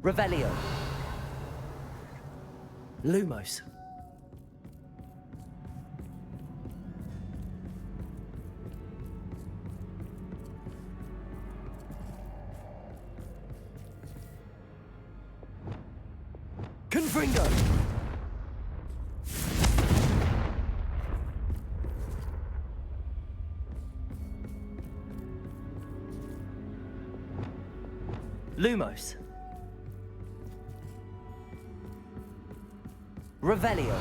Revelio. Lumos. Confringo. Lumos. Revelio.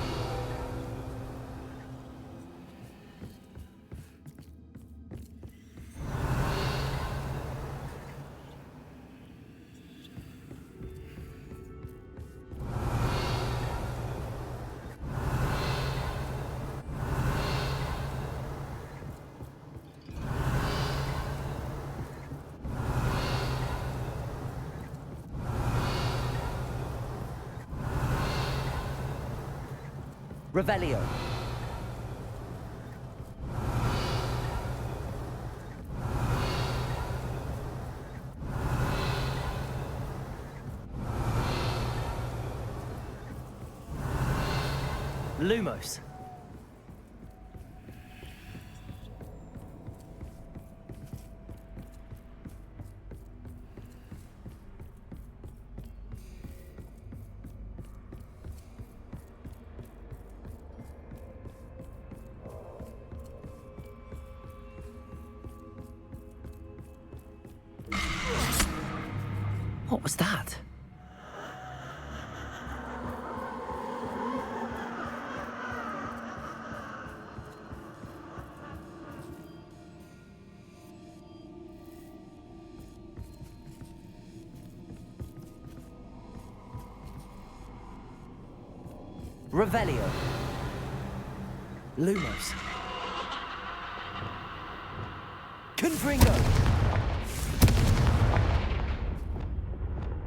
Revelio. Lumos. What was that? Revelio. Lumos. Confringo.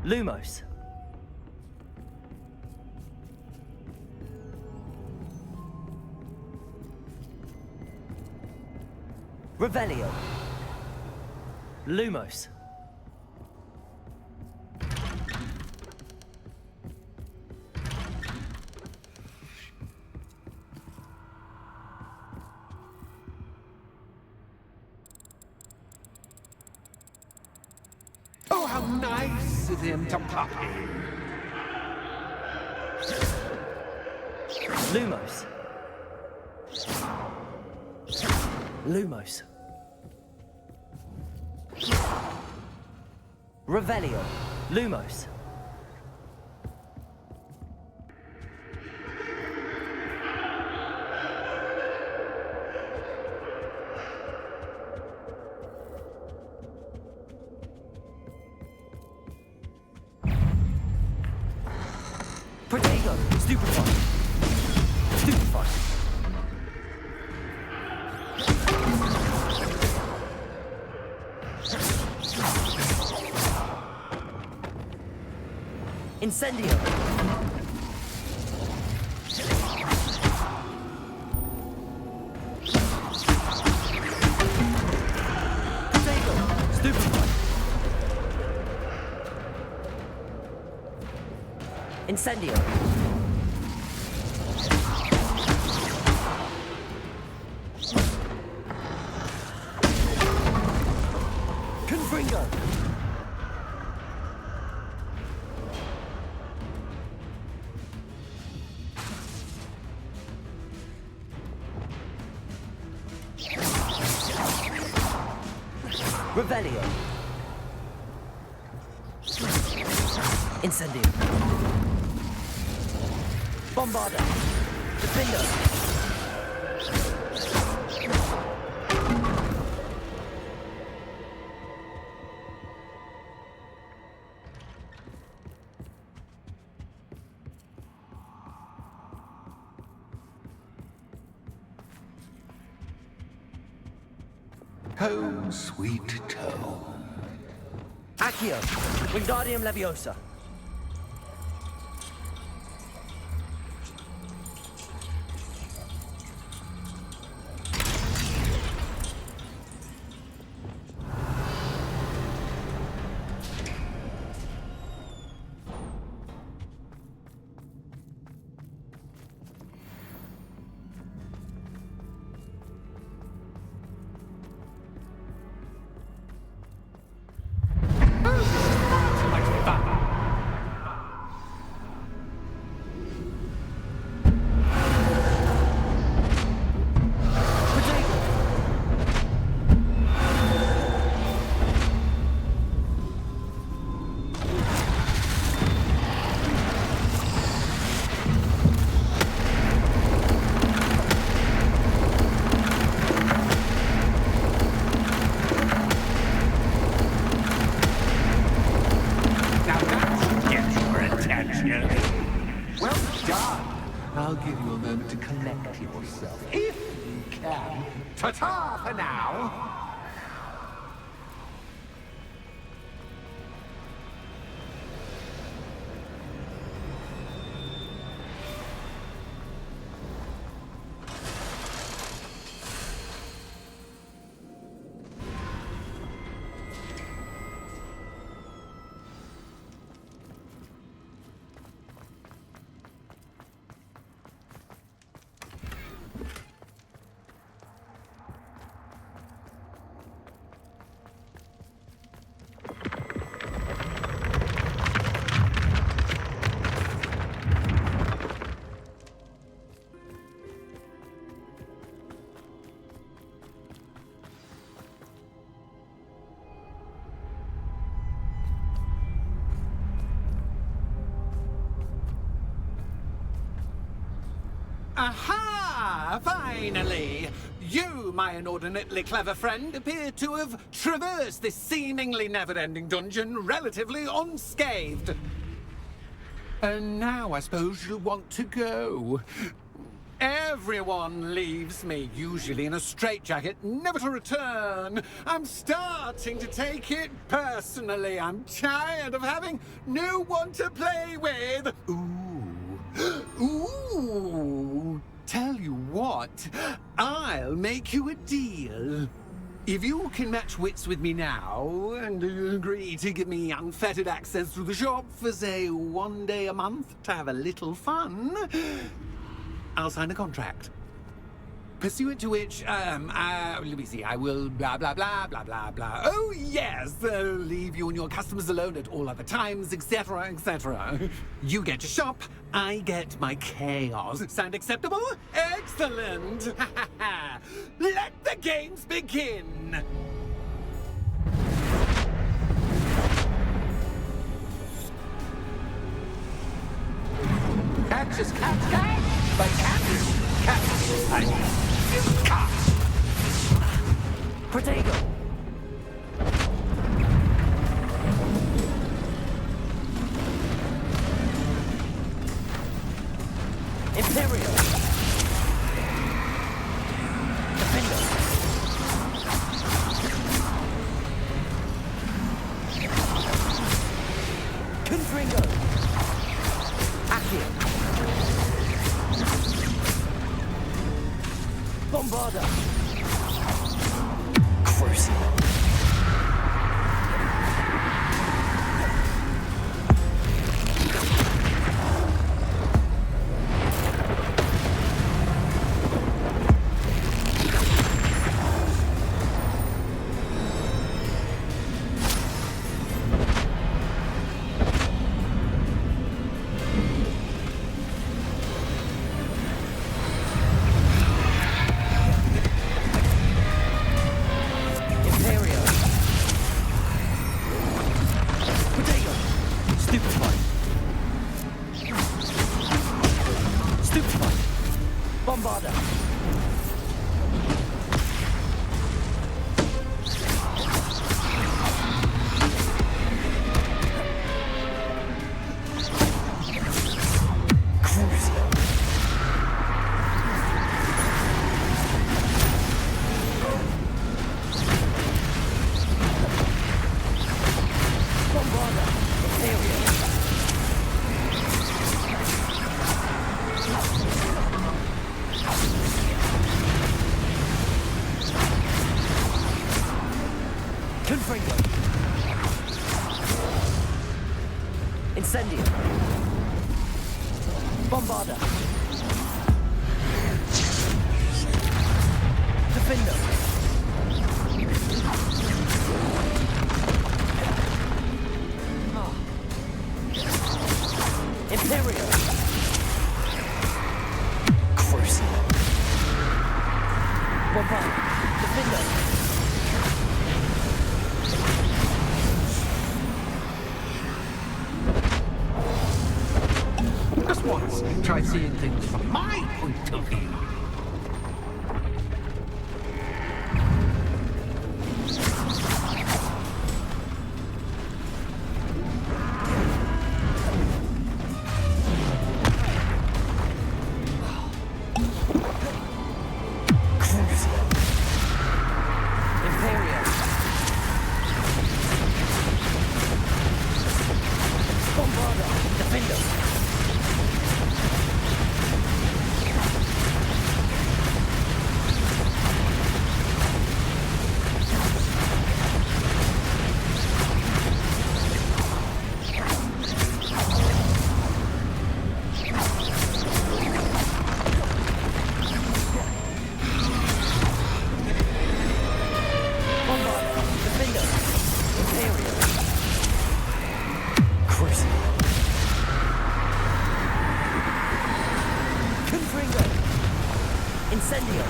Lumos. Revelio. Lumos. Oh, how nice of him to pop in. Lumos. Lumos. Revelio. Lumos. Protego. Stupefy. Stupefy. Incendio. Protego. Stupefy. Incendio. Confringo. Revelio. Incendio. Bombarda. Defender. Home, sweet home. Accio. Wingardium Leviosa. I'll give you a moment to collect yourself, if you can. Ta-ta for now! Aha! Finally! You, my inordinately clever friend, appear to have traversed this seemingly never-ending dungeon relatively unscathed. And now I suppose you'll want to go. Everyone leaves me, usually in a straitjacket, never to return. I'm starting to take it personally. I'm tired of having no one to play with. Ooh, tell you what, I'll make you a deal. If you can match wits with me now, and agree to give me unfettered access to the shop for, say, 1 day a month to have a little fun, I'll sign a contract. Pursuant to which, let me see, I will blah, blah, blah, blah, blah, blah. Oh, yes, leave you and your customers alone at all other times, etc., etc. You get your shop, I get my chaos. Sound acceptable? Excellent! Let the games begin! Catch is catch, but catch is I mean, catch! Protego! Imperial! Defender! Confringo! Accio! Bombarda! Crucible! Incendio! Bombarda! Defender! Imperial! Crucible! Bombarda! Defender! Once, try seeing things from my point of view. Imperial. Bombarda. Defender. Incendio!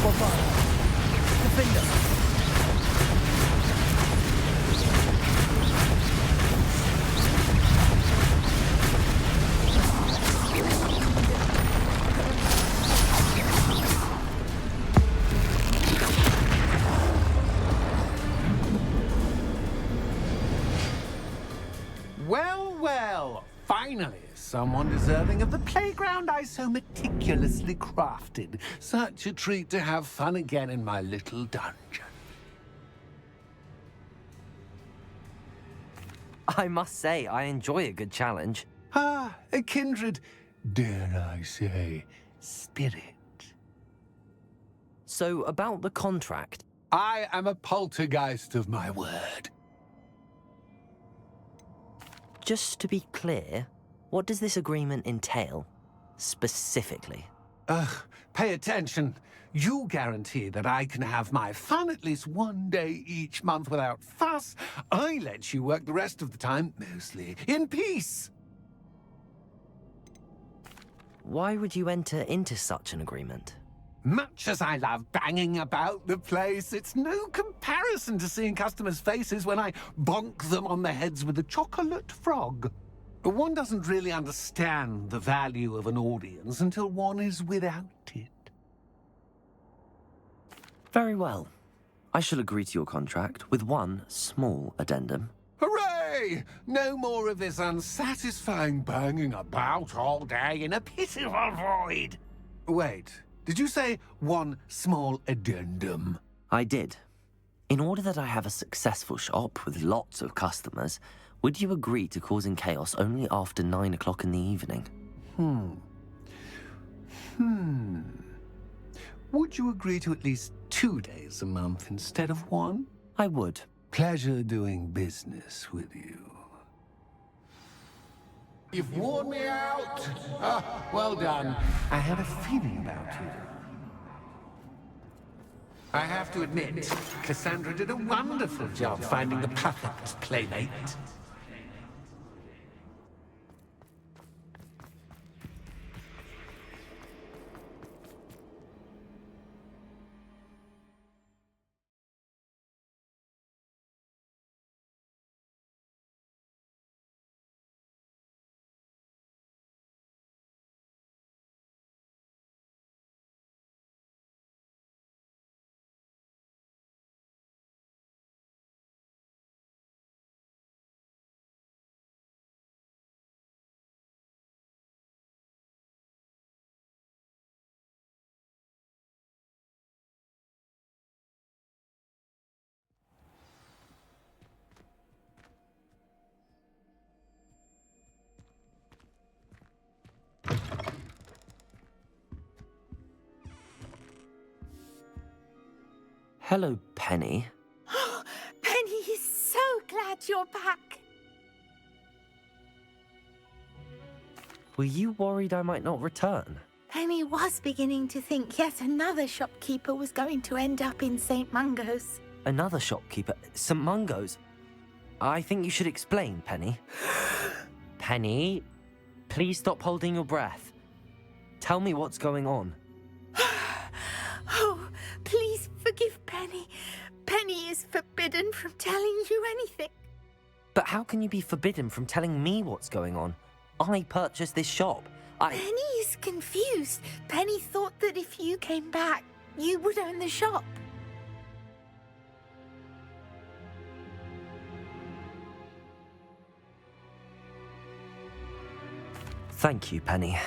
Bombarda! Defender! Well, well, finally, someone deserving of the playground I so meticulously crafted. Such a treat to have fun again in my little dungeon. I must say, I enjoy a good challenge. Ah, a kindred, dare I say, spirit. So, about the contract. I am a poltergeist of my word. Just to be clear, what does this agreement entail, specifically? Pay attention. You guarantee that I can have my fun at least one day each month without fuss. I let you work the rest of the time, mostly in peace. Why would you enter into such an agreement? Much as I love banging about the place, it's no comparison to seeing customers' faces when I bonk them on the heads with a chocolate frog. One doesn't really understand the value of an audience until one is without it. Very well. I shall agree to your contract with one small addendum. Hooray! No more of this unsatisfying banging about all day in a pitiful void. Wait, did you say one small addendum? I did. In order that I have a successful shop with lots of customers, would you agree to causing chaos only after 9 o'clock in the evening? Would you agree to at least 2 days a month instead of one? I would. Pleasure doing business with you. You've worn me out. Well done. I had a feeling about you. I have to admit, Cassandra did a wonderful job finding the perfect playmate. Hello, Penny. Penny is so glad you're back. Were you worried I might not return? Penny was beginning to think yet another shopkeeper was going to end up in St. Mungo's. Another shopkeeper? St. Mungo's? I think you should explain, Penny. Penny, please stop holding your breath. Tell me what's going on. Oh, please forgive Penny. Penny is forbidden from telling you anything. But how can you be forbidden from telling me what's going on? I purchased this shop. Penny is confused. Penny thought that if you came back, you would own the shop. Thank you, Penny.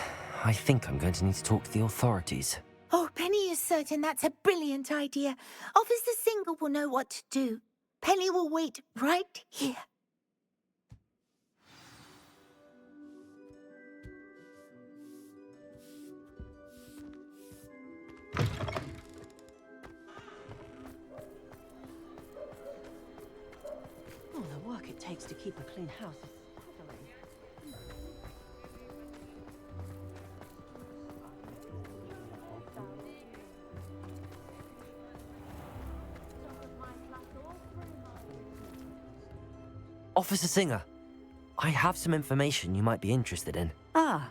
I think I'm going to need to talk to the authorities. Oh, Penny is certain that's a brilliant idea. Officer Singer will know what to do. Penny will wait right here. Oh, the work it takes to keep a clean house is staggering. Officer Singer, I have some information you might be interested in. Ah,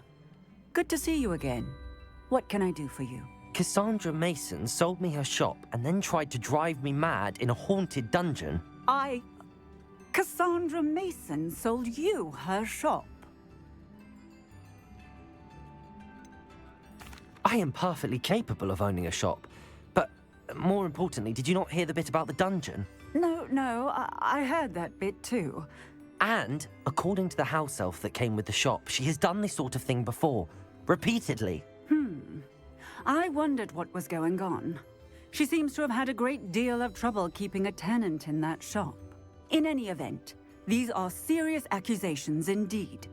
good to see you again. What can I do for you? Cassandra Mason sold me her shop and then tried to drive me mad in a haunted dungeon. Cassandra Mason sold you her shop? I am perfectly capable of owning a shop. But more importantly, did you not hear the bit about the dungeon? No, I heard that bit too. And, according to the house elf that came with the shop, she has done this sort of thing before. Repeatedly. I wondered what was going on. She seems to have had a great deal of trouble keeping a tenant in that shop. In any event, these are serious accusations indeed.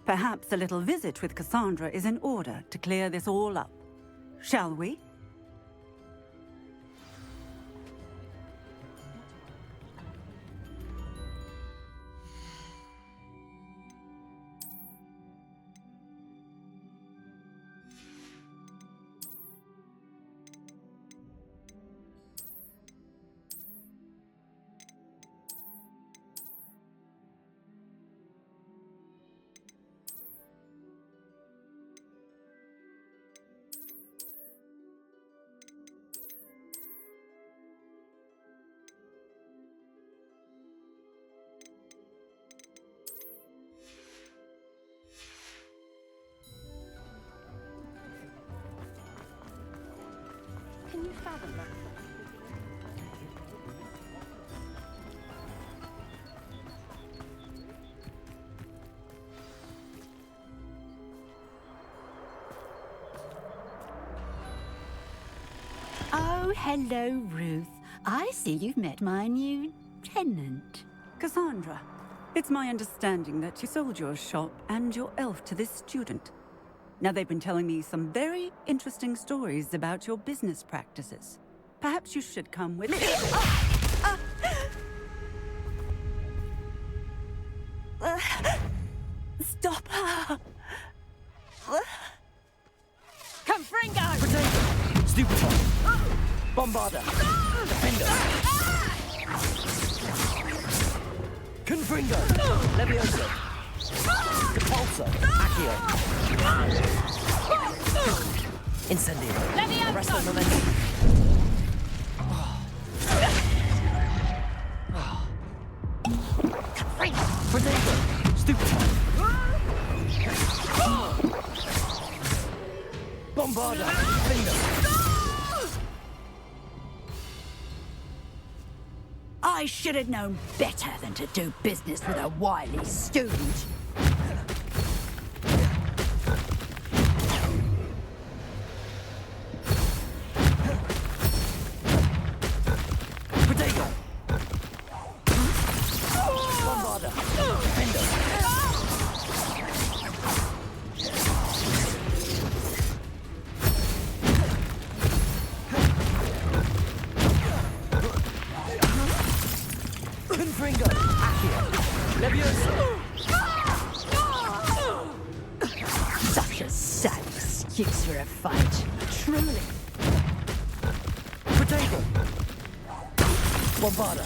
Perhaps a little visit with Cassandra is in order to clear this all up. Shall we? Oh, hello, Ruth. I see you've met my new tenant. Cassandra, it's my understanding that you sold your shop and your elf to this student. Now, they've been telling me some very interesting stories about your business practices. Perhaps you should come with me. Stop her! Confringo! Potato! Stupefy! Bombarder! Defender! Confringo! Levioso! Repulso! Accio! Incendio! Arresto momentum! Potato! Stupefy! Bombarder! Defender! I should have known better than to do business with a wily student. Potato! Bombarder! Defender! Confringo! Accio! Levioso! Such a sad excuse for a fight. Truly. Potato! Bombarder!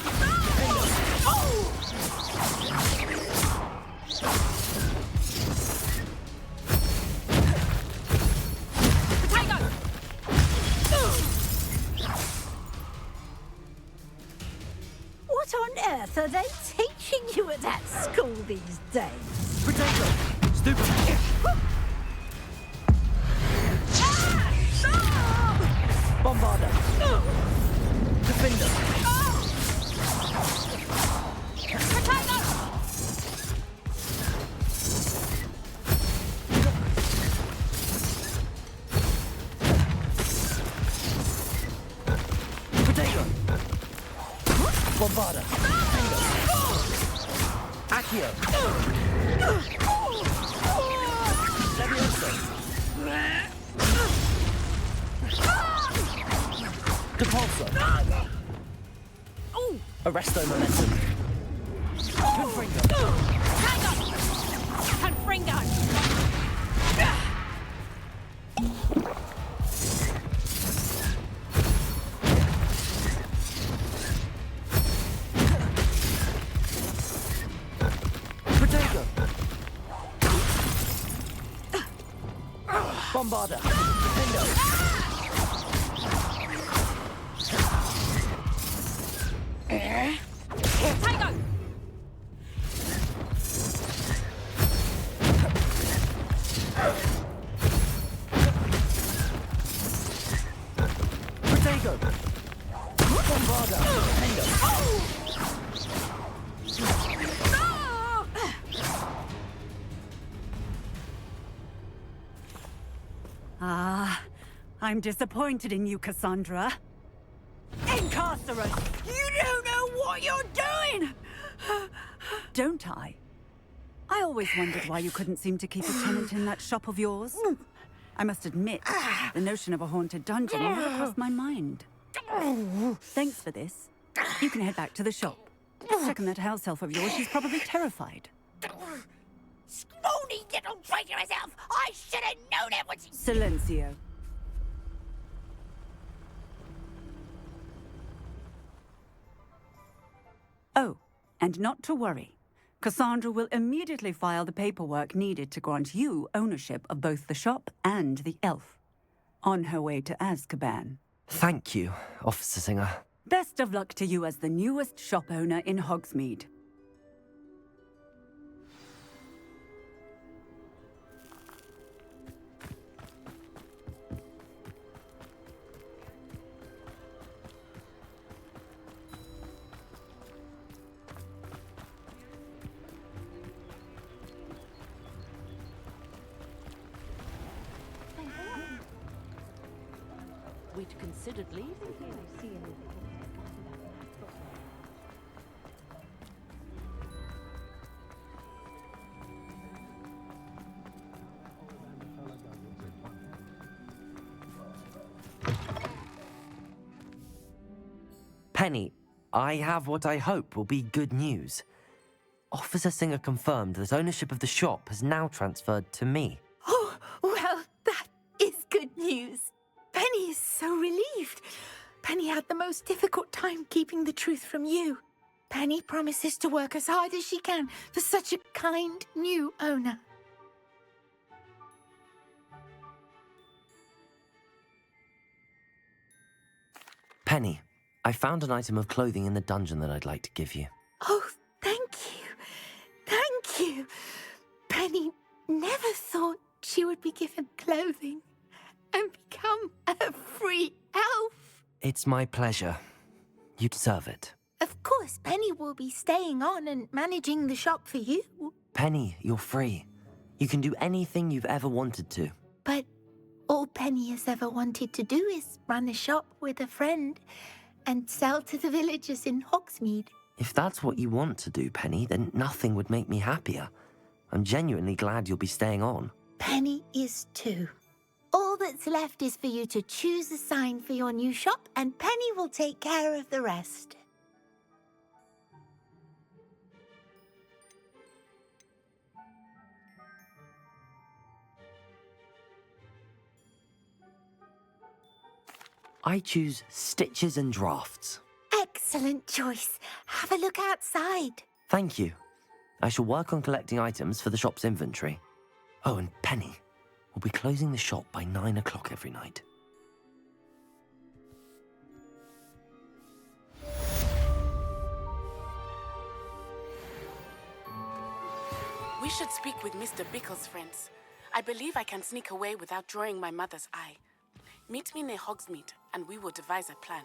What on earth are they teaching you at that school these days? Potato! Stupid! Bombarder! Defender! Potato! Bombarder! Accio! Levioso! Repulso! Arresto momentum! Confringo! Confringo! Potato! Bombarder! Defender! Potato! Potato! Bombarder! Defender! Ah, I'm disappointed in you, Cassandra. Incarcerate! You don't know what you're doing! Don't I? I always wondered why you couldn't seem to keep a tenant in that shop of yours. I must admit, the notion of a haunted dungeon never crossed my mind. Thanks for this. You can head back to the shop. Check on that house elf of yours. She's probably terrified. Scrawny little traitor herself! I should have known it was... Silencio. Oh, and not to worry. Cassandra will immediately file the paperwork needed to grant you ownership of both the shop and the elf. On her way to Azkaban. Thank you, Officer Singer. Best of luck to you as the newest shop owner in Hogsmeade. considered leaving here. Penny, I have what I hope will be good news. Officer Singer confirmed that ownership of the shop has now transferred to me. Oh, well, that is good news. Penny is so relieved. Penny had the most difficult time keeping the truth from you. Penny promises to work as hard as she can for such a kind new owner. Penny, I found an item of clothing in the dungeon that I'd like to give you. Oh, thank you. Thank you. Penny never thought she would be given clothing and become a free elf. It's my pleasure. You deserve it. Of course, Penny will be staying on and managing the shop for you. Penny, you're free. You can do anything you've ever wanted to. But all Penny has ever wanted to do is run a shop with a friend and sell to the villagers in Hogsmeade. If that's what you want to do, Penny, then nothing would make me happier. I'm genuinely glad you'll be staying on. Penny is too. All that's left is for you to choose a sign for your new shop, and Penny will take care of the rest. I choose stitches and drafts. Excellent choice. Have a look outside. Thank you. I shall work on collecting items for the shop's inventory. Oh, and Penny, we'll be closing the shop by 9 o'clock every night. We should speak with Mr. Bickle's friends. I believe I can sneak away without drawing my mother's eye. Meet me near Hogsmeade, and we will devise a plan.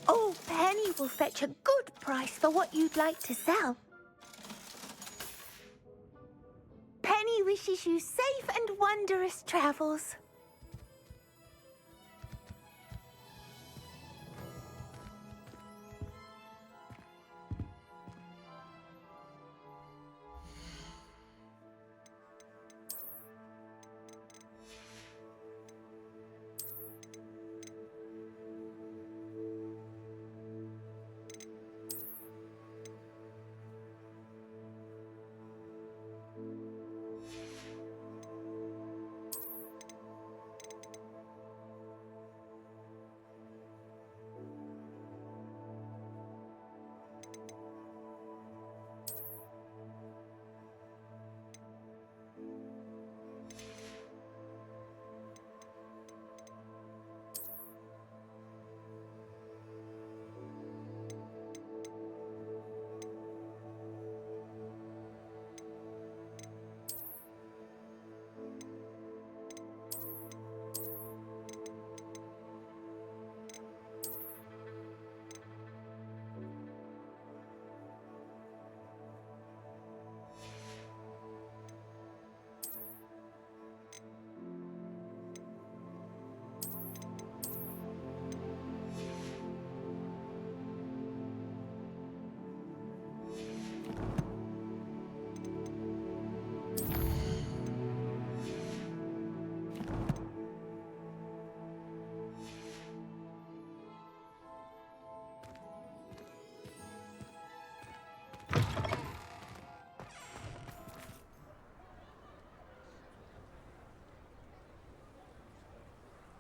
Oh, Penny will fetch a good price for what you'd like to sell. Penny wishes you safe and wondrous travels.